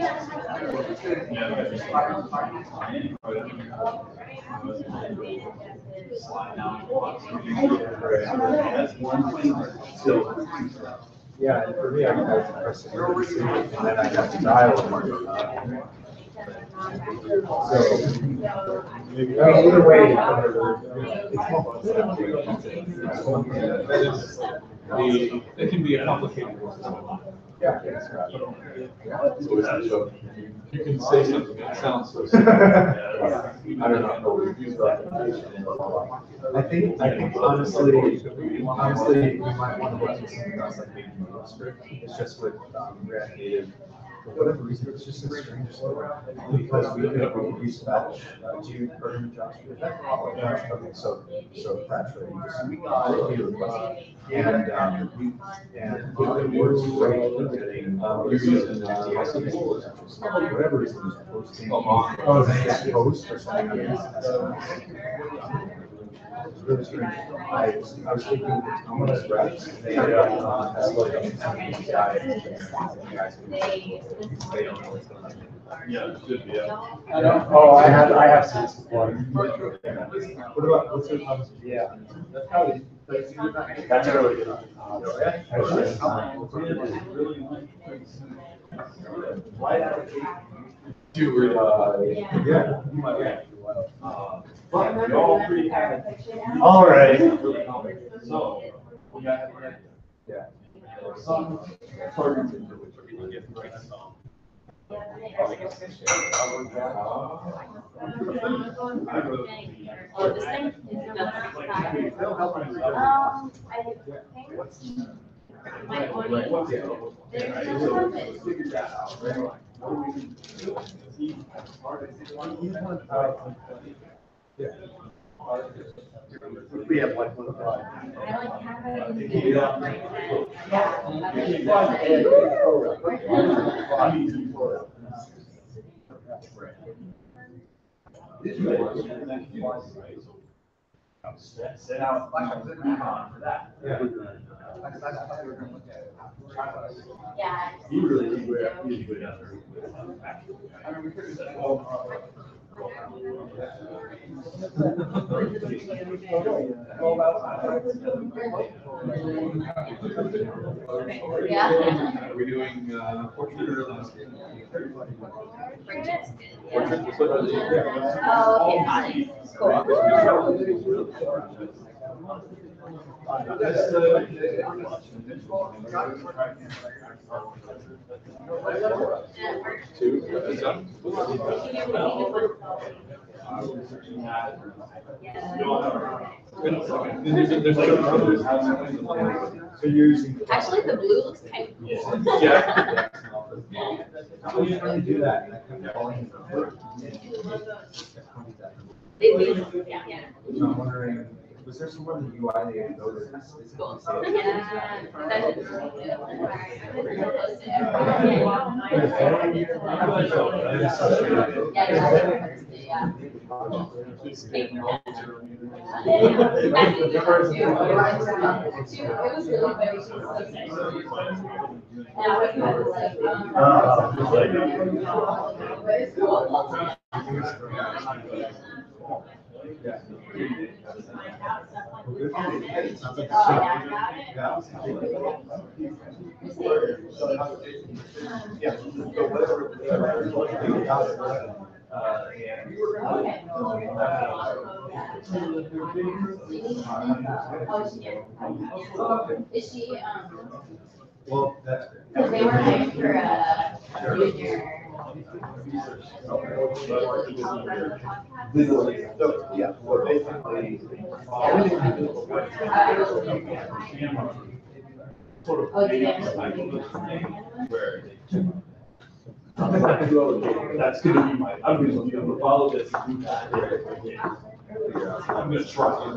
Speaker 17: yeah, and for me, I have to press the emergency, and then I have to dial the market. So, either way,
Speaker 7: it can be a complicated one.
Speaker 17: Yeah.
Speaker 7: You can say something that sounds so simple.
Speaker 17: I don't know. I think honestly, we might want to look at something else like maybe JavaScript. It's just with React Native. For whatever reason, it's just a strange story because we could use batch to burn JavaScript. Okay, so batch ready, just and it works great for getting using whatever reason is posting. Post or something. It's really strange. I was thinking of the Thomas reps. They have like a guy.
Speaker 7: Yeah, it should be, yeah.
Speaker 5: Oh, I have seen this before. What about, what's your, yeah. That's probably, that's really good. All right.
Speaker 7: So, we got
Speaker 17: yeah.
Speaker 7: some targets into which we can get right.
Speaker 6: Oh, this thing?
Speaker 17: We have like one.
Speaker 5: Sit out for that.
Speaker 6: Yeah.
Speaker 5: You really need to go down there.
Speaker 6: Yeah.
Speaker 7: Are we doing portrait or landscape?
Speaker 6: Oh, okay, got it. Cool. Actually, the blue looks kind of cool.
Speaker 17: Yeah. How are you going to do that?
Speaker 6: Yeah.
Speaker 17: So I'm wondering, was there somewhere in the UI they had noticed this?
Speaker 6: Cool. Is she,
Speaker 17: Well, that's
Speaker 6: because they were hiring for a junior.
Speaker 17: yeah, well, basically.
Speaker 5: That's gonna be my, I'm gonna follow this and do that. I'm gonna try.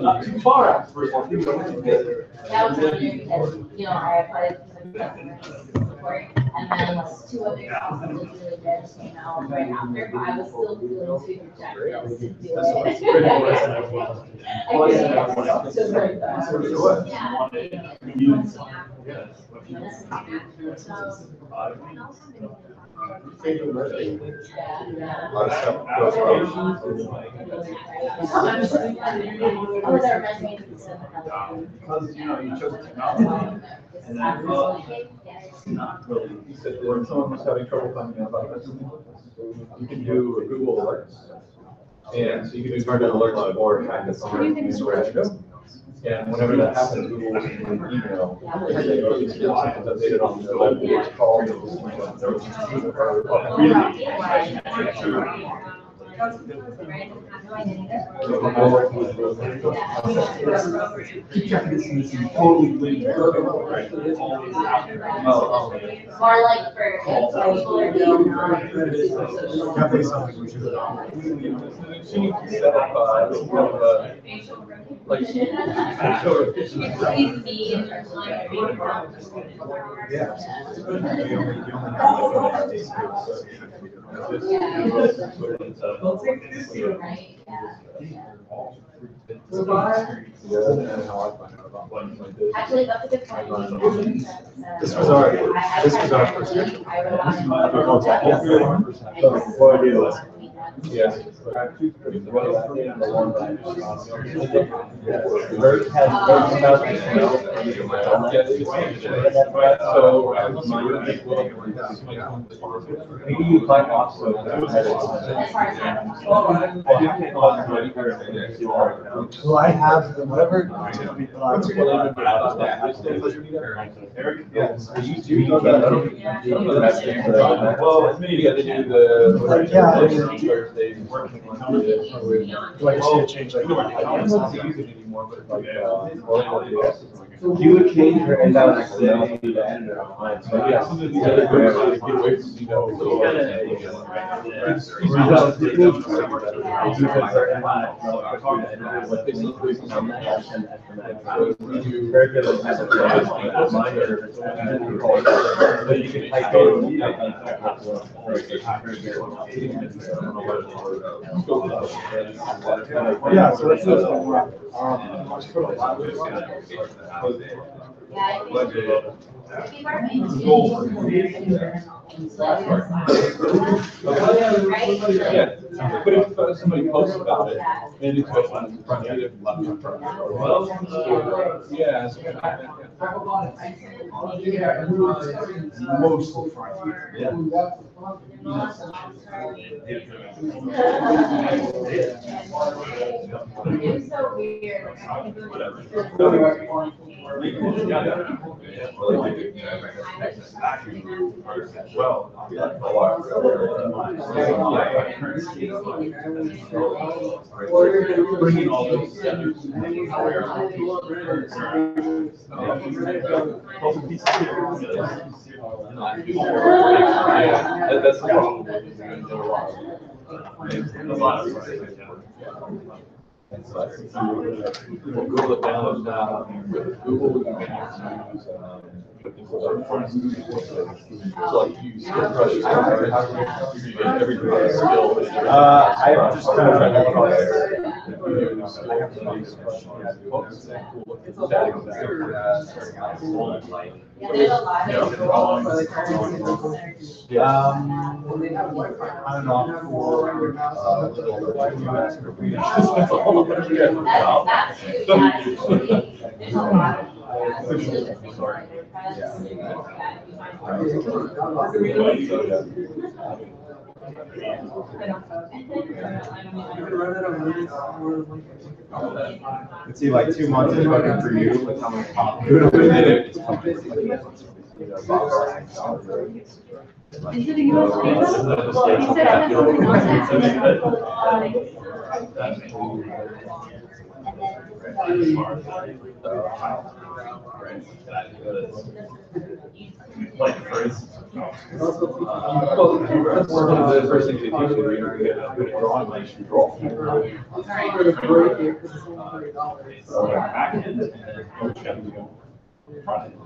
Speaker 5: Not too far after first one.
Speaker 6: That was wondering because, you know, I applied support, and then two other jobs that was really good came out right after, but I was still feeling too rejected to do it.
Speaker 5: Because, you know, you chose technology, and then, it's not really, he said, when someone was having trouble finding out about this, you can do a Google Alerts. And so you can do target alerts or track the song inspiration. And whenever that happens, Google will send you an email. And say, oh, these people have updated on the web, it's called, there was totally bleeding.
Speaker 6: More like for people are being
Speaker 17: Definitely something we should.
Speaker 5: Set up, like,
Speaker 6: Actually, that's a good point.
Speaker 17: This was our first.
Speaker 5: Before I do this, Yeah.
Speaker 17: Well, I have them, whatever.
Speaker 5: Well, maybe you got to do the. Thursday working on it. Do I just need to change like? I don't want to use it anymore, but like,
Speaker 11: You would change her and that would say that.
Speaker 5: So yeah, some of these other groups get away from, you know.
Speaker 17: Yeah, so that's just,
Speaker 5: Yeah, but if somebody posts about it, and it's posted on the front end, yeah.
Speaker 17: mostly front.
Speaker 2: It was so weird.
Speaker 5: Bringing all those together. Yeah, that's the problem. Google it down with Google. You can use, so like you skill crush, you get every skill.
Speaker 14: I've just kind of I don't Let's see, like 2 months is looking for you with how much pop.
Speaker 5: Like, for instance, well, that's one of the first things they teach you, you're good at drawing, like you draw. Back end, and then what you have to go front end.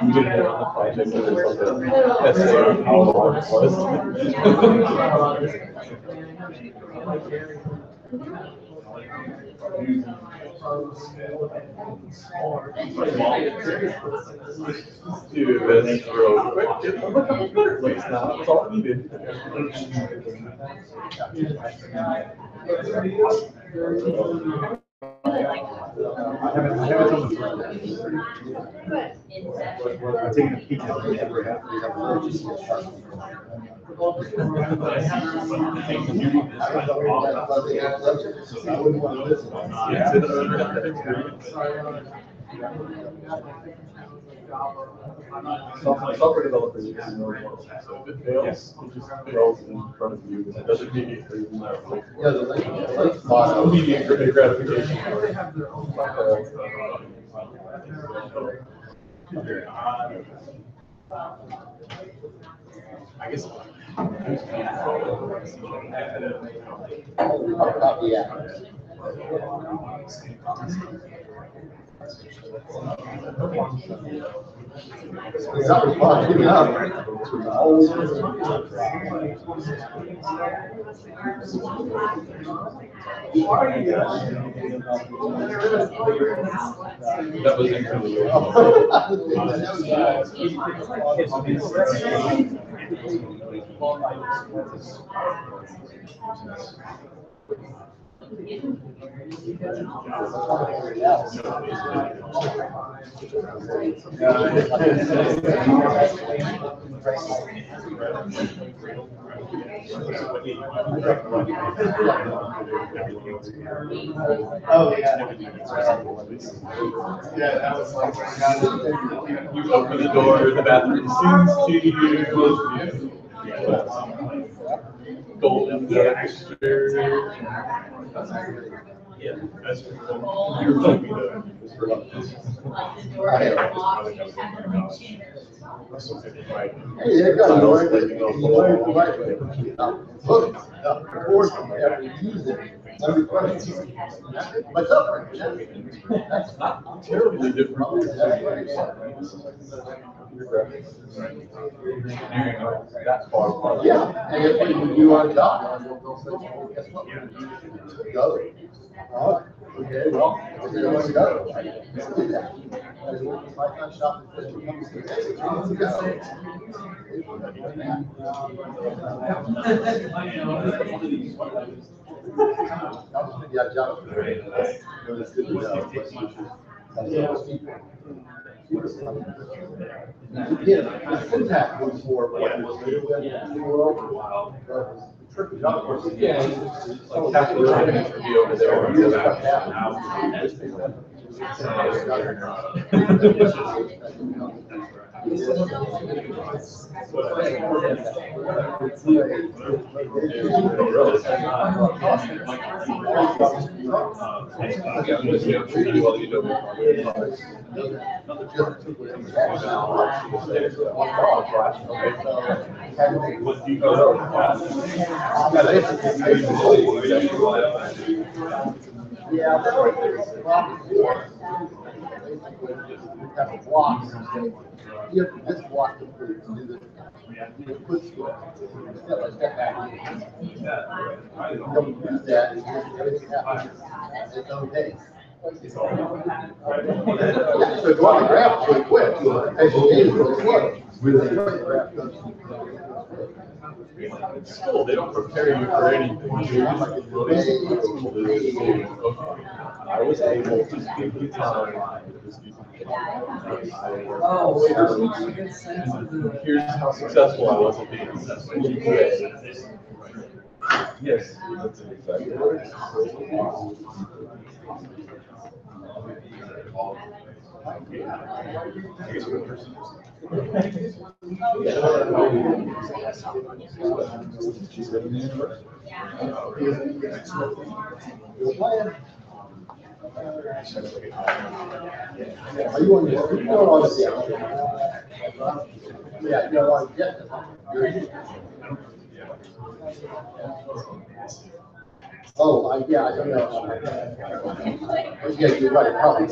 Speaker 5: We did it on the project, and it was like a how long it was. Dude, that's real quick. It's not, it's all needed.
Speaker 17: I haven't done the I'm taking a peek at it every half.
Speaker 5: Software developers, you can know more. So if it fails, it just fails in front of you. It doesn't mediate for you. Yeah, the immediate gratification.
Speaker 17: I guess.
Speaker 5: That was incredible.
Speaker 13: Oh, yeah.
Speaker 5: Yeah, that was like, you open the door, the bathroom sings to you, golden texture. Yeah, that's cool. You were telling me that. Not terribly different. That's far apart.
Speaker 13: Yeah, and if you want to die, guess what? Go. Oh, okay, well, you're going to go. Let's do that. TADHack was for what was the world. Tricky job, of course.
Speaker 5: Yeah, like calculating to be over there.
Speaker 13: Yeah, have a block. You have this block to do this. You put step by step back. Don't use that. Everything happens at its own pace. So if you want to graph really quick, as you need really slow.
Speaker 5: School, they don't prepare you for anything. I was able to speak the time. Here's how successful I was at being successful. Yes, that's exactly what it She's been in the university.
Speaker 13: Are you on your speaker or on the Yeah, you're on jet. Oh, yeah, I don't know. Yeah, you're right, probably.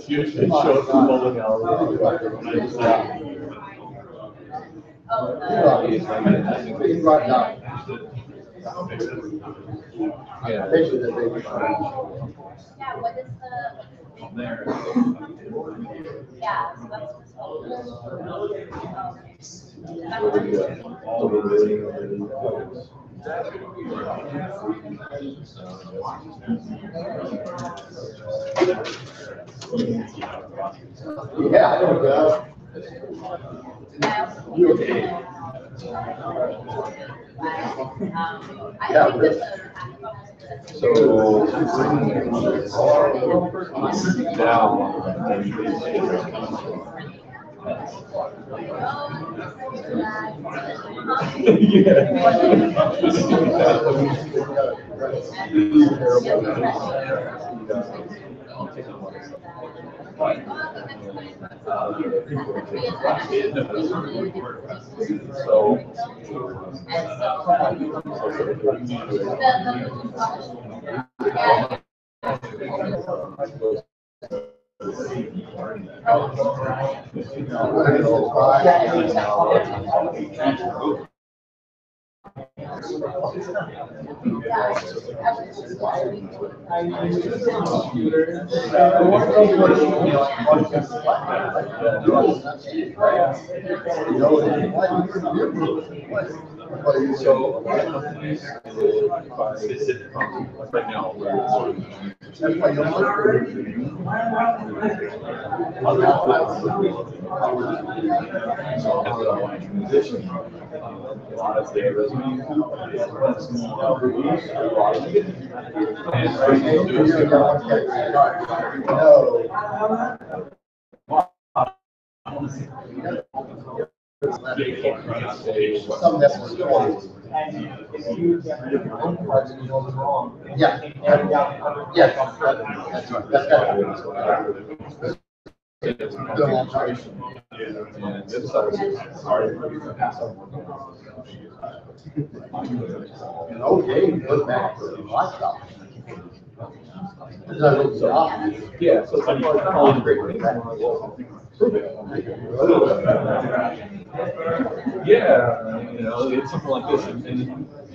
Speaker 5: You should show up to bowling alley.
Speaker 6: Yeah, what is the? Yeah, so that's
Speaker 13: Yeah, I don't know. Yeah,
Speaker 5: So a lot of companies right now transition. A lot of their resume
Speaker 13: Yeah. Yes. That's right. That's right. Okay, good back.
Speaker 5: Yeah, so it's like all the great things. Yeah, you know, it's something like this,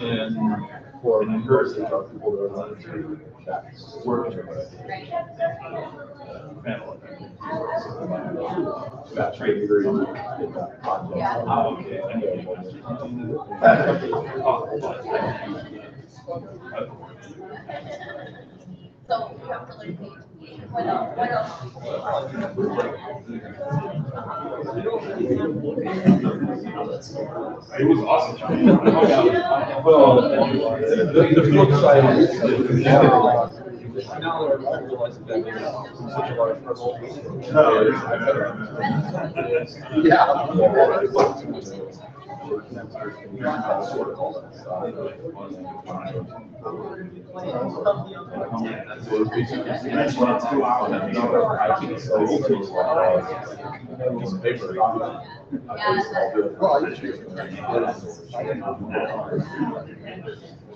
Speaker 5: and for members, there are people that are running through that work that trade degree.
Speaker 19: It was awesome.
Speaker 5: Well, the flip side is now I realize that it's such a large puzzle.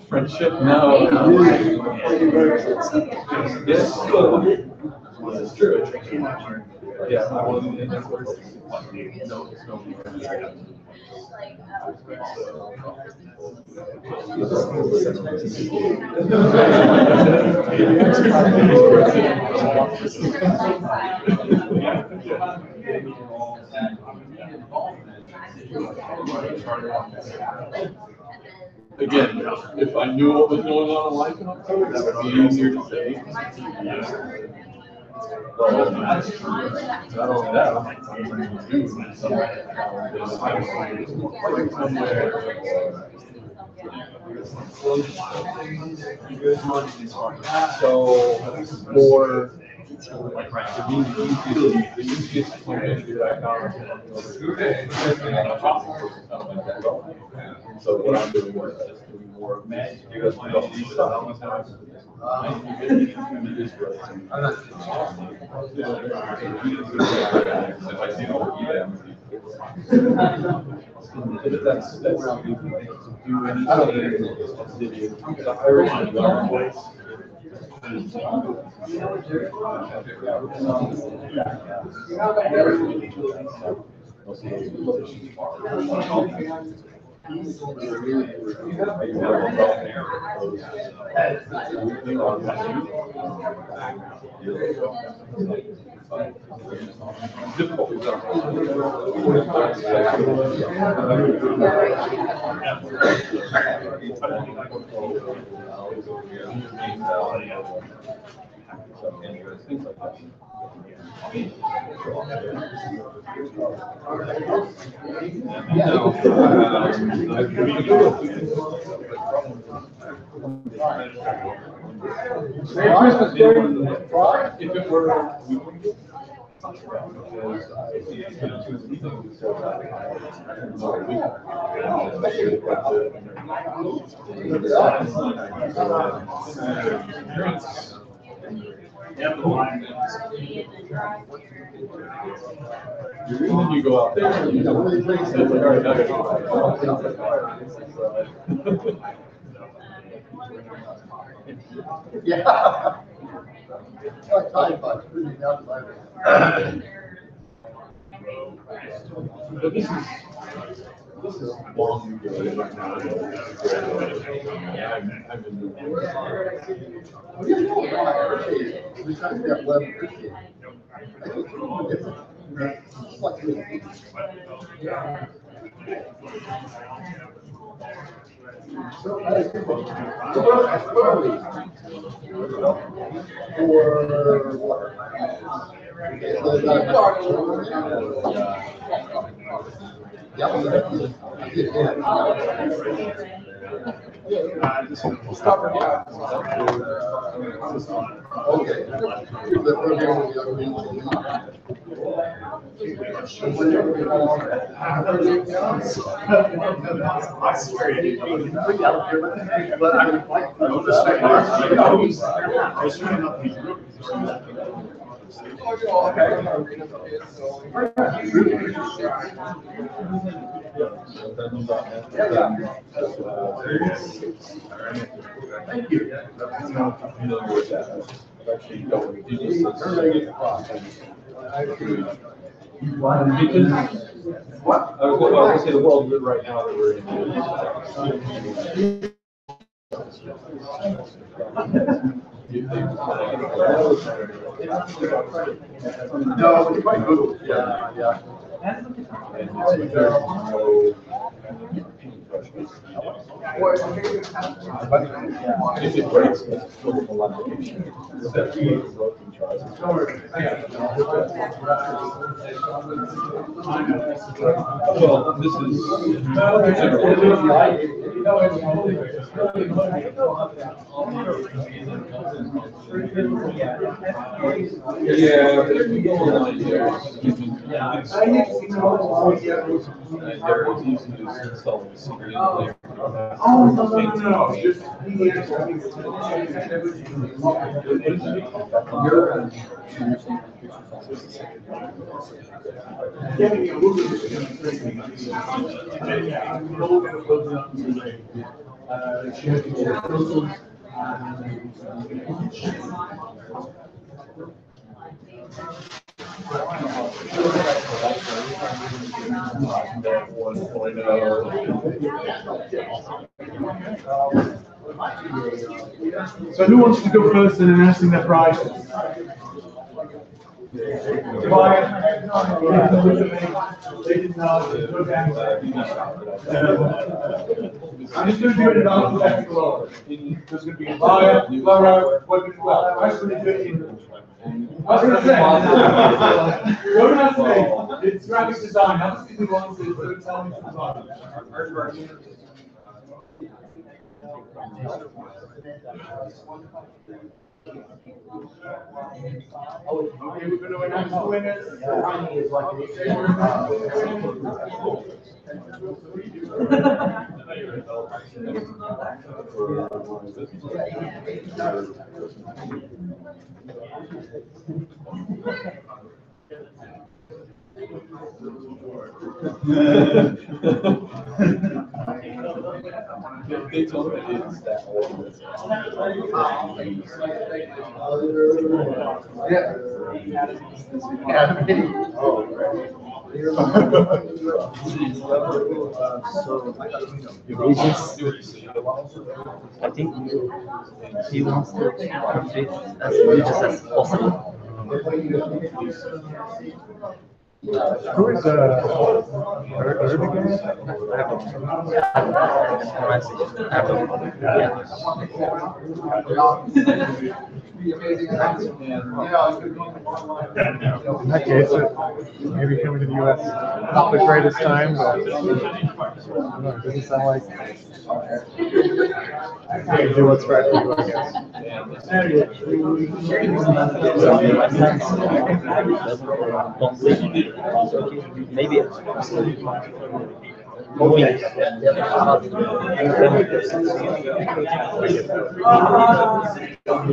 Speaker 5: Friendship? No. Yes, it's true. Yeah, I wasn't in that first. No, it's no. Again, if I knew what was going on in life in October, that would be easier to say. Well, not only that, so for the easiest way that so what I'm doing is doing more that's do anything. I originally Merry Christmas, if it were, we wouldn't get then you go out there, you know, it's like, all right, now
Speaker 12: Yeah.
Speaker 5: But this is long ago right now. I'm in the.
Speaker 12: I swear you
Speaker 5: Thank you. I'm not familiar with that. I've actually dealt with people. Because what? I was going to say the world right now that we're in.
Speaker 12: No, it's quite good. Yeah.
Speaker 5: If it breaks, it's full of elimination. Well, this is.
Speaker 12: Oh, no. Just So who wants to go first in announcing their prize? I'm just going to do it in alphabetical order. There's going to be Maya, Laura, well, I'm going to do it in. I was going to say, don't have to say, it's graphic design. Obviously, we want to tell me design. Okay, we're going to announce the winners.
Speaker 5: They told me it's that old.
Speaker 18: I think he wants to complete as much as possible.
Speaker 1: Who is Rd again? In that case, maybe coming to the US, not the greatest time, but I don't know, it doesn't sound like you do what's right for you, I guess.
Speaker 18: Maybe
Speaker 1: So I'm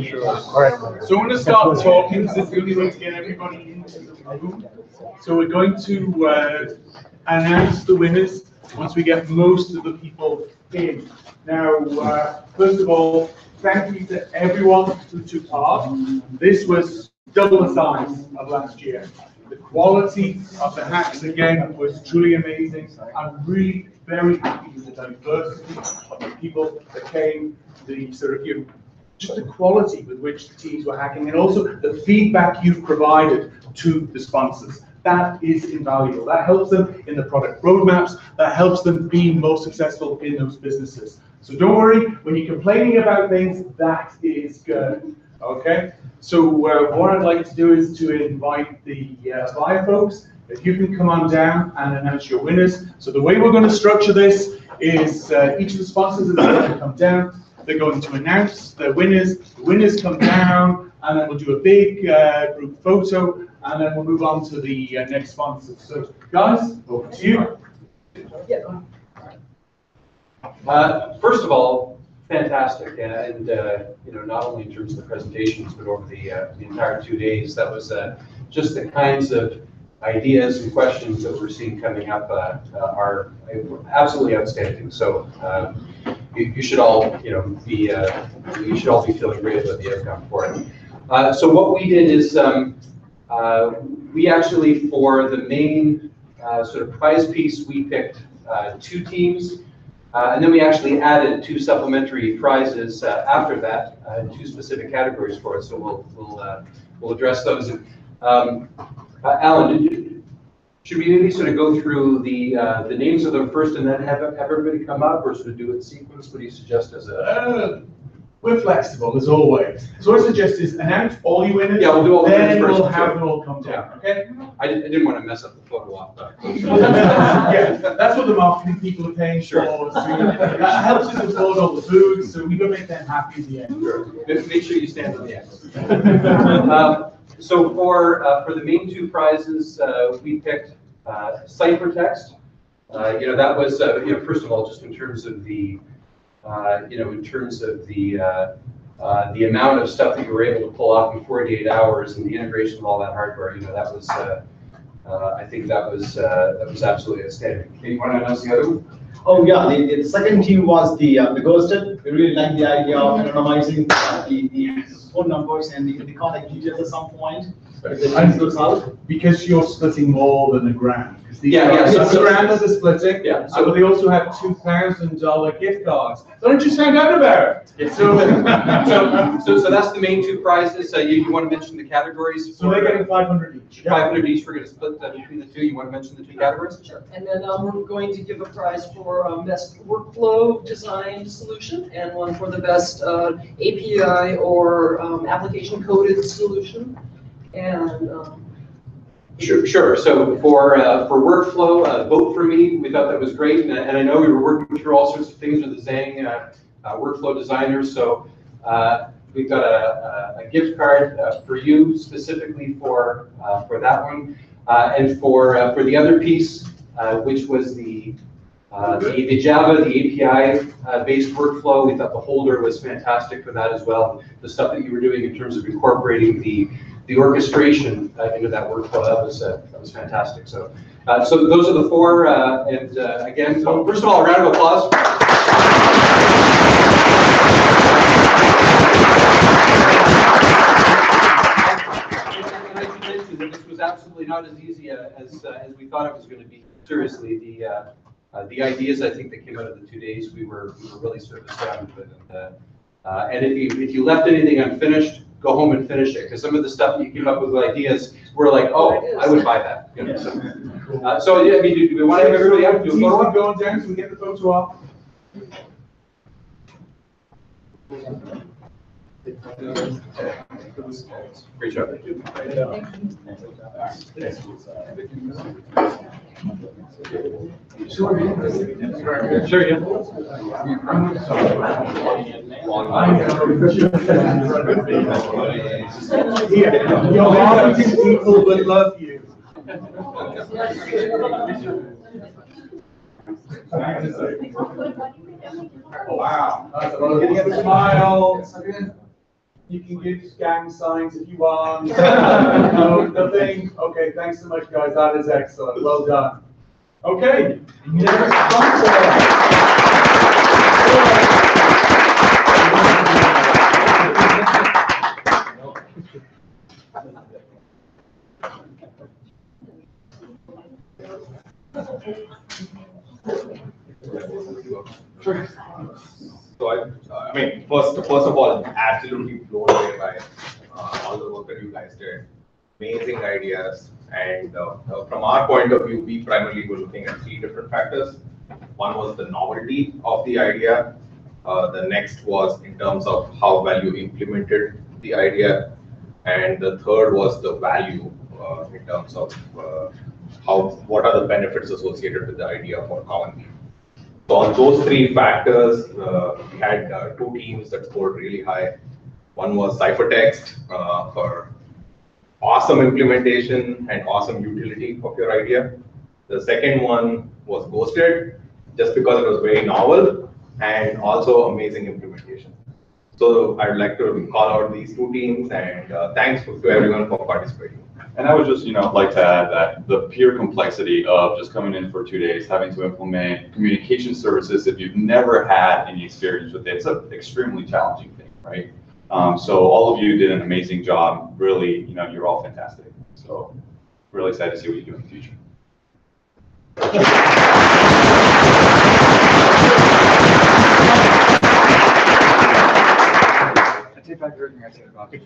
Speaker 1: going to start talking because it's the only way to get everybody into the room. So we're going to announce the winners once we get most of the people in. Now, first of all, thank you to everyone who took part. This was double the size of last year. The quality of the hacks again was truly amazing. I'm really very happy with the diversity of the people that came, the sort of, just the quality with which the teams were hacking, and also the feedback you've provided to the sponsors. That is invaluable. That helps them in the product roadmaps. That helps them be more successful in those businesses. So don't worry, when you're complaining about things, that is good. Okay? So what I'd like to do is to invite the buyer folks. If you can come on down and announce your winners. So the way we're going to structure this is each of the sponsors is going to come down. They're going to announce their winners. The winners come down, and then we'll do a big group photo, and then we'll move on to the next sponsor. So guys, over to you.
Speaker 10: First of all, fantastic, and not only in terms of the presentations, but over the entire 2 days. That was just the kinds of ideas and questions that we're seeing coming up are absolutely outstanding. So you should all be feeling great about the outcome for it. So what we did is we actually, for the main sort of prize piece, we picked 2 teams. And then we actually added 2 supplementary prizes after that, 2 specific categories for it. So we'll address those. Alan, should we maybe sort of go through the names of them first, and then have everybody come up, or sort of do it in sequence? What do you suggest as a?
Speaker 1: We're flexible as always. So what I suggest is announce all your winners.
Speaker 10: Yeah, we'll do all the winners
Speaker 1: then
Speaker 10: first.
Speaker 1: We'll have them all come down. Okay.
Speaker 10: I didn't want to mess up the photo op.
Speaker 1: Yeah, that's what the marketing people are paying for. So that helps us afford all the food, so we got to make them happy at the end.
Speaker 10: Sure. Make sure you stand on the end. So for the main 2 prizes, we picked ciphertext. That was first of all, just in terms of the the amount of stuff that you were able to pull off in 48 hours and the integration of all that hardware, that was I think that was absolutely outstanding. Can you want to announce the other one?
Speaker 13: Oh yeah, the second team was the ghosted. We really like the idea of anonymizing the phone numbers and the contact details at some point.
Speaker 1: Because you're splitting more than $1,000.
Speaker 10: So
Speaker 1: $1,000 is splitting.
Speaker 10: Yeah.
Speaker 1: So they also have $2,000 gift cards. So I just found out about it.
Speaker 10: So that's the main 2 prizes. You want to mention the categories?
Speaker 1: So they're getting 500 each.
Speaker 10: 500 each. We're going to split that between the 2. You want to mention the 2 categories?
Speaker 9: Sure. And then we're going to give a prize for best workflow design solution, and one for the best API or application coded solution. And
Speaker 10: Sure. So for workflow, vote for me. We thought that was great, and I know we were working through all sorts of things with the Zhang workflow designers. So we've got a gift card for you specifically for that one, and for the other piece, which was the Java, the API based workflow. We thought the holder was fantastic for that as well. The stuff that you were doing in terms of incorporating the orchestration into that workflow, that was fantastic. So those are the 4, and again, so first of all, a round of applause. And I should mention that this was absolutely not as easy as we thought it was going to be. Seriously, the ideas I think that came out of the 2 days, we were really sort of astounded with. And if you left anything unfinished, go home and finish it, because some of the stuff that you came up with ideas were like, oh, I would buy that. You know, so yeah, I mean, do we want to have everybody up? Do a photo op?
Speaker 12: Going down so we get the photo op.
Speaker 10: Great job. Sure, yeah.
Speaker 12: Your marketing people would love you. Wow. Getting a smile. You can give gang signs if you want. No, nothing. Okay, thanks so much, guys. That is excellent. Well done. Okay. Next sponsor.
Speaker 8: Sure. So I mean, first of all, absolutely blown away by all the work that you guys did. Amazing ideas. And from our point of view, we primarily were looking at 3 different factors. One was the novelty of the idea. The next was in terms of how well you implemented the idea. And the third was the value in terms of what are the benefits associated with the idea for common people. So on those 3 factors, we had 2 teams that scored really high. One was Ciphertext for awesome implementation and awesome utility of your idea. The second one was Ghosted, just because it was very novel and also amazing implementation. So I'd like to call out these 2 teams, and thanks to everyone for participating.
Speaker 15: And I would just, like to add that the pure complexity of just coming in for 2 days, having to implement communication services, if you've never had any experience with it, it's an extremely challenging thing, right? So all of you did an amazing job. Really, you're all fantastic. So really excited to see what you do in the future.
Speaker 12: I take back everything I said about it.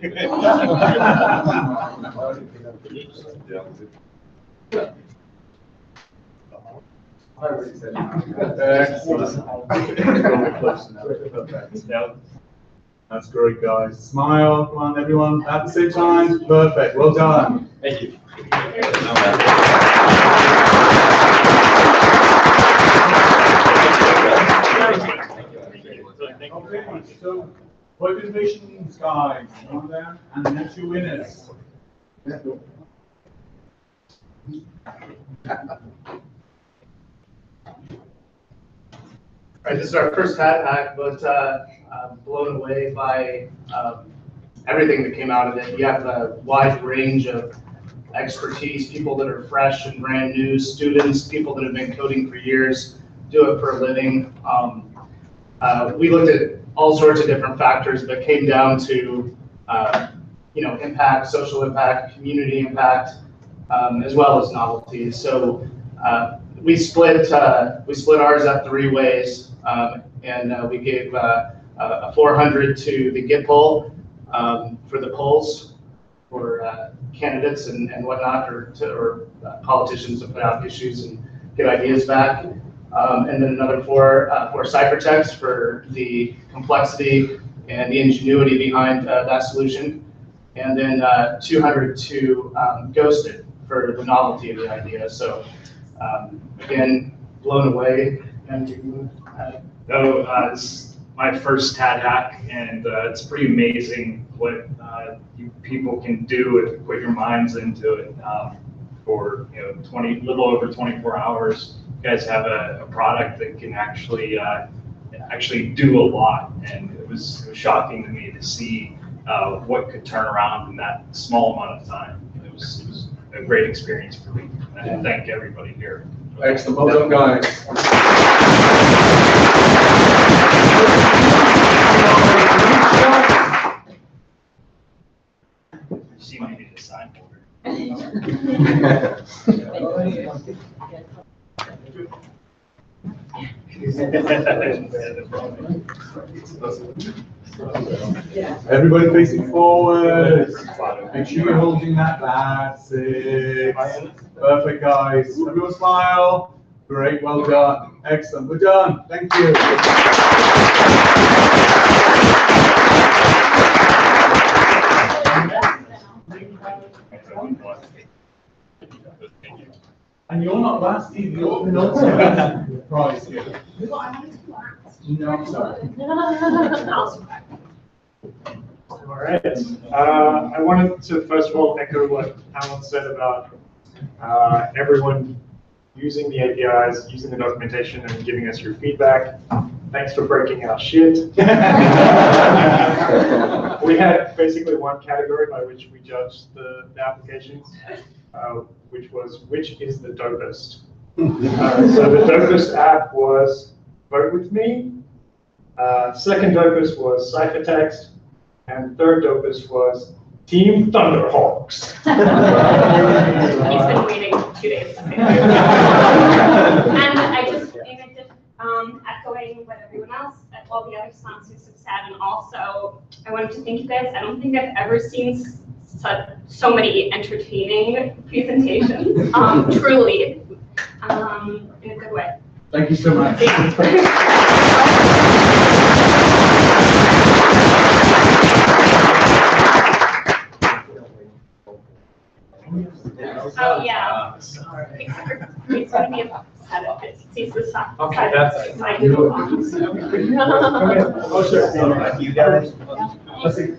Speaker 12: That's great, guys. Smile, come on, everyone. At the same time, perfect. Well done.
Speaker 21: Thank you.
Speaker 12: Okay, so organizations, guys, come down, and the next 2 winners.
Speaker 22: All right, this is our first TADHack, but I'm blown away by everything that came out of it. You have a wide range of expertise, people that are fresh and brand new, students, people that have been coding for years, do it for a living. We looked at all sorts of different factors, but came down to impact, social impact, community impact, as well as novelty. So we split ours up 3 ways, and we gave a 400 to the Git poll for the polls for candidates and whatnot, or politicians to put out issues and get ideas back. And then another for Ciphertext for the complexity and the ingenuity behind that solution. And then 200 to Ghosted for the novelty of the idea. So again, blown away. And
Speaker 24: this is my first TADHack, and it's pretty amazing what you people can do if you put your minds into it. For little over 24 hours, you guys have a product that can actually do a lot, and it was shocking to me to see what could turn around in that small amount of time. It was a great experience for me, and I thank everybody here.
Speaker 12: Excellent, well done, guys.
Speaker 24: See, I need a sign holder.
Speaker 1: Everybody facing forward. Make sure you're holding that. That's it. Perfect, guys. Everyone smile. Great, well done. Excellent. We're done. Thank you. And you're not last, Steve. You're penultimate prize here. No, I'm sorry.
Speaker 3: All right. I wanted to first of all echo what Alan said about everyone using the APIs, using the documentation, and giving us your feedback. Thanks for breaking our shit. We had basically one category by which we judged the applications, which is the dopest. So the dopest app was Vote With Me. Second dopest was Ciphertext. And third dopest was Team Thunderhawks.
Speaker 2: He's been waiting 2 days. And I just, echoing what everyone else, all the other sponsors have said, and also I wanted to thank you guys. I don't think I've ever seen so many entertaining presentations, truly, in a good way.
Speaker 1: Thank you so much.
Speaker 2: Oh, yeah. It's going to be upset if it sees the side.
Speaker 21: Okay, that's it.
Speaker 2: Side of the
Speaker 1: Oh, sure.
Speaker 11: You guys.
Speaker 1: Let's see.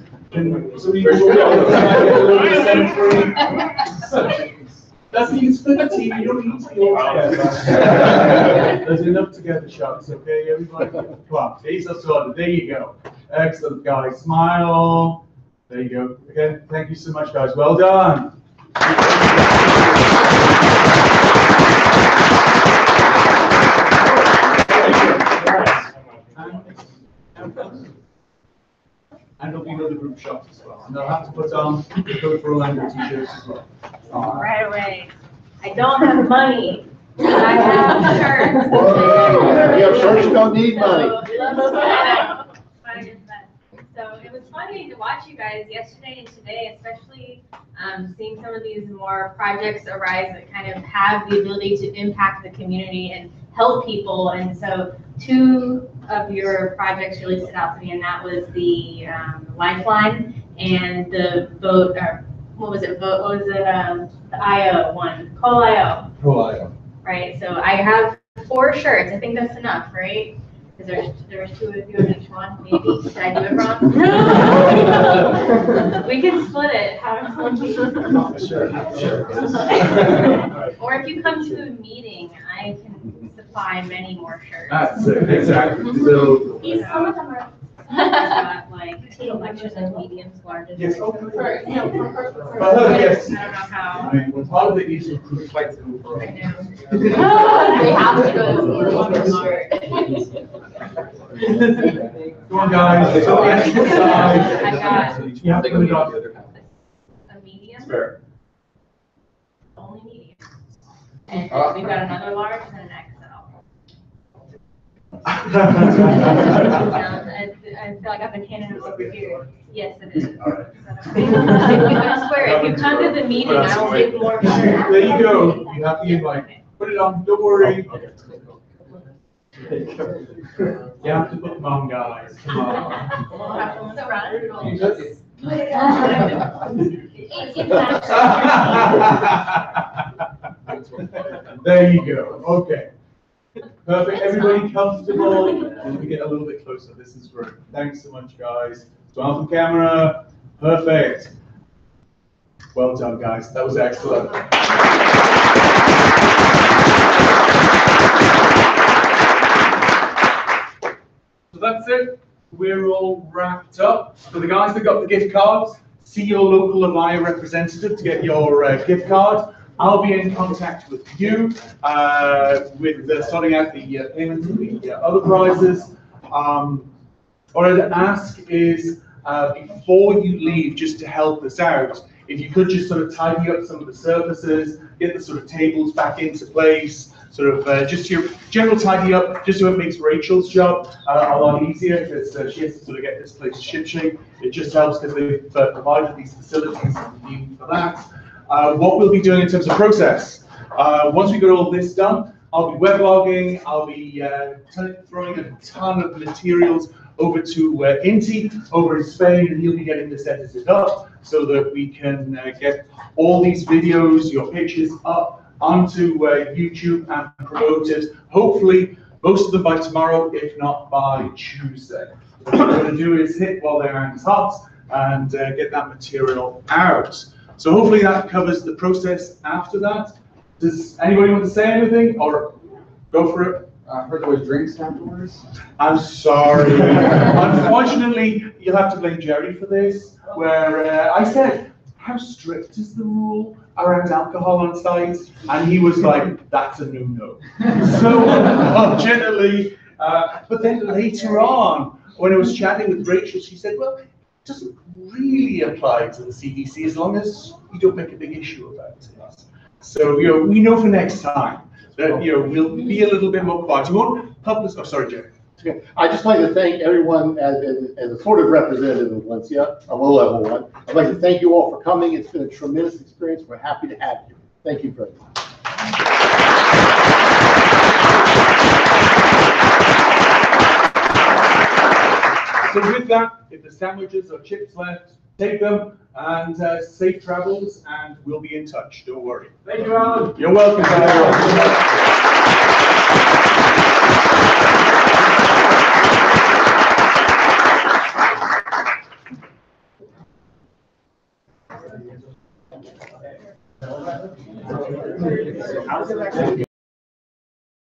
Speaker 1: That's the split the team. You don't need to be all together. There's enough together shots, okay, everybody? Come on, face us on. There you go. Excellent, guys. Smile. There you go. Again, thank you so much, guys. Well done. And there'll be another group shots as well. And they'll have to put on the Code for Orlando t-shirts as well.
Speaker 6: Right away. I don't have money. I have shirts.
Speaker 13: You have shirts, you don't need money.
Speaker 6: So it was funny to watch you guys yesterday and today, especially seeing some of these more projects arise that kind of have the ability to impact the community and help people. And so 2 of your projects really stood out to me, and that was the Lifeline and the vote, or what was it? Vote, what was it? The IO one, Call IO.
Speaker 1: Call IO.
Speaker 6: Right. So I have 4 shirts. I think that's enough, right? Because there's 2 of you in each one, maybe. Did I do it wrong? We can split it.
Speaker 1: Sure.
Speaker 6: Or if you come to a meeting, I can supply many more shirts.
Speaker 1: That's it, exactly. So,
Speaker 6: Some of them are like selection of mediums, largest.
Speaker 1: yes,
Speaker 6: Yes.
Speaker 1: yes.
Speaker 6: I don't know how.
Speaker 1: I mean, well, part of it is recruit flights.
Speaker 6: I know. They have to go to Walmart.
Speaker 1: Come on, guys. So,
Speaker 6: I got
Speaker 1: you have to put it on.
Speaker 6: a medium.
Speaker 1: Fair.
Speaker 6: Only medium. And we've got another large and an XL. I feel like I've been handing them over here. Yes, it is. I swear, if you come to the meeting, I will give more.
Speaker 1: There you go. You have the invite. Put it on. Don't worry. You have to put them on, guys. Come on. There you go. Okay. Perfect. Everybody comfortable? Let me get a little bit closer. This is great. Thanks so much, guys. Smile from camera. Perfect. Well done, guys. That was excellent. So that's it. We're all wrapped up. For the guys that got the gift cards, see your local Avaya representative to get your gift card. I'll be in contact with you with sorting out the payments and the other prizes. What I'd ask is before you leave, just to help us out, if you could just sort of tidy up some of the surfaces, get the sort of tables back into place, sort of just your general tidy up, just so it makes Rachel's job a lot easier, because she has to sort of get this place shipshape. It just helps because they've provided these facilities and need for that. What we'll be doing in terms of process, once we get all this done, I'll be weblogging, I'll be throwing a ton of materials over to Inti over in Spain, and he'll be getting this edited up so that we can get all these videos, your pictures up onto YouTube and promoted, hopefully most of them by tomorrow, if not by Tuesday. What we're going to do is hit while the iron's hot and get that material out. So hopefully that covers the process after that. Does anybody want to say anything, or go for it?
Speaker 7: I heard there was drinks afterwards.
Speaker 1: I'm sorry. Unfortunately, you'll have to blame Jerry for this, where I said, how strict is the rule around alcohol on site? And he was like, that's a no-no. So unfortunately, but then later on, when I was chatting with Rachel, she said, well, it doesn't really apply to the CDC as long as you don't make a big issue about it. So, we know for next time that, we'll be a little bit more quiet. You won't publish, oh, sorry, Jerry.
Speaker 4: Okay. I'd just like to thank everyone as a sort of representative of Valencia, a low-level one. I'd like to thank you all for coming. It's been a tremendous experience. We're happy to have you. Thank you very much.
Speaker 1: So with that, if there's sandwiches or chips left, take them, and safe travels, and we'll be in touch. Don't worry.
Speaker 12: Thank you, Alan.
Speaker 1: You're welcome. Thank you.